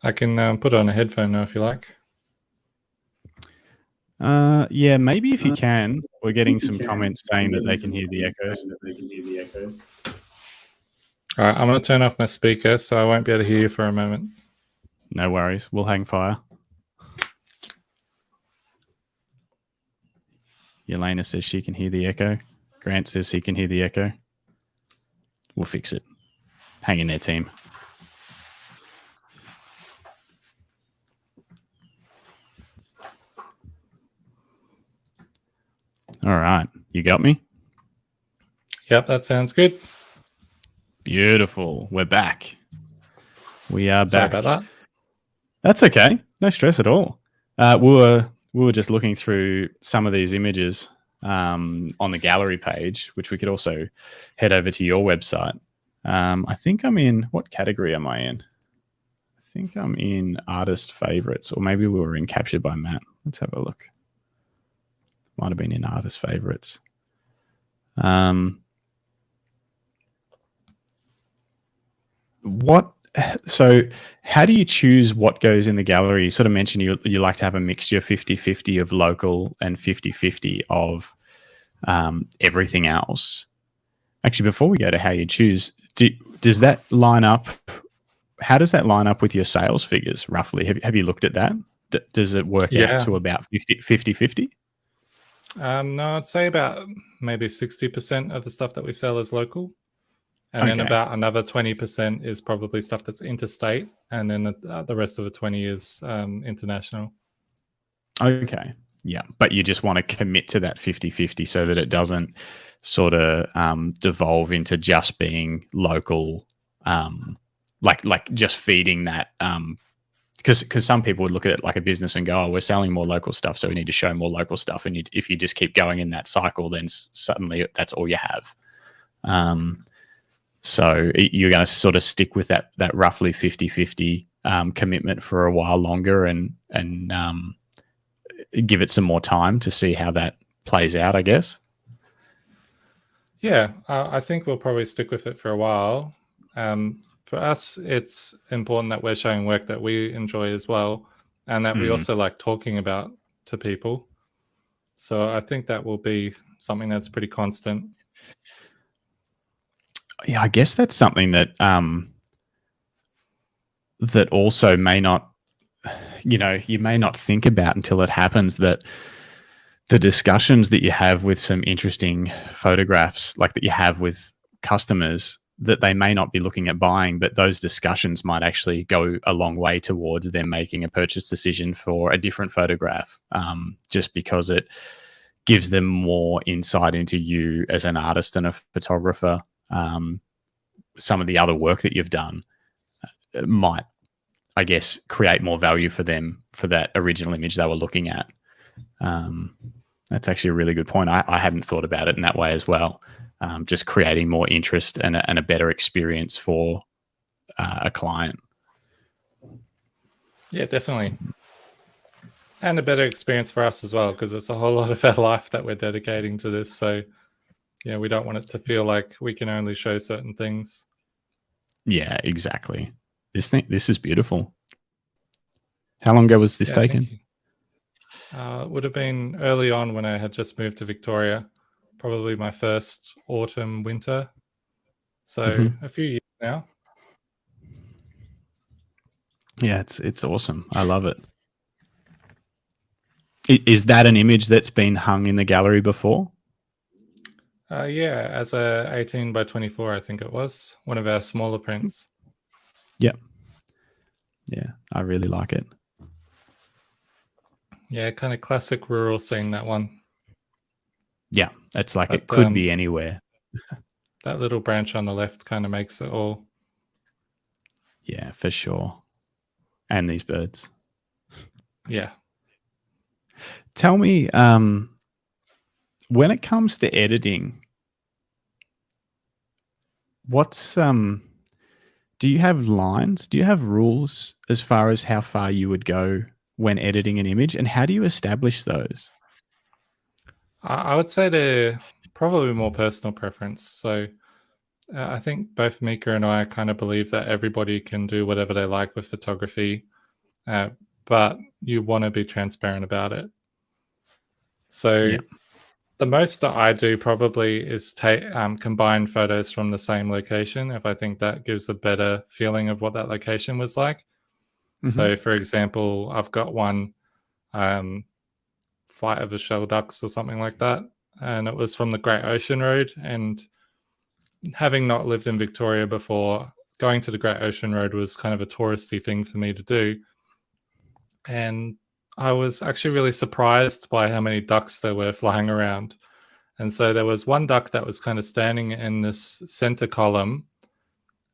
I can put on a headphone now if you like. Yeah, maybe if you can. We're getting some comments saying that they can hear the echoes. All right, I'm going to turn off my speaker, so I won't be able to hear you for a moment. No worries. We'll hang fire. Yelena says she can hear the echo. Grant says he can hear the echo. We'll fix it. Hang in there, team. All right. You got me? Yep, that sounds good. Beautiful. We're back. We are back. Sorry about that. That's okay. No stress at all. We were just looking through some of these images on the gallery page, which we could also head over to your website. I think I'm in, what category am I in? I think I'm in artist favorites, or maybe we were in captured by Matt. Let's have a look. Might have been in artist favorites. So how do you choose what goes in the gallery? You sort of mentioned you like to have a mixture 50-50 of local and 50-50 of everything else. Actually, before we go to how you choose, does that line up? How does that line up with your sales figures roughly? Have you looked at that? Does it work out to about 50-50? No, I'd say about maybe 60% of the stuff that we sell is local. And then about another 20% is probably stuff that's interstate. And then the rest of the 20 is international. Okay. Yeah. But you just want to commit to that 50-50 so that it doesn't sort of devolve into just being local, like just feeding that. Because some people would look at it like a business and go, oh, we're selling more local stuff, so we need to show more local stuff. And if you just keep going in that cycle, then suddenly that's all you have. So you're going to sort of stick with that roughly 50-50 commitment for a while longer and give it some more time to see how that plays out, I guess. Yeah, I think we'll probably stick with it for a while. For us, it's important that we're showing work that we enjoy as well, and that we also like talking about to people. So I think that will be something that's pretty constant. Yeah, I guess that's something that that also may not, you may not think about until it happens, that the discussions that you have with some interesting photographs, like that you have with customers, that they may not be looking at buying, but those discussions might actually go a long way towards them making a purchase decision for a different photograph, just because it gives them more insight into you as an artist and a photographer. Some of the other work that you've done might, I guess, create more value for them for that original image they were looking at. That's actually a really good point. I hadn't thought about it in that way as well. Just creating more interest and a better experience for a client. Yeah, definitely. And a better experience for us as well, because it's a whole lot of our life that we're dedicating to this. So, yeah, we don't want it to feel like we can only show certain things. Yeah, exactly. This is beautiful. How long ago was this taken? Thank you. It would have been early on when I had just moved to Victoria, probably my first autumn, winter. So a few years now. Yeah, it's awesome. I love it. Is that an image that's been hung in the gallery before? Yeah, as a 18 by 24, I think it was one of our smaller prints. Yep. Yeah, I really like it. Yeah, kind of classic rural scene, that one. Yeah, it's like it could be anywhere. That little branch on the left kind of makes it all. Yeah, for sure. And these birds. Yeah. Tell me, when it comes to editing, what's do you have lines? Do you have rules as far as how far you would go when editing an image, and how do you establish those? I would say they're probably more personal preference. So I think both Mieke and I kind of believe that everybody can do whatever they like with photography, but you want to be transparent about it. So the most that I do probably is combine photos from the same location if I think that gives a better feeling of what that location was like. So, for example, I've got one flight of the shell ducks or something like that, and it was from the Great Ocean Road. And having not lived in Victoria before, going to the Great Ocean Road was kind of a touristy thing for me to do. And I was actually really surprised by how many ducks there were flying around. And so there was one duck that was kind of standing in this center column,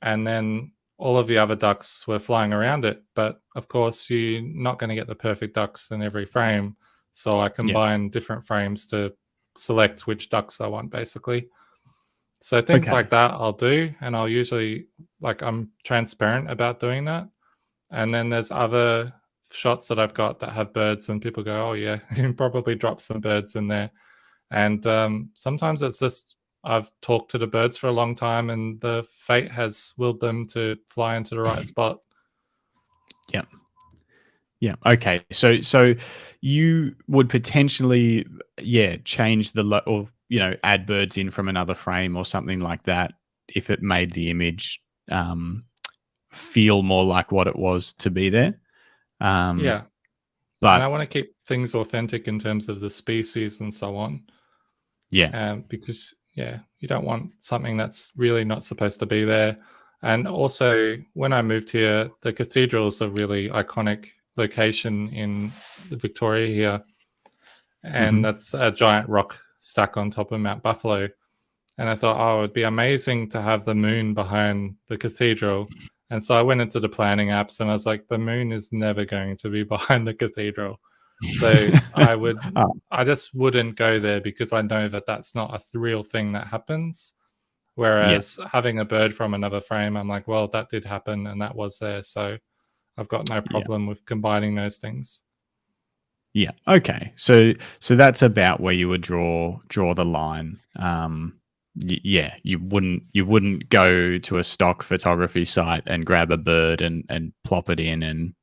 and then all of the other ducks were flying around it. But of course, you're not going to get the perfect ducks in every frame. So I combine different frames to select which ducks I want, basically. So things like that I'll do, and I'll usually, like, I'm transparent about doing that. And then there's other shots that I've got that have birds, and people go, oh yeah, you can probably drop some birds in there. And sometimes it's just I've talked to the birds for a long time, and the fate has willed them to fly into the right spot. Yeah. Yeah. Okay. So you would potentially, change or add birds in from another frame or something like that if it made the image feel more like what it was to be there. Yeah. But and I want to keep things authentic in terms of the species and so on. Yeah. Because you don't want something that's really not supposed to be there. And also, when I moved here, the cathedral is a really iconic location in Victoria here, and that's a giant rock stack on top of Mount Buffalo. And I thought, oh, it'd be amazing to have the moon behind the cathedral. And so I went into the planning apps, and I was like, the moon is never going to be behind the cathedral. So I just wouldn't go there, because I know that that's not a real thing that happens. Whereas having a bird from another frame, I'm like, well, that did happen and that was there. So I've got no problem with combining those things. Yeah. Okay. So that's about where you would draw the line. You wouldn't go to a stock photography site and grab a bird and plop it in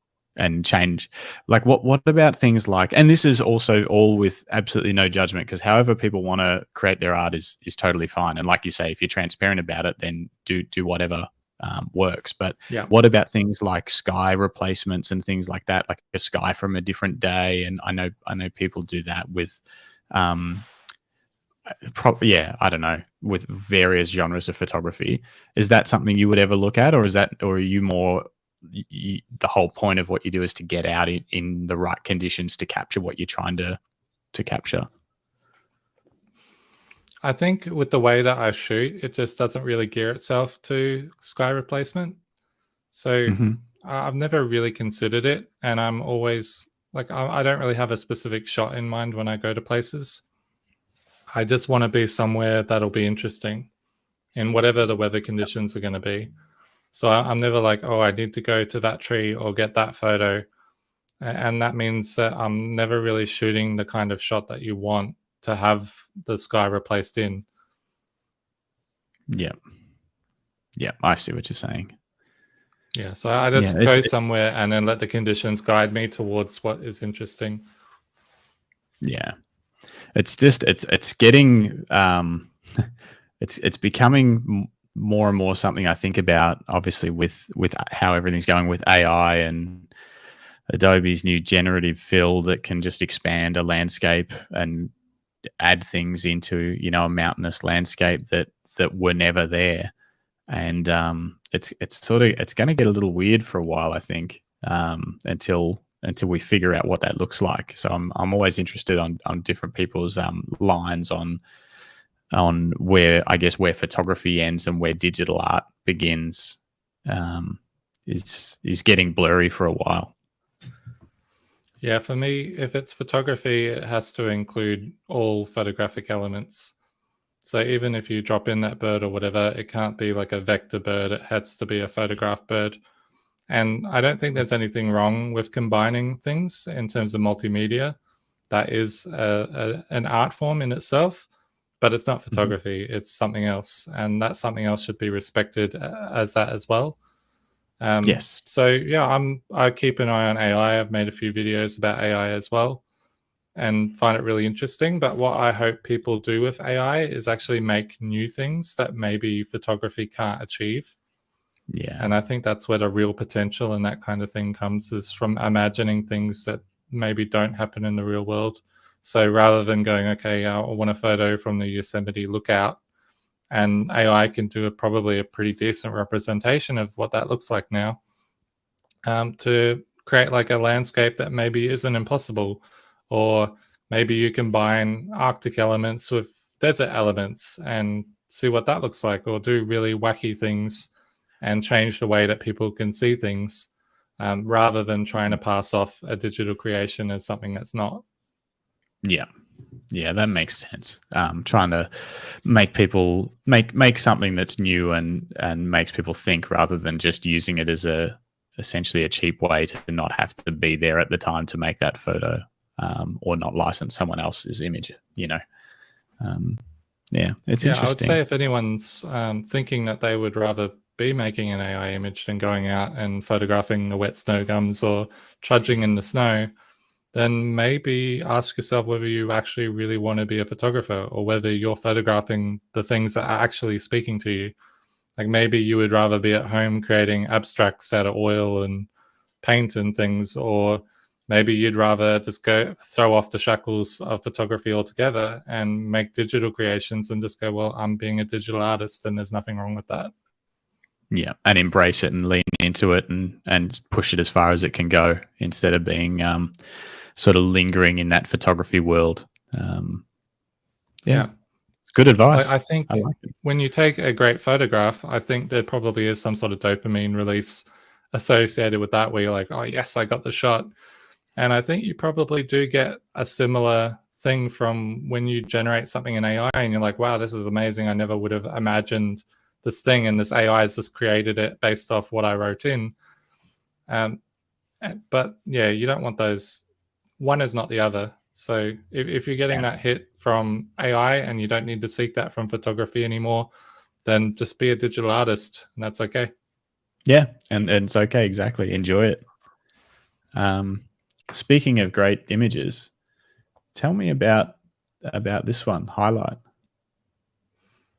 and change. Like what about things like, and this is also all with absolutely no judgment, because however people want to create their art is totally fine. And like you say, if you're transparent about it, then do whatever works. But what about things like sky replacements and things like that, like a sky from a different day? And I know people do that with I don't know, with various genres of photography. Is that something you would ever look at, or are you more, the whole point of what you do is to get out in the right conditions to capture what you're trying to capture? I think with the way that I shoot, it just doesn't really gear itself to sky replacement. So I've never really considered it, and I'm always like, I don't really have a specific shot in mind when I go to places. I just want to be somewhere that'll be interesting in whatever the weather conditions are going to be. So I'm never like, oh, I need to go to that tree or get that photo. And that means that I'm never really shooting the kind of shot that you want to have the sky replaced in. Yeah. Yeah, I see what you're saying. Yeah, so I just go somewhere and then let the conditions guide me towards what is interesting. Yeah, it's just it's getting it's becoming more and more something I think about. Obviously, with how everything's going with AI and Adobe's new generative fill that can just expand a landscape and add things into, you know, a mountainous landscape that were never there. And it's going to get a little weird for a while, I think, until we figure out what that looks like. So I'm always interested on different people's lines on where, I guess, where photography ends and where digital art begins. Is getting blurry for a while. Yeah, for me, if it's photography, it has to include all photographic elements. So even if you drop in that bird or whatever, it can't be like a vector bird. It has to be a photograph bird. And I don't think there's anything wrong with combining things in terms of multimedia. That is an art form in itself, but it's not photography. Mm-hmm. It's something else. And that something else should be respected as that as well. Yes. So yeah, I keep an eye on AI. I've made a few videos about AI as well and find it really interesting. But what I hope people do with AI is actually make new things that maybe photography can't achieve. Yeah. And I think that's where the real potential and that kind of thing comes, is from imagining things that maybe don't happen in the real world. So rather than going, okay, I want a photo from the Yosemite lookout, and AI can do probably a pretty decent representation of what that looks like now, to create like a landscape that maybe isn't impossible. Or maybe you combine Arctic elements with desert elements and see what that looks like, or do really wacky things and change the way that people can see things, rather than trying to pass off a digital creation as something that's not. Yeah. Yeah, that makes sense. Trying to make people make something that's new and makes people think, rather than just using it as essentially a cheap way to not have to be there at the time to make that photo, or not license someone else's image. You know, yeah, it's interesting. I would say if anyone's thinking that they would rather be making an AI image than going out and photographing the wet snow gums or trudging in the snow, then maybe ask yourself whether you actually really want to be a photographer, or whether you're photographing the things that are actually speaking to you. Like maybe you would rather be at home creating abstracts out of oil and paint and things, or maybe you'd rather just go throw off the shackles of photography altogether and make digital creations and just go, well, I'm being a digital artist and there's nothing wrong with that. Yeah, and embrace it and lean into it and push it as far as it can go, instead of being sort of lingering in that photography world. Yeah, it's good advice. I think when you take a great photograph, I think there probably is some sort of dopamine release associated with that, where you're like, oh yes, I got the shot. And I think you probably do get a similar thing from when you generate something in AI and you're like, wow, this is amazing. I never would have imagined this thing, and this AI has just created it based off what I wrote in. But yeah, you don't want those. One is not the other. So if you're getting that hit from AI and you don't need to seek that from photography anymore, then just be a digital artist, and that's okay. Yeah, and it's okay. Exactly. Enjoy it. Speaking of great images, tell me about this one, Highlight.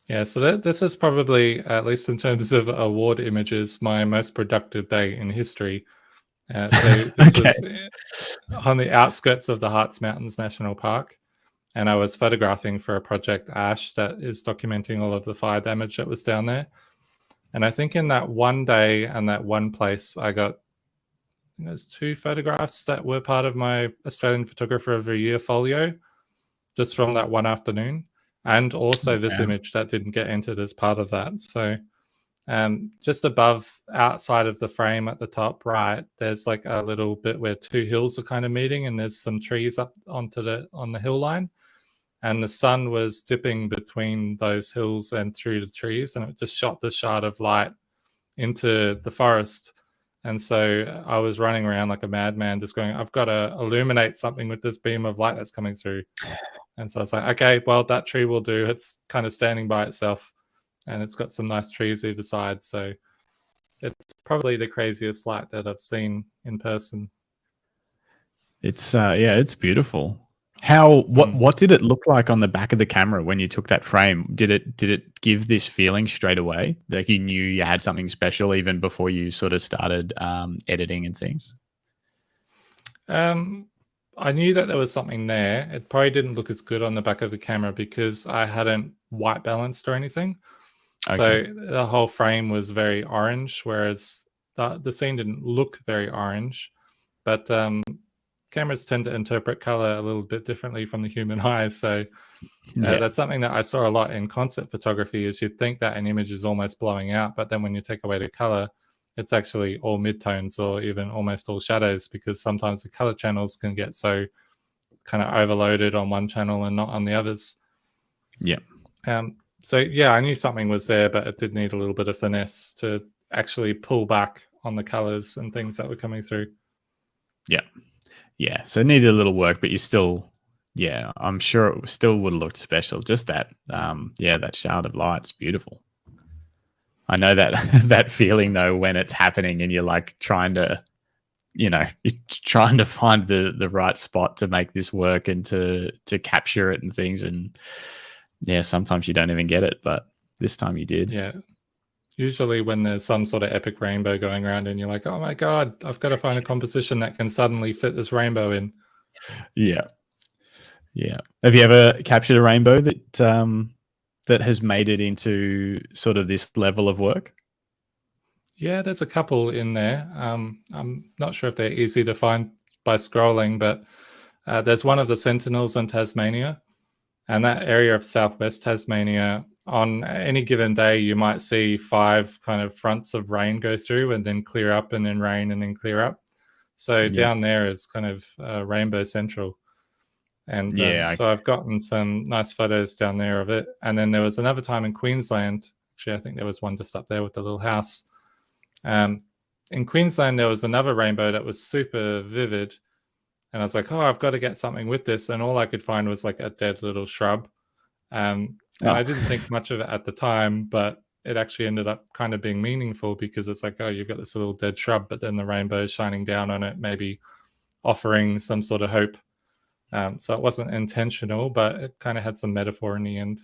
Yeah, so this is probably, at least in terms of award images, my most productive day in history. So this was on the outskirts of the Harz Mountains National Park, and I was photographing for a project, Ash, that is documenting all of the fire damage that was down there. And I think in that one day and that one place, I got, there's 2 photographs that were part of my Australian Photographer of the Year folio, just from that one afternoon. And also this image that didn't get entered as part of that. So just above, outside of the frame at the top right, there's like a little bit where 2 hills are kind of meeting, and there's some trees up on the hill line. And the sun was dipping between those hills and through the trees, and it just shot the shard of light into the forest. And so I was running around like a madman, just going, I've got to illuminate something with this beam of light that's coming through. And so I was like, okay, well, that tree will do. It's kind of standing by itself, and it's got some nice trees either side. So it's probably the craziest light that I've seen in person. It's it's beautiful. What did it look like on the back of the camera when you took that frame? Did it give this feeling straight away? Like you knew you had something special even before you sort of started editing and things? I knew that there was something there. It probably didn't look as good on the back of the camera because I hadn't white balanced or anything. Okay. So the whole frame was very orange, whereas the scene didn't look very orange. But cameras tend to interpret color a little bit differently from the human eye. So that's something that I saw a lot in concept photography is you'd think that an image is almost blowing out, but then when you take away the color, it's actually all midtones or even almost all shadows, because sometimes the color channels can get so kind of overloaded on one channel and not on the others. Yeah. So yeah, I knew something was there, but it did need a little bit of finesse to actually pull back on the colors and things that were coming through. Yeah. Yeah. So it needed a little work, but you still, yeah, I'm sure it still would have looked special. Just that, that shout of light's beautiful. I know that that feeling though when it's happening and you're like trying to, you're trying to find the right spot to make this work and to capture it and things. And yeah, sometimes you don't even get it, but this time you did. Yeah. Usually when there's some sort of epic rainbow going around and you're like, oh my God, I've got to find a composition that can suddenly fit this rainbow in. Yeah. Yeah. Have you ever captured a rainbow that that has made it into sort of this level of work? Yeah, there's a couple in there. I'm not sure if they're easy to find by scrolling, but there's one of the Sentinels in Tasmania, and that area of southwest Tasmania, on any given day, you might see 5 kind of fronts of rain go through and then clear up and then rain and then clear up. So down there is kind of rainbow central. And so I've gotten some nice photos down there of it. And then there was another time in Queensland. Actually, I think there was one just up there with the little house. In Queensland, there was another rainbow that was super vivid. And I was like, oh, I've got to get something with this. And all I could find was like a dead little shrub. And I didn't think much of it at the time, but it actually ended up kind of being meaningful because it's like, oh, you've got this little dead shrub, but then the rainbow is shining down on it, maybe offering some sort of hope. So it wasn't intentional, but it kind of had some metaphor in the end.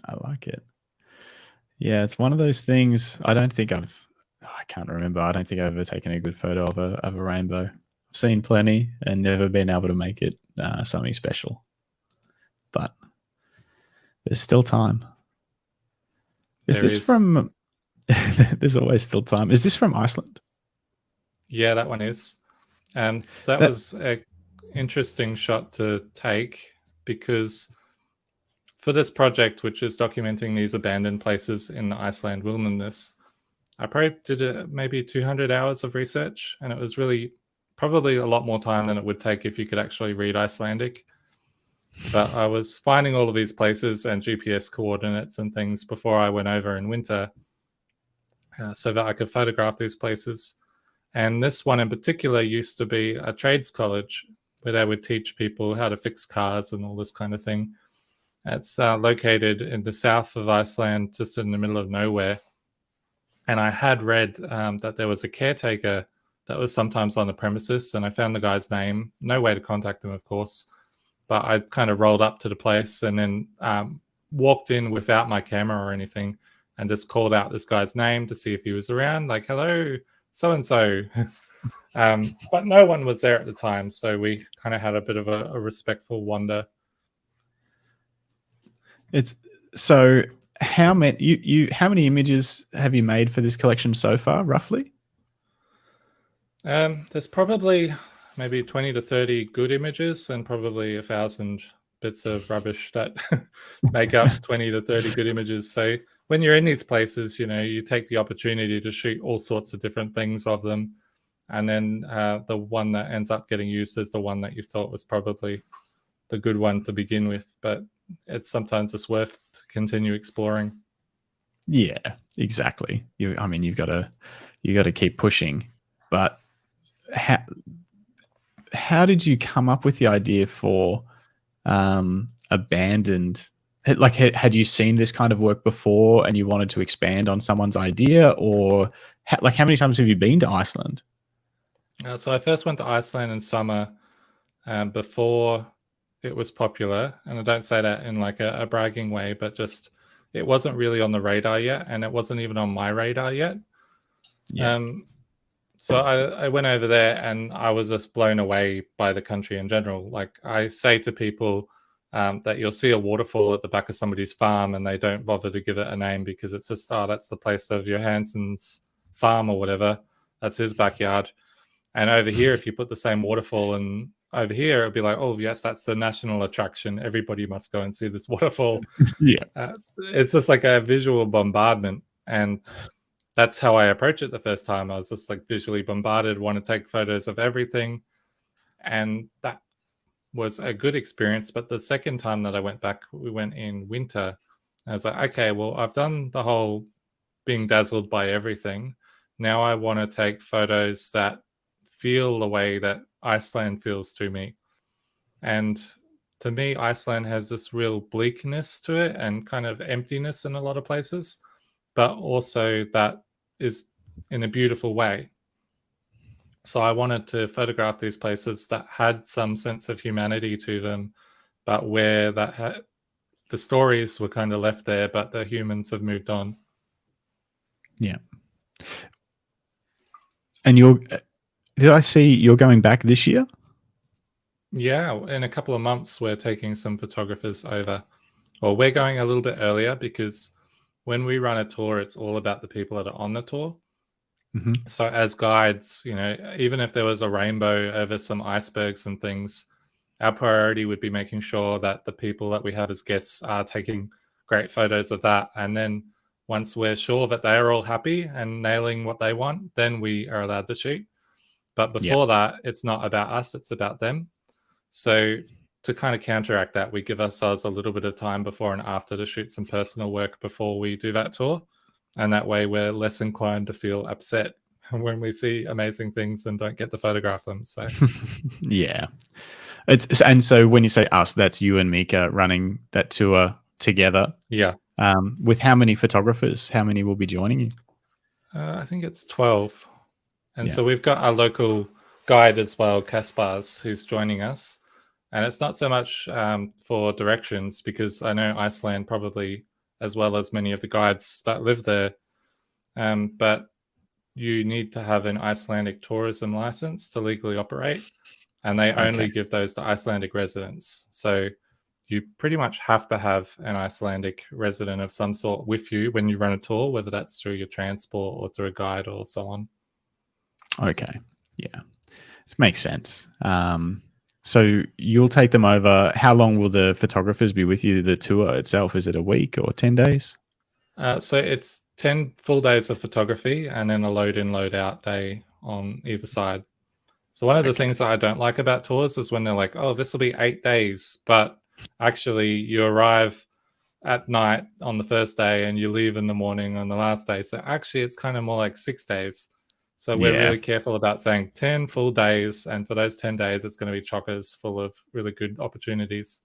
I like it. Yeah, it's one of those things. I can't remember. I don't think I've ever taken a good photo of a rainbow. I've seen plenty and never been able to make it something special. But there's still time. There's always still time. Is this from Iceland? Yeah, that one is. So that was an interesting shot to take because for this project, which is documenting these abandoned places in the Iceland wilderness, I probably did maybe 200 hours of research, and it was really probably a lot more time than it would take if you could actually read Icelandic. But I was finding all of these places and GPS coordinates and things before I went over in winter so that I could photograph these places. And this one in particular used to be a trades college where they would teach people how to fix cars and all this kind of thing. It's located in the south of Iceland, just in the middle of nowhere. And I had read that there was a caretaker that was sometimes on the premises, and I found the guy's name. No way to contact him, of course. But I kind of rolled up to the place and then walked in without my camera or anything and just called out this guy's name to see if he was around, like, hello, so-and-so. But no one was there at the time, so we kind of had a bit of a respectful wander. It's so how many images have you made for this collection so far, roughly? There's probably maybe 20 to 30 good images and probably 1,000 bits of rubbish that make up 20 to 30 good images. So when you're in these places, you take the opportunity to shoot all sorts of different things of them. And then the one that ends up getting used is the one that you thought was probably the good one to begin with. But it's sometimes just worth to continue exploring. Yeah, exactly. I mean, you got to keep pushing. But how did you come up with the idea for abandoned? Like, had you seen this kind of work before and you wanted to expand on someone's idea, or like how many times have you been to Iceland? So I first went to Iceland in summer before it was popular, and I don't say that in like a bragging way, but just it wasn't really on the radar yet, and it wasn't even on my radar yet. Yeah, Um, so I went over there, and I was just blown away by the country in general. Like I say to people that you'll see a waterfall at the back of somebody's farm, and they don't bother to give it a name because it's just, oh, that's the place of Johansson's farm or whatever. That's his backyard. And over here, if you put the same waterfall and over here, it'd be like, oh, yes, that's the national attraction. Everybody must go and see this waterfall. yeah, It's just like a visual bombardment. And that's how I approach it the first time. I was just like visually bombarded, want to take photos of everything. And that was a good experience. But the second time that I went back, we went in winter. I was like, okay, well, I've done the whole being dazzled by everything. Now I want to take photos that feel the way that Iceland feels to me. And to me, Iceland has this real bleakness to it and kind of emptiness in a lot of places, but also that is in a beautiful way. So I wanted to photograph these places that had some sense of humanity to them, but where the stories were kind of left there, but the humans have moved on. yeah. And did I see you're going back this year? Yeah, in a couple of months, we're taking some photographers over. Well, we're going a little bit earlier because when we run a tour, it's all about the people that are on the tour. Mm-hmm. So, as guides, even if there was a rainbow over some icebergs and things, our priority would be making sure that the people that we have as guests are taking great photos of that. And then once we're sure that they are all happy and nailing what they want, then we are allowed to shoot. But Yeah. before that, it's not about us, it's about them. So to kind of counteract that, we give ourselves a little bit of time before and after to shoot some personal work before we do that tour. And that way we're less inclined to feel upset when we see amazing things and don't get to photograph them. So Yeah. And so when you say us, that's you and Mieke running that tour together. yeah. With how many photographers? How many will be joining you? I think it's 12. And Yeah. so we've got our local guide as well, Kaspars, who's joining us. And it's not so much for directions, because I know Iceland probably, as well as many of the guides that live there. But you need to have an Icelandic tourism license to legally operate. And they only give those to Icelandic residents. So you pretty much have to have an Icelandic resident of some sort with you when you run a tour, whether that's through your transport or through a guide or so on. Okay. Yeah. It makes sense. So you'll take them over. How long will the photographers be with you? The tour itself, is it a week or 10 days? So it's 10 full days of photography and then a load in, load out day on either side. So one of the things that I don't like about tours is when they're like, oh, this will be 8 days, but actually you arrive at night on the first day and you leave in the morning on the last day. So actually it's kind of more like 6 days. So we're really careful about saying 10 full days. And for those 10 days, it's going to be chockers full of really good opportunities.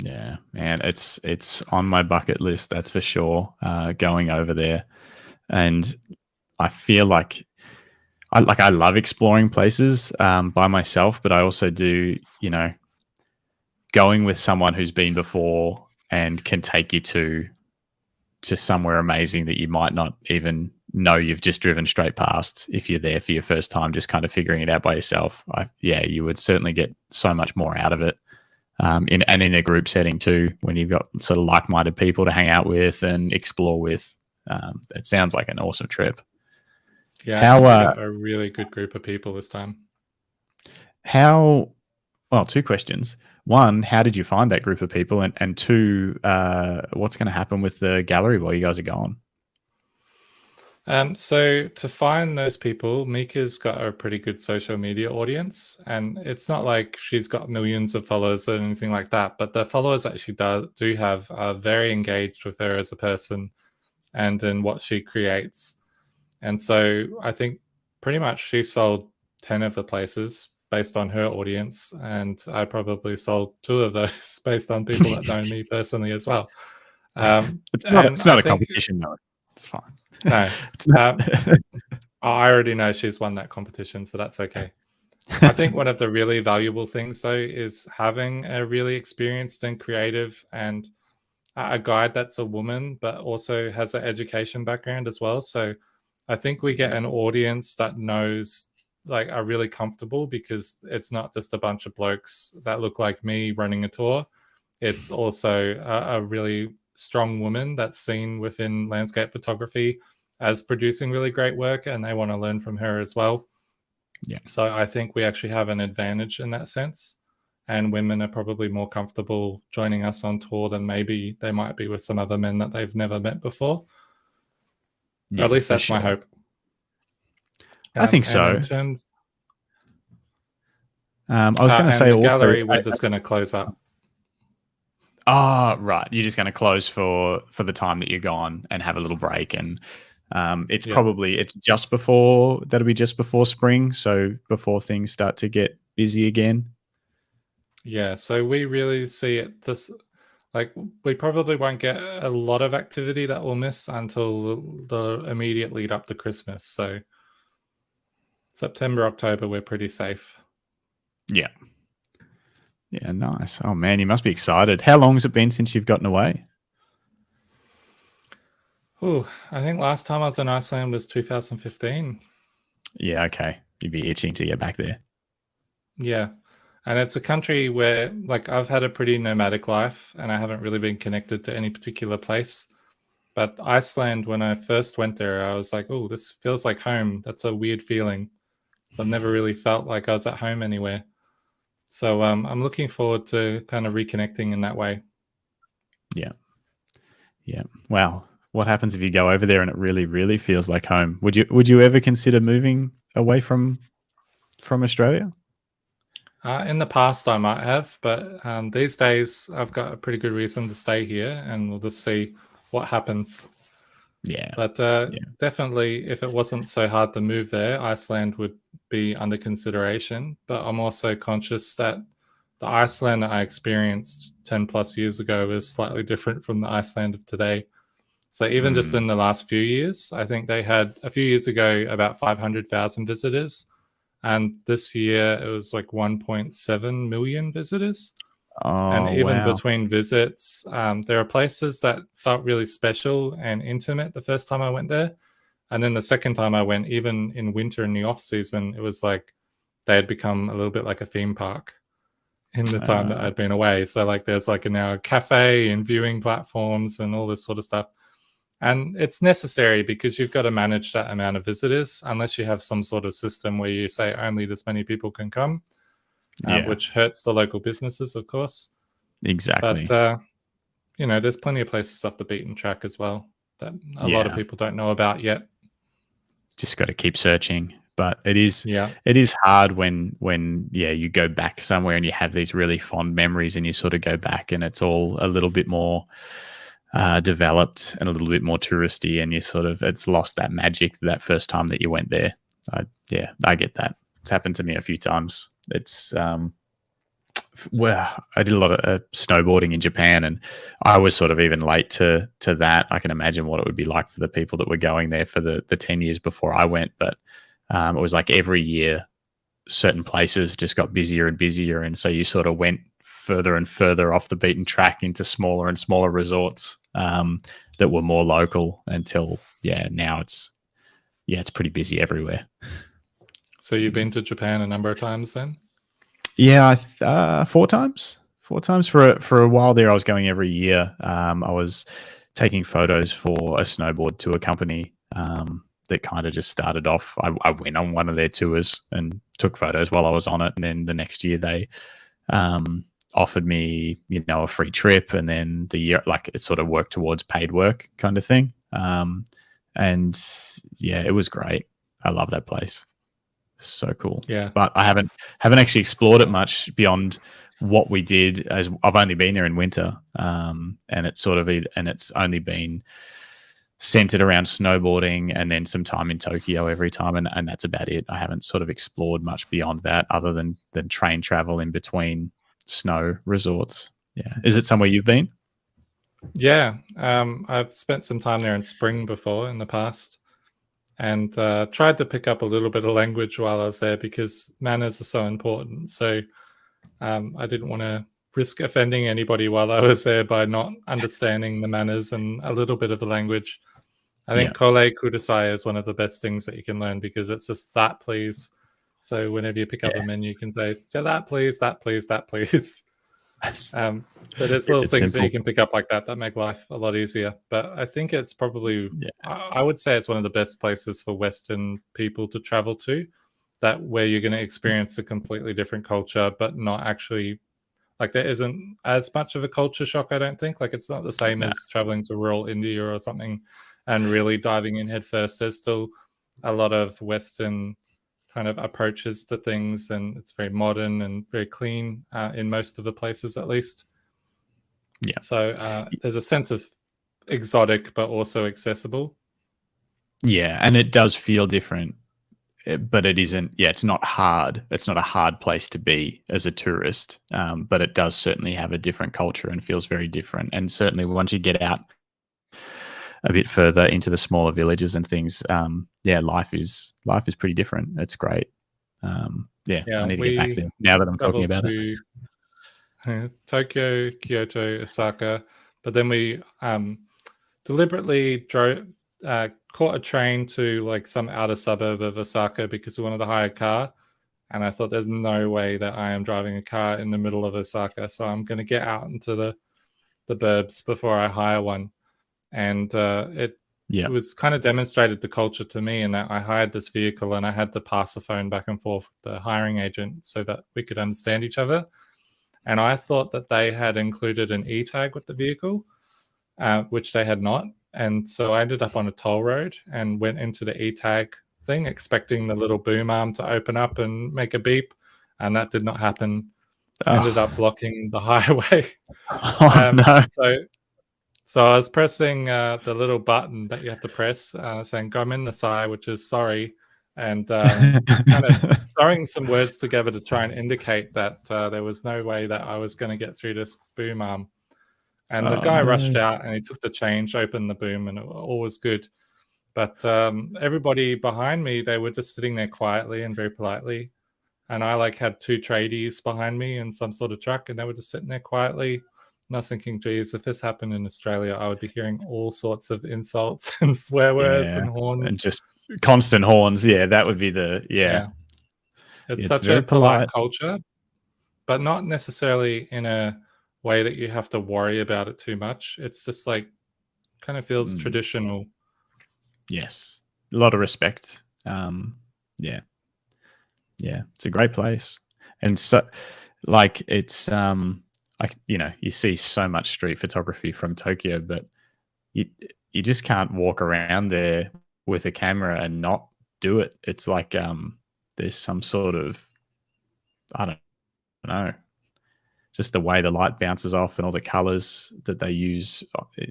Yeah, man, it's on my bucket list, that's for sure. Going over there, and I feel like I love exploring places by myself, but I also do, going with someone who's been before and can take you to somewhere amazing that you might not even know you've just driven straight past if you're there for your first time, just kind of figuring it out by yourself. You would certainly get so much more out of it. In a group setting too, when you've got sort of like-minded people to hang out with and explore with. It sounds like an awesome trip. Yeah, we got a really good group of people this time. Well, two questions. One, how did you find that group of people? And two, what's going to happen with the gallery while you guys are gone? So to find those people, Mieke's got a pretty good social media audience, and it's not like she's got millions of followers or anything like that, but the followers that she do have are very engaged with her as a person, and in what she creates. And so I think pretty much she sold 10 of the places based on her audience, and I probably sold 2 of those based on people that know me personally as well. It's And not I a think competition, though. It's fine. no, It's not. I already know she's won that competition, so that's okay. I think one of the really valuable things, though, is having a really experienced and creative and a guide that's a woman, but also has an education background as well. So I think we get an audience that knows, like, are really comfortable, because it's not just a bunch of blokes that look like me running a tour. It's also a really strong woman that's seen within landscape photography as producing really great work, and they want to learn from her as well. Yeah. So I think we actually have an advantage in that sense. And women are probably more comfortable joining us on tour than maybe they might be with some other men that they've never met before. Yeah, At least for that's my sure. hope. I think And so. in terms, I was going to and say the also, gallery, we're just going to close up. right. You're just going to close for the time that you're gone and have a little break. And it's probably, it's just before, that'll be just before spring. So before things start to get busy again. Yeah. So we really see it this, like, we probably won't get a lot of activity that we'll miss until the immediate lead up to Christmas. So September, October, we're pretty safe. Yeah. Yeah, nice. Oh man, you must be excited. How long has it been since you've gotten away? Oh, I think last time I was in Iceland was 2015. Yeah, okay. You'd be itching to get back there. Yeah. And it's a country where, like, I've had a pretty nomadic life and I haven't really been connected to any particular place. But Iceland, when I first went there, I was like, oh, this feels like home. That's a weird feeling. So I've never really felt like I was at home anywhere. So I'm looking forward to kind of reconnecting in that way. Yeah. Yeah. Wow. What happens if you go over there and it really, really feels like home? Would you ever consider moving away from Australia? In the past, I might have, but these days I've got a pretty good reason to stay here, and we'll just see what happens. Yeah. But definitely, if it wasn't so hard to move there, Iceland would be under consideration. But I'm also conscious that the Iceland that I experienced 10 plus years ago is slightly different from the Iceland of today. So even just in the last few years, I think they had a few years ago about 500,000 visitors. And this year it was like 1.7 million visitors. And even wow. between visits, there are places that felt really special and intimate the first time I went there. And then the second time I went, even in winter in the off season, it was like they had become a little bit like a theme park in the time that I'd been away. So like there's like now a cafe and viewing platforms and all this sort of stuff. And it's necessary because you've got to manage that amount of visitors unless you have some sort of system where you say only this many people can come, which hurts the local businesses, of course. Exactly. But, there's plenty of places off the beaten track as well that a lot of people don't know about yet. Just got to keep searching. But it is hard when you go back somewhere and you have these really fond memories and you sort of go back and it's all a little bit more developed and a little bit more touristy, and it's lost that magic that first time that you went there. I get that. It's happened to me a few times. It's I did a lot of snowboarding in Japan, and I was sort of even late to that. I can imagine what it would be like for the people that were going there for the 10 years before I went, but it was like every year certain places just got busier and busier, and so you sort of went further and further off the beaten track into smaller and smaller resorts that were more local until now it's pretty busy everywhere. So you've been to Japan a number of times then? Yeah, 4 times. 4 times for a while there. I was going every year. I was taking photos for a snowboard tour company that kind of just started off. I went on one of their tours and took photos while I was on it, and then the next year they offered me, a free trip, and then the year, like, it sort of worked towards paid work kind of thing. And it was great. I love that place. So cool. Yeah. But I haven't actually explored it much beyond what we did, as I've only been there in winter. And it's only been centered around snowboarding, and then some time in Tokyo every time, and that's about it. I haven't sort of explored much beyond that, other than train travel in between snow resorts. Yeah, is it somewhere you've been? Yeah, I've spent some time there in spring before in the past, and tried to pick up a little bit of language while I was there because manners are so important. So I didn't want to risk offending anybody while I was there by not understanding the manners and a little bit of the language. I think Kole Kudasai is one of the best things that you can learn because it's just that please. So whenever you pick up a menu, you can say, yeah, that please, that please, that please. So there's little things that you can pick up like that make life a lot easier. But I think it's probably, I would say it's one of the best places for Western people to travel to, that where you're going to experience a completely different culture, but not actually, like there isn't as much of a culture shock, I don't think. Like it's not the same as traveling to rural India or something and really diving in head first. There's still a lot of Western kind of approaches to things, and it's very modern and very clean in most of the places, at least. Yeah. So there's a sense of exotic, but also accessible. Yeah, and it does feel different, but it isn't. Yeah, it's not hard. It's not a hard place to be as a tourist, but it does certainly have a different culture and feels very different. And certainly once you get out a bit further into the smaller villages and things, life is pretty different. It's great. I need to get back there now that I'm talking about it. Tokyo, Kyoto, Osaka, but then we deliberately caught a train to like some outer suburb of Osaka because we wanted to hire a car. And I thought there's no way that I am driving a car in the middle of Osaka. So I'm going to get out into the burbs before I hire one. And it was kind of demonstrated the culture to me in that I hired this vehicle and I had to pass the phone back and forth with the hiring agent so that we could understand each other. And I thought that they had included an e-tag with the vehicle, which they had not. And so I ended up on a toll road and went into the e-tag thing, expecting the little boom arm to open up and make a beep. And that did not happen. Ended up blocking the highway. No. So I was pressing the little button that you have to press, saying "Gomen nasai," which is sorry, and kind of throwing some words together to try and indicate that there was no way that I was going to get through this boom arm. And the guy rushed out and he took the change, opened the boom, and all was good. But everybody behind me, they were just sitting there quietly and very politely. And I like had two tradies behind me in some sort of truck, and they were just sitting there quietly. And I was thinking, geez, if this happened in Australia, I would be hearing all sorts of insults and swear words and horns. And just constant horns. Yeah, that would be It's such a polite culture, but not necessarily in a way that you have to worry about it too much. It's just like kind of feels traditional. Yes. A lot of respect. It's a great place. And so like it's you see so much street photography from Tokyo, but you just can't walk around there with a camera and not do it. It's like there's some sort of, I don't know, just the way the light bounces off and all the colors that they use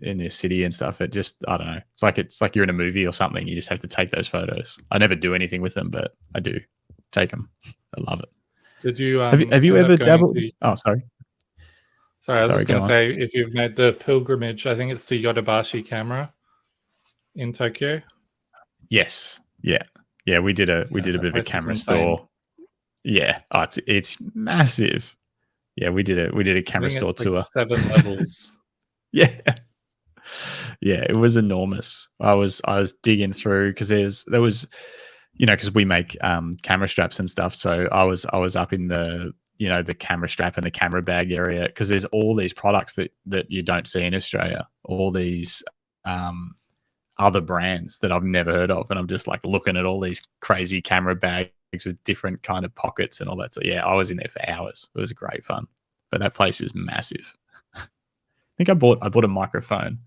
in their city and stuff. It just, I don't know. It's like you're in a movie or something. You just have to take those photos. I never do anything with them, but I do take them. I love it. Did you have you ever dabbled? Oh, sorry. Sorry, I was just going to say, if you've made the pilgrimage, I think it's to Yodobashi camera in Tokyo. Yes. Yeah. We did a bit of a camera store. Yeah. Oh, it's massive. Yeah, we did a camera store tour. 7 levels. Yeah, it was enormous. I was digging through because there was, because we make camera straps and stuff. So I was up in the the camera strap and the camera bag area because there's all these products that you don't see in Australia. All these other brands that I've never heard of, and I'm just like looking at all these crazy camera bags with different kind of pockets and all that. So yeah, I was in there for hours. It was great fun. But that place is massive. I think I bought a microphone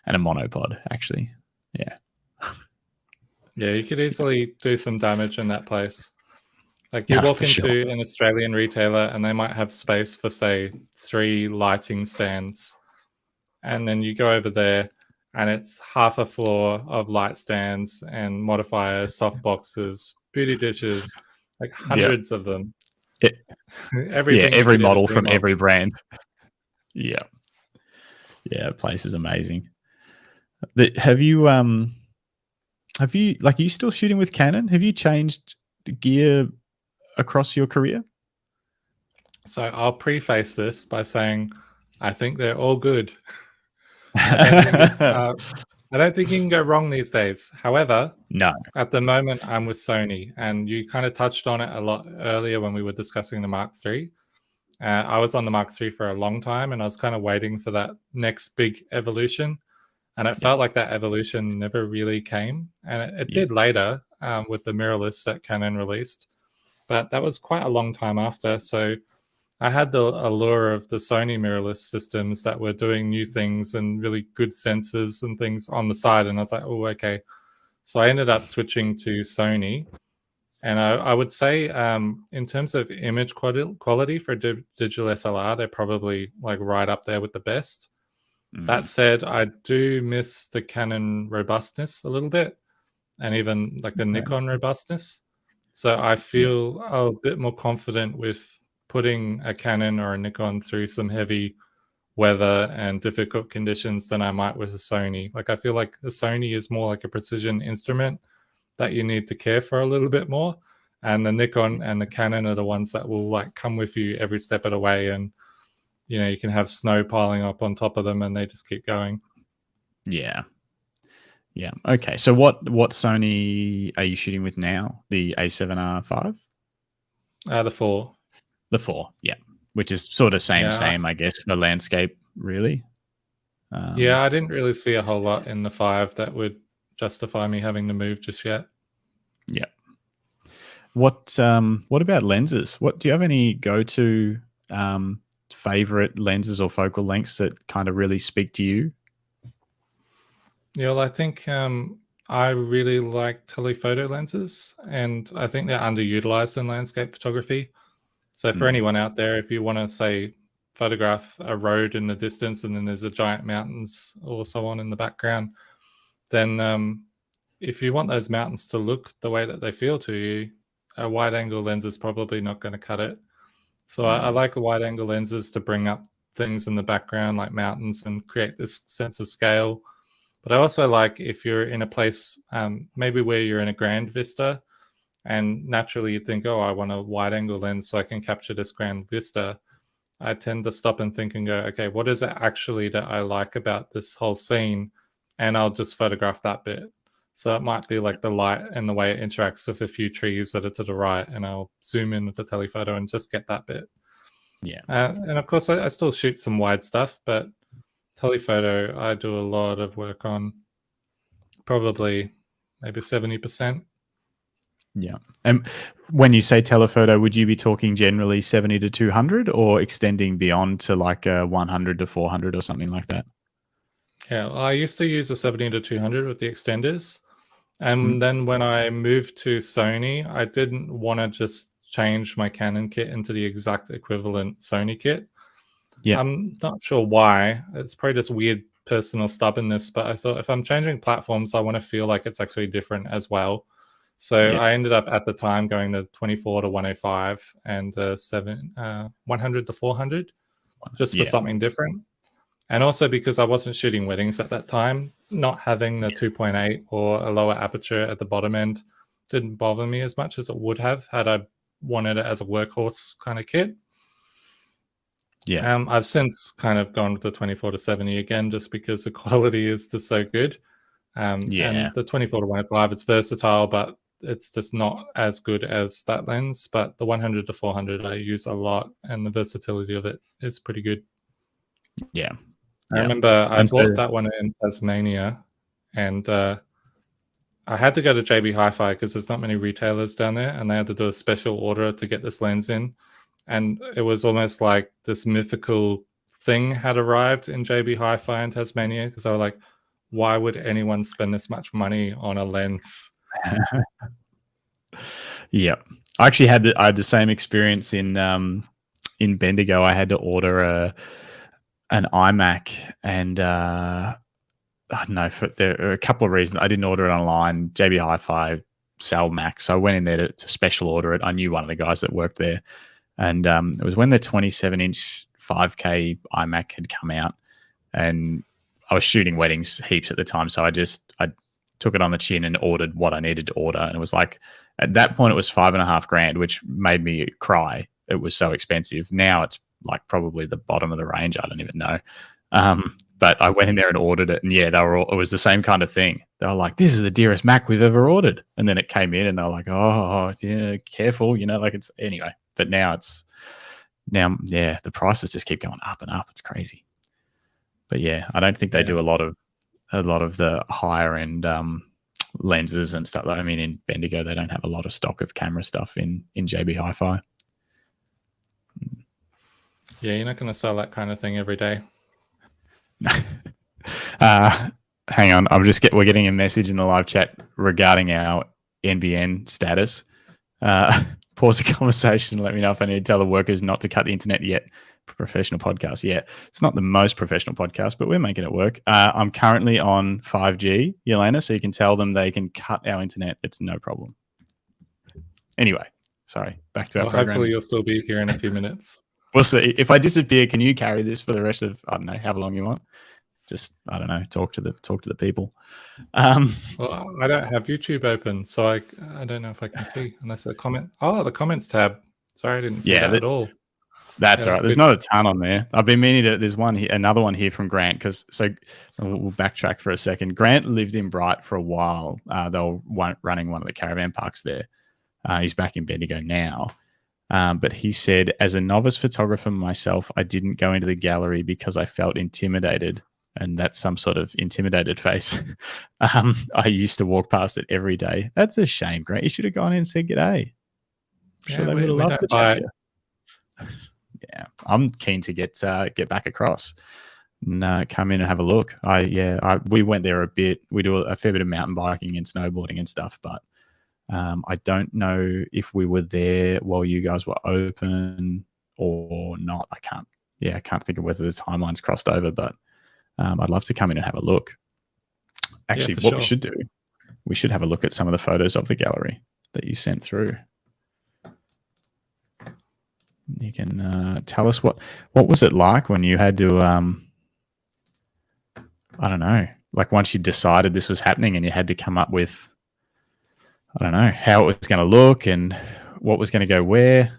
and a monopod actually. Yeah. Yeah, you could easily do some damage in that place. Like you walk into an Australian retailer and they might have space for say 3 lighting stands. And then you go over there and it's half a floor of light stands and modifiers, soft boxes, beauty dishes, like Yeah. hundreds of them. Yeah, Everything you every could ever model dream from of. every brand. Yeah. Yeah, place is amazing. Have you like, are you still shooting with Canon? Have you changed gear across your career? So I'll preface this by saying I think they're all good. I don't think I don't think you can go wrong these days. However, No. at the moment I'm with Sony, and you kind of touched on it a lot earlier when we were discussing the Mark III. I was on the Mark III for a long time, and I was kind of waiting for that next big evolution. And it Yeah. felt like that evolution never really came. And it Yeah. did later with the mirrorless that Canon released. But that was quite a long time after. So I had the allure of the Sony mirrorless systems that were doing new things and really good sensors and things on the side. And I was like, oh, okay. So I ended up switching to Sony. And I would say, in terms of image quality for digital SLR, they're probably like right up there with the best. That said, I do miss the Canon robustness a little bit, and even like the Nikon robustness. So I Yeah. feel a bit more confident with putting a Canon or a Nikon through some heavy weather and difficult conditions than I might with a Sony. Like I feel like the Sony is more like a precision instrument that you need to care for a little bit more. And the Nikon and the Canon are the ones that will like come with you every step of the way, and you can have snow piling up on top of them and they just keep going. Yeah. Yeah. Okay. So what Sony are you shooting with now? The A7R5? The 4. The 4. Yeah. Which is sort of same, Yeah. I guess, for landscape, really. Yeah, I didn't really see a whole lot in the 5 that would justify me having to move just yet. Yeah. What about lenses? What do you have any go-to favorite lenses or focal lengths that kind of really speak to you? Yeah, well, I think I really like telephoto lenses, and I think they're underutilized in landscape photography. So for anyone out there, if you want to say photograph a road in the distance and then there's a giant mountains or so on in the background, then if you want those mountains to look the way that they feel to you, a wide angle lens is probably not going to cut it. So I like wide angle lenses to bring up things in the background like mountains and create this sense of scale. But I also like if you're in a place maybe where you're in a grand vista, and naturally you think, oh, I want a wide angle lens so I can capture this grand vista. I tend to stop and think and go, okay, what is it actually that I like about this whole scene? And I'll just photograph that bit. So it might be like the light and the way it interacts with a few trees that are to the right, and I'll zoom in with the telephoto and just get that bit. Yeah. And of course, I still shoot some wide stuff, but telephoto I do a lot of work on, probably maybe 70%. Yeah. And when you say telephoto, would you be talking generally 70 to 200 or extending beyond to like a 100 to 400 or something like that? Yeah, I used to use a 70 to 200 with the extenders. And then when I moved to Sony, I didn't want to just change my Canon kit into the exact equivalent Sony kit. Yeah. I'm not sure why. It's probably just weird personal stubbornness, but I thought if I'm changing platforms, I want to feel like it's actually different as well. So Yeah. I ended up at the time going to 24 to 105 and 100 to 400 just for Yeah. something different. And also because I wasn't shooting weddings at that time, not having the 2.8 or a lower aperture at the bottom end didn't bother me as much as it would have had I wanted it as a workhorse kind of kit. Yeah. I've since kind of gone with the 24 to 70 again, just because the quality is just so good. Yeah. And the 24 to 105, it's versatile, but it's just not as good as that lens. But the 100 to 400 I use a lot, and the versatility of it is pretty good. Yeah. I remember I And so, bought that one in Tasmania, and I had to go to JB Hi-Fi because there's not many retailers down there, and they had to do a special order to get this lens in. And it was almost like this mythical thing had arrived in JB Hi-Fi in Tasmania, because I was like, why would anyone spend this much money on a lens? yeah, I actually had the same experience in Bendigo. I had to order an iMac, and I don't know, there are a couple of reasons. I didn't order it online. JB Hi-Fi sell Macs, so I went in there to special order it. I knew one of the guys that worked there, and it was when the 27-inch 5K iMac had come out, and I was shooting weddings heaps at the time, so I took it on the chin and ordered what I needed to order, and it was like at that point it was $5,500, which made me cry. It was so expensive. Now it's like probably the bottom of the range. I don't even know. But I went in there and ordered it, and yeah, it was the same kind of thing. They were like, "This is the dearest Mac we've ever ordered," and then it came in, and they were like, "Oh, yeah, careful," like it's anyway. But now yeah, the prices just keep going up and up. It's crazy. But yeah, I don't think they do a lot of the higher end lenses and stuff. I mean, in Bendigo, they don't have a lot of stock of camera stuff in JB Hi-Fi. Yeah, you're not going to sell that kind of thing every day. Hang on, we're getting a message in the live chat regarding our NBN status. Pause the conversation. Let me know if I need to tell the workers not to cut the internet yet. Professional podcast. Yeah, it's not the most professional podcast, but we're making it work. I'm currently on 5G, Yelena, so you can tell them they can cut our internet. It's no problem. Anyway, sorry, back to our program. Hopefully you'll still be here in a few minutes. We'll see. If I disappear, can you carry this for the rest of, I don't know, how long you want? Just, I don't know, talk to the people. Well, I don't have YouTube open, so I don't know if I can see unless a comment. Oh, the comments tab. Sorry, I didn't see that at all. That's all right. There's not a ton on there. I've been meaning to. There's another one here from Grant. So we'll backtrack for a second. Grant lived in Bright for a while. They were running one of the caravan parks there. He's back in Bendigo now. But he said, as a novice photographer myself, I didn't go into the gallery because I felt intimidated. And that's some sort of intimidated face. I used to walk past it every day. That's a shame, Grant. You should have gone in and said g'day. I'm sure they would have loved to chat to you. Yeah, I'm keen to get back across and come in and have a look. We went there a bit. We do a fair bit of mountain biking and snowboarding and stuff, but I don't know if we were there while you guys were open or not. I can't think of whether the timelines crossed over, but I'd love to come in and have a look. Actually, we should do, we should have a look at some of the photos of the gallery that you sent through. You can tell us what was it like when you had to, I don't know, like once you decided this was happening and you had to come up with, I don't know, how it was going to look and what was going to go where.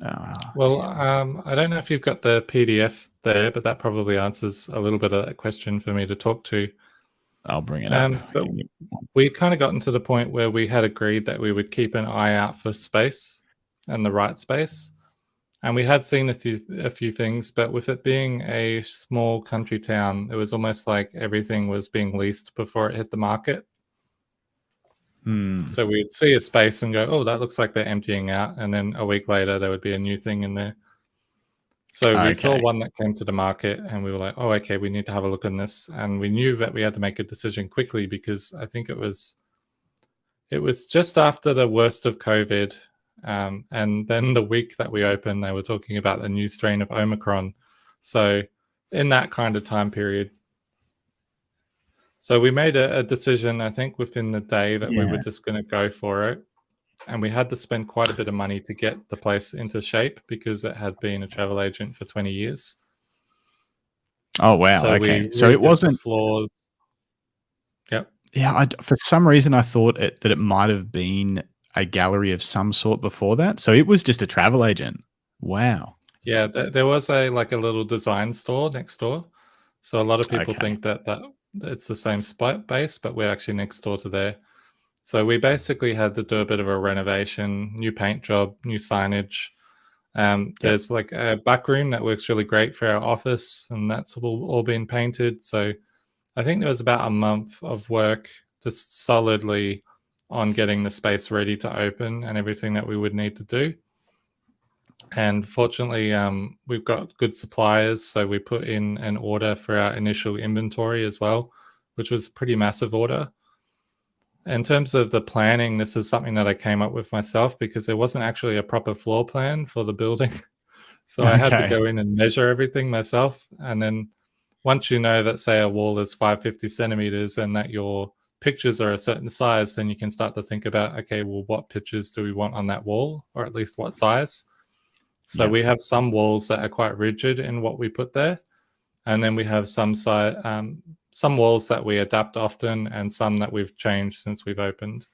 I don't know if you've got the PDF there, but that probably answers a little bit of that question for me to talk to. I'll bring it up. But we'd kind of gotten to the point where we had agreed that we would keep an eye out for space and the right space. And we had seen a few things, but with it being a small country town, it was almost like everything was being leased before it hit the market. So we'd see a space and go, oh, that looks like they're emptying out. And then a week later, there would be a new thing in there. So we saw one that came to the market and we were like, oh, okay, we need to have a look on this. And we knew that we had to make a decision quickly because I think it was just after the worst of COVID. And then the week that we opened, they were talking about the new strain of Omicron. So in that kind of time period. So we made a decision, I think, within the day that we were just going to go for it. And we had to spend quite a bit of money to get the place into shape because it had been a travel agent for 20 years. Oh, wow. So okay. So it wasn't floors. Yep. Yeah. For some reason, I thought that it might have been a gallery of some sort before that. So it was just a travel agent. Wow. Yeah. There was a little design store next door. So a lot of people think that it's the same base, but we're actually next door to there. So we basically had to do a bit of a renovation, new paint job, new signage. There's like a back room that works really great for our office, and that's all been painted. So I think there was about a month of work just solidly on getting the space ready to open and everything that we would need to do. And fortunately, we've got good suppliers, so we put in an order for our initial inventory as well, which was a pretty massive order. In terms of the planning, this is something that I came up with myself because there wasn't actually a proper floor plan for the building. So I had to go in and measure everything myself. And then once you know that, say, a wall is 550 centimeters and that your pictures are a certain size, then you can start to think about, okay, well, what pictures do we want on that wall, or at least what size? So Yeah. we have some walls that are quite rigid in what we put there, and then we have some walls that we adapt often, and some that we've changed since we've opened.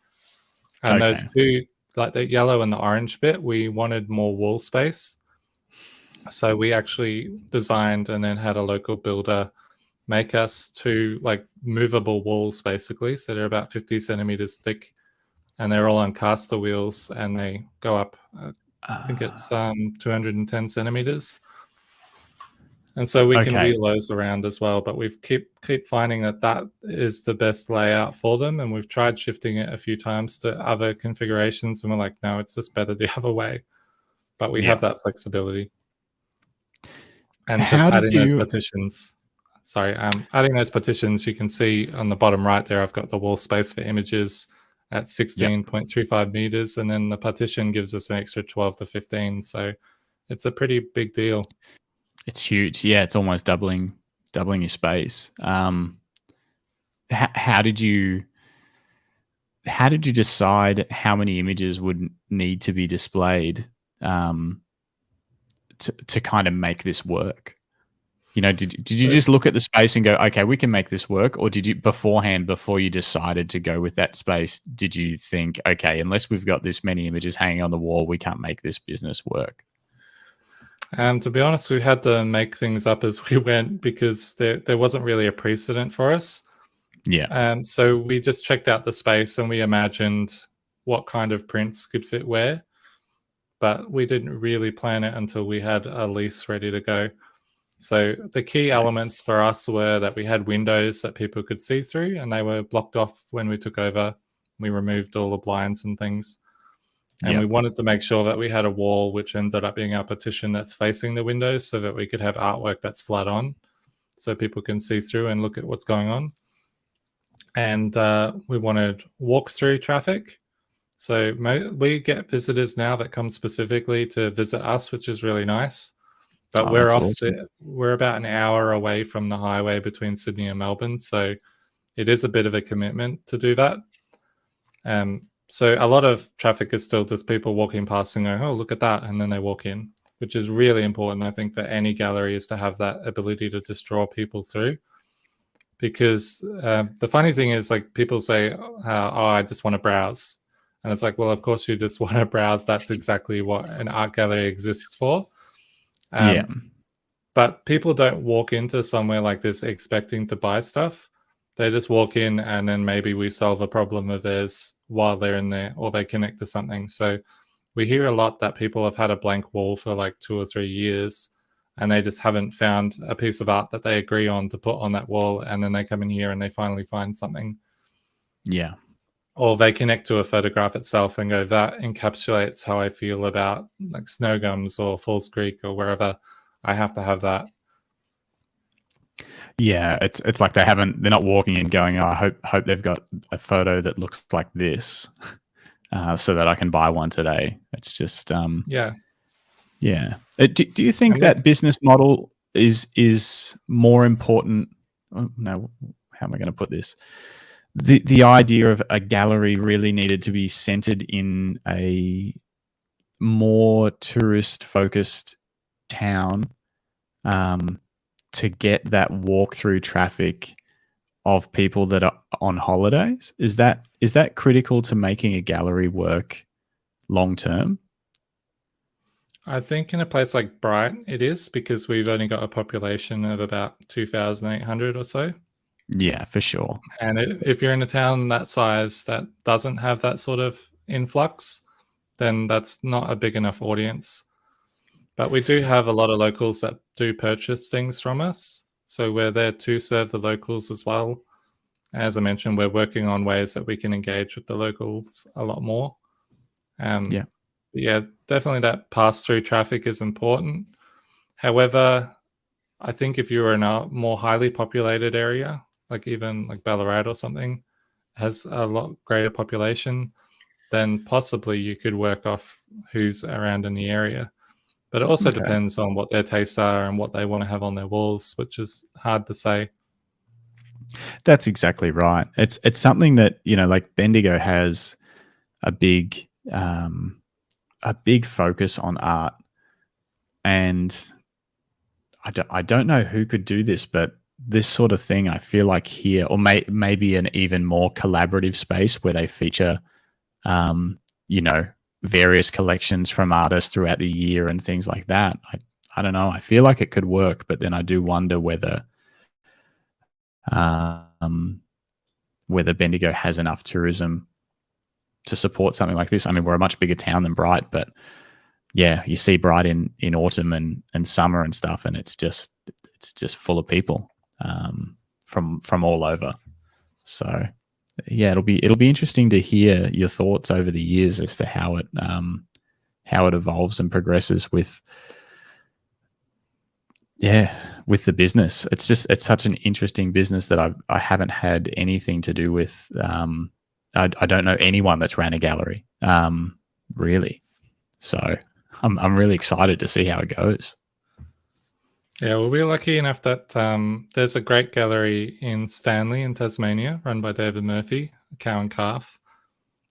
And Okay. those two, like the yellow and the orange bit, we wanted more wall space. So we actually designed and then had a local builder make us two like movable walls, basically. So they're about 50 centimeters thick, and they're all on caster wheels, and they go up. I think it's 210 centimeters. And so we can Okay. wheel those around as well, but we've keep finding that that is the best layout for them, and we've tried shifting it a few times to other configurations, and we're like, no, it's just better the other way. But we have that flexibility, and just How did adding those you? partitions. Sorry, adding those partitions. You can see on the bottom right there, I've got the wall space for images at 16.35 meters, and then the partition gives us an extra 12 to 15. So it's a pretty big deal. It's huge. Yeah, it's almost doubling your space. How did you decide how many images would need to be displayed to kind of make this work? You know, did you just look at the space and go, okay, we can make this work? Or did you beforehand, before you decided to go with that space, did you think, okay, unless we've got this many images hanging on the wall, we can't make this business work? To be honest, we had to make things up as we went because there wasn't really a precedent for us. Yeah. So we just checked out the space and we imagined what kind of prints could fit where, but we didn't really plan it until we had a lease ready to go. So the key elements for us were that we had windows that people could see through, and they were blocked off when we took over. We removed all the blinds and things. And we wanted to make sure that we had a wall, which ended up being our partition, that's facing the windows, so that we could have artwork that's flat on, so people can see through and look at what's going on. And we wanted walk-through traffic. So we get visitors now that come specifically to visit us, which is really nice. But we're we're about an hour away from the highway between Sydney and Melbourne, so it is a bit of a commitment to do that. So a lot of traffic is still just people walking past and going, oh, look at that, and then they walk in, which is really important, I think, for any gallery, is to have that ability to just draw people through. Because the funny thing is, like, people say, oh, I just want to browse. And it's like, well, of course you just want to browse. That's exactly what an art gallery exists for. But people don't walk into somewhere like this expecting to buy stuff. They just walk in, and then maybe we solve a problem of theirs while they're in there, or they connect to something. So we hear a lot that people have had a blank wall for like 2 or 3 years, and they just haven't found a piece of art that they agree on to put on that wall. And then they come in here and they finally find something. Yeah. Or they connect to a photograph itself and go, that encapsulates how I feel about like Snow Gums or Falls Creek or wherever. I have to have that. Yeah, it's like they're not walking in going, oh, I hope they've got a photo that looks like this, so that I can buy one today. It's just yeah. Do you think that business model is more important? Oh, no, how am I going to put this? The idea of a gallery really needed to be centered in a more tourist focused town, to get that walk-through traffic of people that are on holidays. Is that critical to making a gallery work long term? I think in a place like Bright it is, because we've only got a population of about 2,800 or so. Yeah, for sure. And if you're in a town that size that doesn't have that sort of influx, then that's not a big enough audience. But we do have a lot of locals that do purchase things from us. So we're there to serve the locals as well. As I mentioned, we're working on ways that we can engage with the locals a lot more. Yeah, definitely that pass-through traffic is important. However, I think if you're in a more highly populated area, like even like Ballarat or something, has a lot greater population, then possibly you could work off who's around in the area. But it also Okay. depends on what their tastes are and what they want to have on their walls, which is hard to say. That's exactly right. It's something that, like Bendigo has a big focus on art, and I don't know who could do this, but this sort of thing, I feel like here, or maybe an even more collaborative space where they feature, um, you know, various collections from artists throughout the year and things like that. I don't know. I feel like it could work, but then I do wonder um, whether Bendigo has enough tourism to support something like this. I mean, we're a much bigger town than Bright, but yeah, you see Bright in autumn and summer and stuff, and it's just full of people from all over. So yeah, it'll be interesting to hear your thoughts over the years as to how it evolves and progresses with the business. It's such an interesting business that I haven't had anything to do with. I don't know anyone that's ran a gallery, really. So I'm really excited to see how it goes. Yeah, well, we're lucky enough that there's a great gallery in Stanley in Tasmania run by David Murphy, Cow and Calf.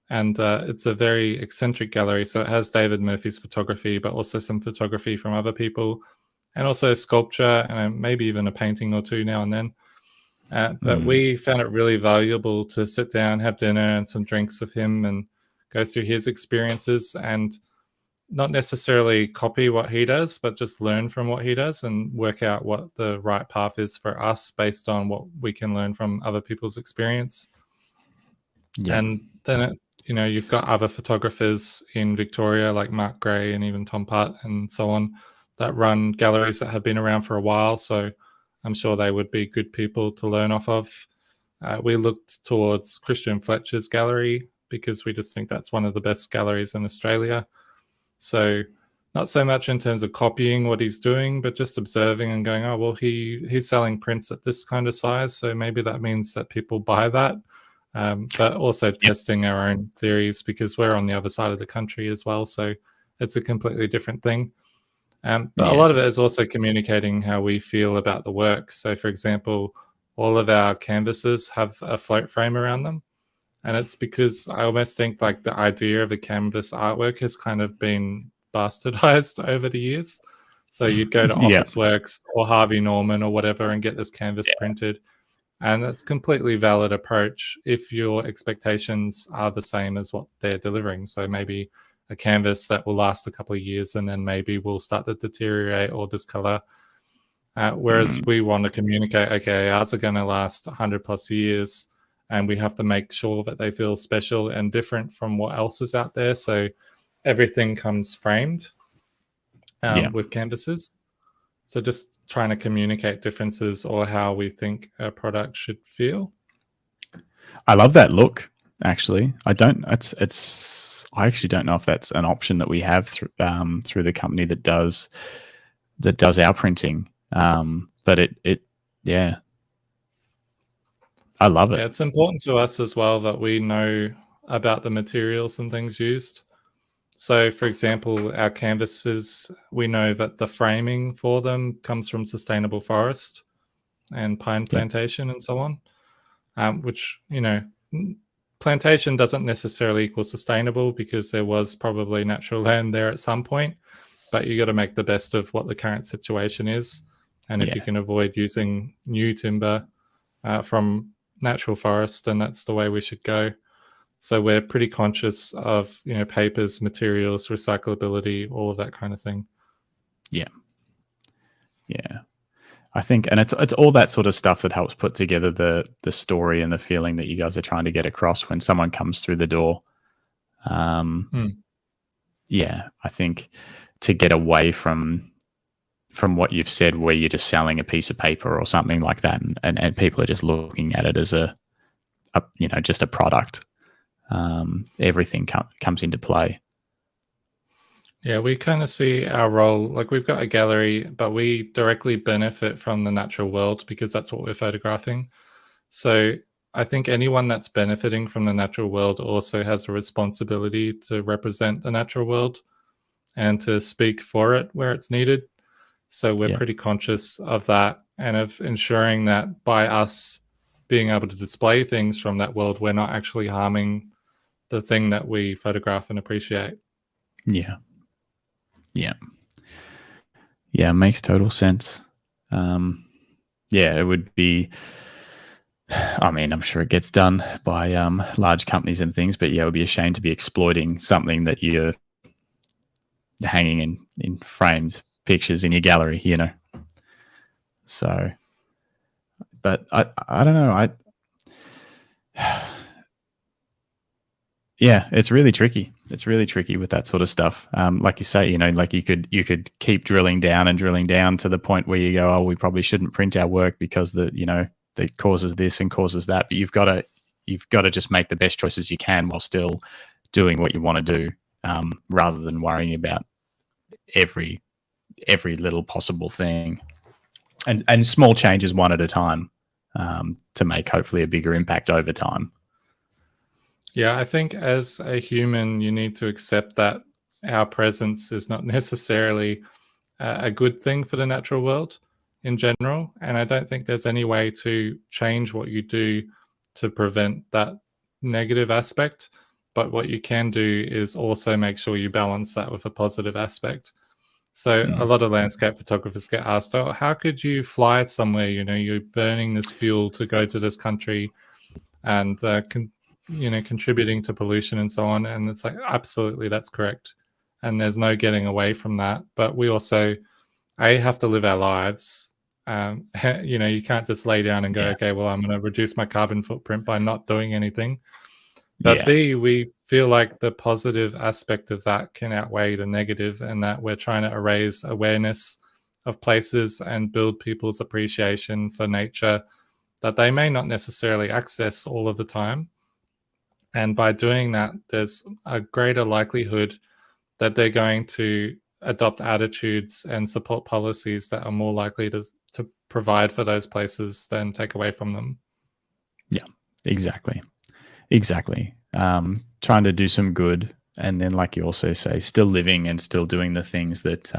And it's a very eccentric gallery. So it has David Murphy's photography, but also some photography from other people, and also sculpture and maybe even a painting or two now and then. But we found it really valuable to sit down, have dinner and some drinks with him and go through his experiences, and not necessarily copy what he does, but just learn from what he does and work out what the right path is for us based on what we can learn from other people's experience. Yeah. And then, you've got other photographers in Victoria like Mark Gray and even Tom Putt and so on that run galleries that have been around for a while. So I'm sure they would be good people to learn off of. We looked towards Christian Fletcher's gallery because we just think that's one of the best galleries in Australia. So not so much in terms of copying what he's doing, but just observing and going, oh, well, he's selling prints at this kind of size, so maybe that means that people buy that. But also testing our own theories because we're on the other side of the country as well. So it's a completely different thing. But a lot of it is also communicating how we feel about the work. So, for example, all of our canvases have a float frame around them. And it's because I almost think like the idea of a canvas artwork has kind of been bastardized over the years. So you'd go to Officeworks or Harvey Norman or whatever and get this canvas printed. And that's a completely valid approach if your expectations are the same as what they're delivering. So maybe a canvas that will last a couple of years and then maybe will start to deteriorate or discolor. Whereas we want to communicate, okay, ours are going to last 100 plus years, and we have to make sure that they feel special and different from what else is out there. So everything comes framed with canvases. So just trying to communicate differences or how we think a product should feel. I love that look. Actually, I don't. I actually don't know if that's an option that we have through the company that does our printing. But yeah, I love it. Yeah, it's important to us as well that we know about the materials and things used. So, for example, our canvases, we know that the framing for them comes from sustainable forest and pine plantation and so on, which, plantation doesn't necessarily equal sustainable because there was probably natural land there at some point, but you got to make the best of what the current situation is. And if you can avoid using new timber from natural forest, then that's the way we should go. So we're pretty conscious of, papers, materials, recyclability, all of that kind of thing. Yeah. I think, and it's all that sort of stuff that helps put together the story and the feeling that you guys are trying to get across when someone comes through the door. Yeah, I think to get away from what you've said, where you're just selling a piece of paper or something like that, and people are just looking at it as a just a product. Everything comes into play. Yeah, we kind of see our role, like we've got a gallery, but we directly benefit from the natural world because that's what we're photographing. So I think anyone that's benefiting from the natural world also has a responsibility to represent the natural world. and to speak for it where it's needed. So we're Yeah. pretty conscious of that and of ensuring that by us being able to display things from that world, we're not actually harming the thing that we photograph and appreciate. Yeah. Yeah. Yeah, makes total sense. Yeah, it would be, I mean, I'm sure it gets done by large companies and things, but yeah, it would be a shame to be exploiting something that you're hanging in framed pictures in your gallery, you know. So, but I don't know. Yeah, it's really tricky. It's really tricky with that sort of stuff. Like you say, you know, like you could keep drilling down to the point where you go, oh, we probably shouldn't print our work because that causes this and causes that. But you've got to just make the best choices you can while still doing what you want to do, rather than worrying about every little possible thing, and small changes one at a time, to make hopefully a bigger impact over time. Yeah, I think as a human, you need to accept that our presence is not necessarily a good thing for the natural world in general. And I don't think there's any way to change what you do to prevent that negative aspect. But what you can do is also make sure you balance that with a positive aspect. So a lot of landscape photographers get asked, oh, how could you fly somewhere? You know, you're burning this fuel to go to this country and contributing to pollution and so on. And it's like, absolutely, that's correct. And there's no getting away from that. But we also, have to live our lives. You can't just lay down and go, okay, well, I'm going to reduce my carbon footprint by not doing anything. But B, we feel like the positive aspect of that can outweigh the negative, and that we're trying to raise awareness of places and build people's appreciation for nature that they may not necessarily access all of the time. And by doing that, there's a greater likelihood that they're going to adopt attitudes and support policies that are more likely to provide for those places than take away from them. Yeah, exactly. Trying to do some good, and then, like you also say, still living and still doing the things that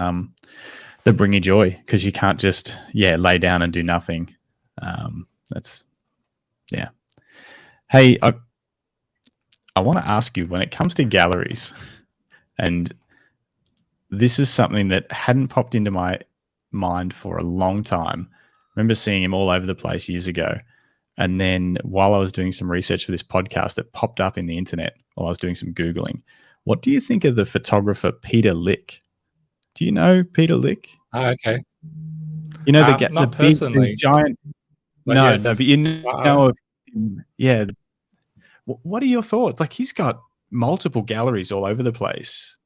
bring you joy, because you can't just lay down and do nothing. Hey, I want to ask you, when it comes to galleries, and this is something that hadn't popped into my mind for a long time. I remember seeing him all over the place years ago. And then while I was doing some research for this podcast, it popped up in the internet while I was doing some Googling. What do you think of the photographer Peter Lick? Do you know Peter Lick? Okay. You know, not personally. Big, giant. No, yes. No, but you know, yeah. What are your thoughts? Like, he's got multiple galleries all over the place.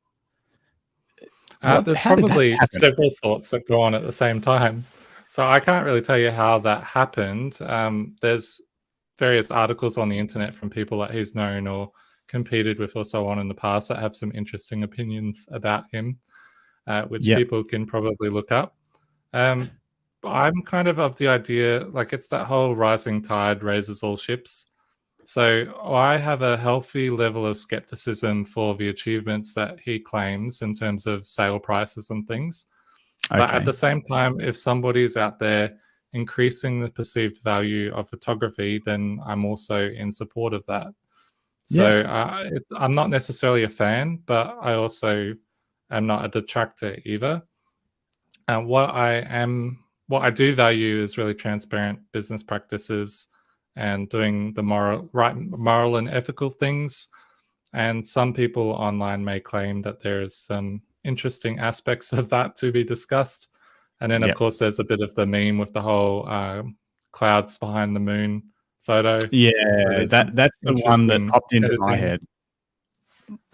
There's probably several thoughts that go on at the same time. So I can't really tell you how that happened. There's various articles on the internet from people that he's known or competed with or so on in the past that have some interesting opinions about him, which people can probably look up. I'm kind of the idea, like, it's that whole rising tide raises all ships. So I have a healthy level of skepticism for the achievements that he claims in terms of sale prices and things. Okay. But at the same time, if somebody's out there increasing the perceived value of photography, then I'm also in support of that. So I'm not necessarily a fan, but I also am not a detractor either. And what I do value is really transparent business practices and doing the moral and ethical things. And some people online may claim that there's some interesting aspects of that to be discussed. And then, of course, there's a bit of the meme with the whole clouds behind the moon photo. Yeah, so that's the one that popped into my head.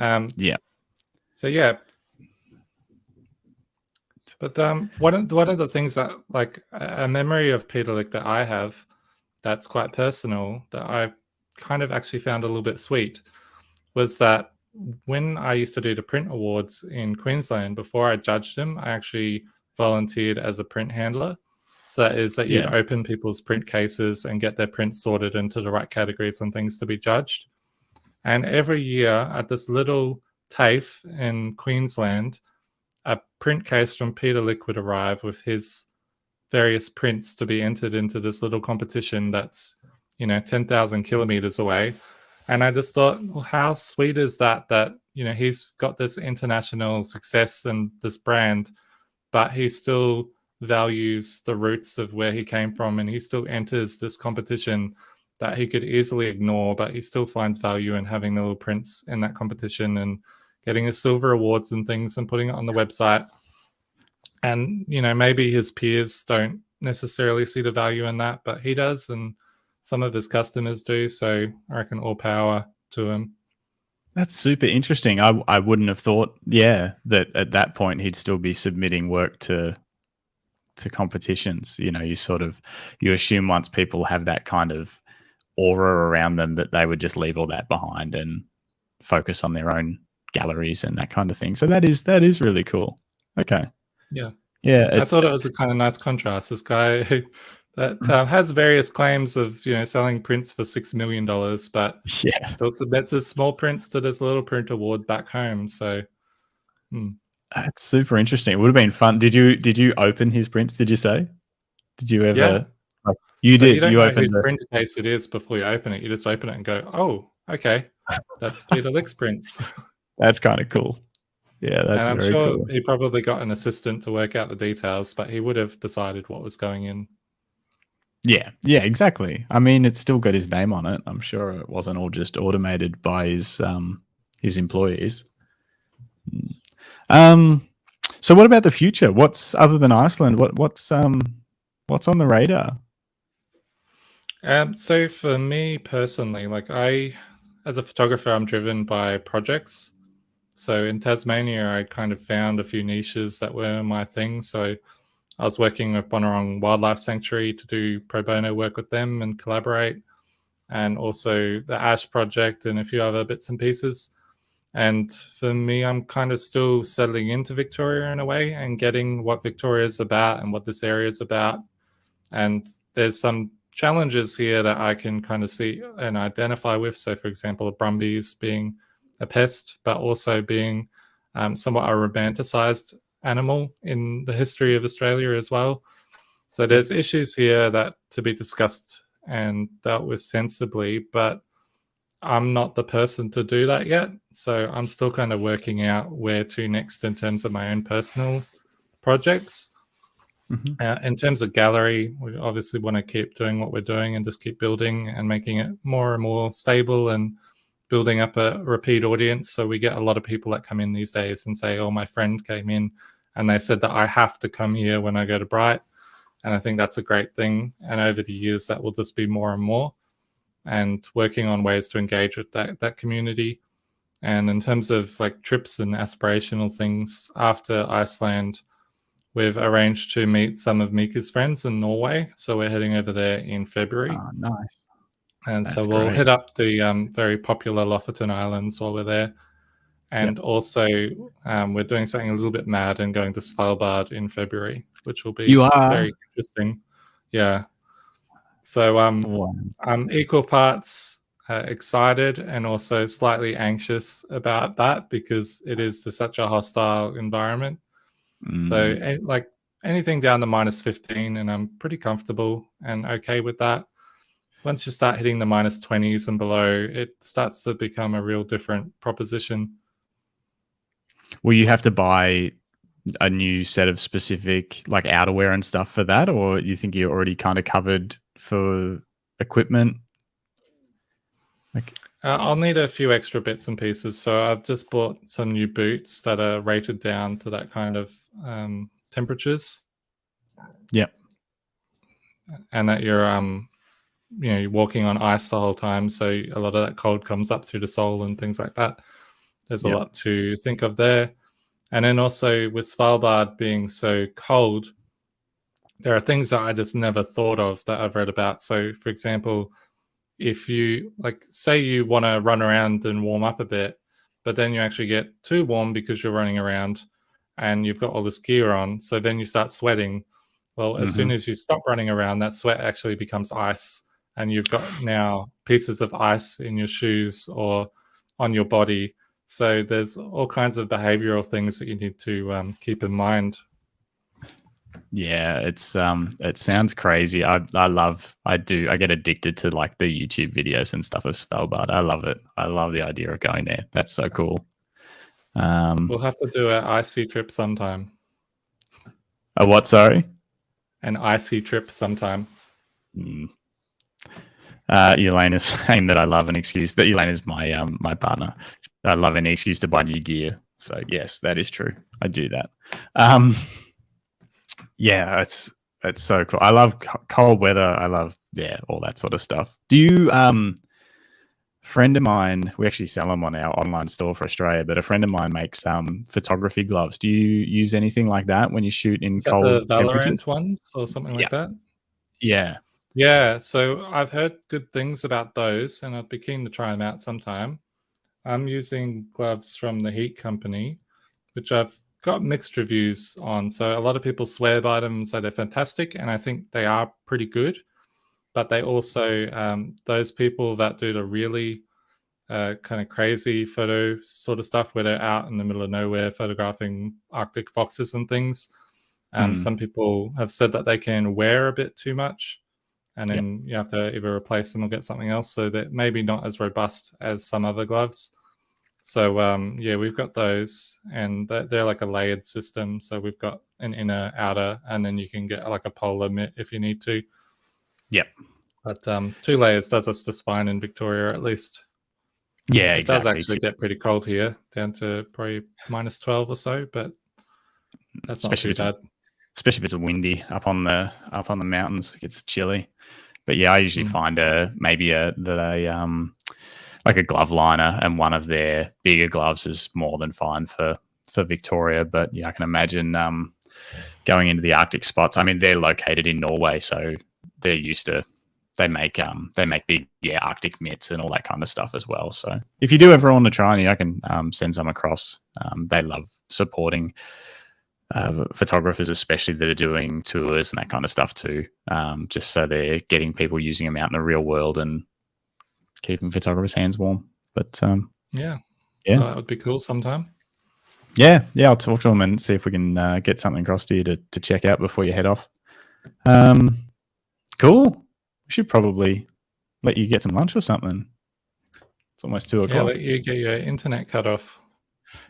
So, yeah. But one of the things that, like, a memory of Peter Lick that I have that's quite personal, that I kind of actually found a little bit sweet, was that when I used to do the print awards in Queensland, before I judged them, I actually volunteered as a print handler. So that is that you'd open people's print cases and get their prints sorted into the right categories and things to be judged. And every year at this little TAFE in Queensland, a print case from Peter Lick would arrive with his various prints to be entered into this little competition that's 10,000 kilometers away. And I just thought, well, how sweet is that he's got this international success and this brand, but he still values the roots of where he came from, and he still enters this competition that he could easily ignore, but he still finds value in having the little prints in that competition and getting his silver awards and things and putting it on the website. And maybe his peers don't necessarily see the value in that, but he does, and some of his customers do. So I reckon all power to him. That's super interesting. I wouldn't have thought, that at that point he'd still be submitting work to competitions. You assume once people have that kind of aura around them that they would just leave all that behind and focus on their own galleries and that kind of thing. So that is really cool. Okay. Yeah. Yeah. I thought it was a kind of nice contrast. This guy that has various claims of selling prints for $6 million, but still submits his small prints to this little print award back home. So that's super interesting. It would have been fun. Did you open his prints? Did you say? Did you ever? Yeah. You did. You don't you know opened whose print case it is before you open it. You just open it and go, "Oh, okay, that's Peter Lick's prints." That's kind of cool. Yeah, that's and I'm very sure cool. He probably got an assistant to work out the details, but he would have decided what was going in. Yeah, exactly. I mean, it's still got his name on it. I'm sure it wasn't all just automated by his employees. So what about the future? What's other than Iceland? What's on the radar? So for me personally, as a photographer, I'm driven by projects. So in Tasmania, I kind of found a few niches that were my thing. So I was working with Bonorong Wildlife Sanctuary to do pro bono work with them and collaborate, and also the Ash Project and a few other bits and pieces. And for me, I'm kind of still settling into Victoria in a way and getting what Victoria is about and what this area is about. And there's some challenges here that I can kind of see and identify with. So, for example, the brumbies being a pest, but also being somewhat a romanticized animal in the history of Australia as well. So there's issues here that to be discussed and dealt with sensibly, but I'm not the person to do that yet. So I'm still kind of working out where to next in terms of my own personal projects. In terms of gallery, we obviously want to keep doing what we're doing and just keep building and making it more and more stable and building up a repeat audience. So we get a lot of people that come in these days and say, "Oh, my friend came in and they said that I have to come here when I go to Bright." And I think that's a great thing. And over the years, that will just be more and more, and working on ways to engage with that community. And in terms of like trips and aspirational things, after Iceland, we've arranged to meet some of Mieke's friends in Norway. So we're heading over there in February. Oh, nice. And so we'll hit up the very popular Lofoten Islands while we're there. And also we're doing something a little bit mad and going to Svalbard in February, which will be very interesting. Yeah. So I'm equal parts excited and also slightly anxious about that, because it is such a hostile environment. So like anything down to -15, and I'm pretty comfortable and okay with that. Once you start hitting the -20s and below, it starts to become a real different proposition. Will you have to buy a new set of specific like outerwear and stuff for that, or you think you're already kind of covered for equipment? I'll need a few extra bits and pieces. So I've just bought some new boots that are rated down to that kind of temperatures. Yep. And that you're walking on ice the whole time, so a lot of that cold comes up through the sole and things like that. There's a lot to think of there. And then also with Svalbard being so cold, there are things that I just never thought of that I've read about. So for example, if you say you want to run around and warm up a bit, but then you actually get too warm because you're running around and you've got all this gear on, so then you start sweating. Well, as soon as you stop running around, that sweat actually becomes ice, and you've got now pieces of ice in your shoes or on your body. So there's all kinds of behavioral things that you need to keep in mind. Yeah, it sounds crazy. I get addicted to like the YouTube videos and stuff of Svalbard. I love it. I love the idea of going there. That's so cool. We'll have to do an icy trip sometime. A what? Sorry. An icy trip sometime. Elaine is saying that I love an excuse. That Elaine is my my partner. I love any excuse to buy new gear. So yes, that is true. I do that. Yeah, it's so cool. I love cold weather. I love all that sort of stuff. Do you friend of mine, we actually sell them on our online store for Australia, but a friend of mine makes photography gloves. Do you use anything like that when you shoot in cold the Valorant temperatures? ones or something like that? Yeah. Yeah, so I've heard good things about those, and I'd be keen to try them out sometime. I'm using gloves from the Heat Company, which I've got mixed reviews on. So a lot of people swear by them and say they're fantastic, and I think they are pretty good. But they also, those people that do the really kind of crazy photo sort of stuff where they're out in the middle of nowhere photographing Arctic foxes and things, some people have said that they can wear a bit too much, and then you have to either replace them or get something else. So they're maybe not as robust as some other gloves. So yeah, we've got those, and they're like a layered system. So we've got an inner, outer, and then you can get like a polar mitt if you need to. Yep. But 2 layers does us just fine in Victoria, at least. Yeah, it exactly. does actually get pretty cold here, down to probably -12 or so, but that's not too bad. Especially if it's windy up on the mountains, it gets chilly. But yeah, I usually find like a glove liner, and one of their bigger gloves is more than fine for Victoria. But yeah, I can imagine going into the Arctic spots. I mean, they're located in Norway, so they're used to. They make big Arctic mitts and all that kind of stuff as well. So if you do ever want to try any, I can send some across. They love supporting photographers, especially that are doing tours and that kind of stuff too. Just so they're getting people using them out in the real world and keeping photographers' hands warm. But yeah, that would be cool sometime. Yeah, I'll talk to them and see if we can get something across to you to check out before you head off. Cool. We should probably let you get some lunch or something. It's almost 2 o'clock. Yeah, let you get your internet cut off.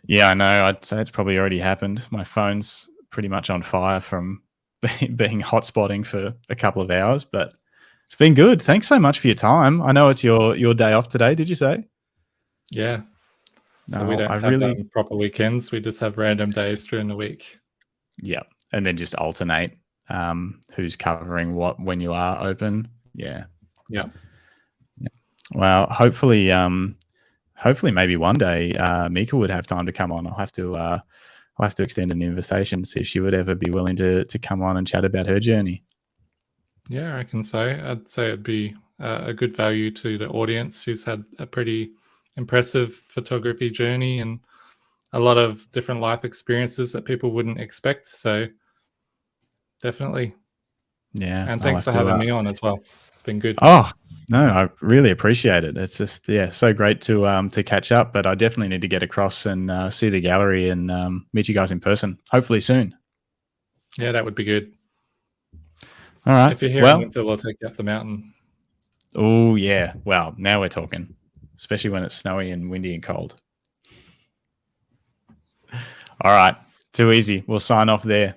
Yeah, I know. I'd say it's probably already happened. My phone's pretty much on fire from being hotspotting for a couple of hours, but it's been good. Thanks so much for your time. I know it's your day off today, did you say? Yeah. So we don't have proper weekends. We just have random days during the week. Yeah. And then just alternate who's covering what when you are open. Yeah. Well, hopefully maybe one day Mieke would have time to come on. I'll have to extend an invitation, see if she would ever be willing to come on and chat about her journey. Yeah, I can say. I'd say it'd be a good value to the audience who's had a pretty impressive photography journey and a lot of different life experiences that people wouldn't expect. So definitely. Yeah. And thanks for having me on as well. It's been good. Oh, no, I really appreciate it. It's just, so great to catch up, but I definitely need to get across and see the gallery and meet you guys in person, hopefully soon. Yeah, that would be good. All right. If you're here in winter, we'll take you up the mountain. Oh, yeah. Well, now we're talking, especially when it's snowy and windy and cold. All right. Too easy. We'll sign off there.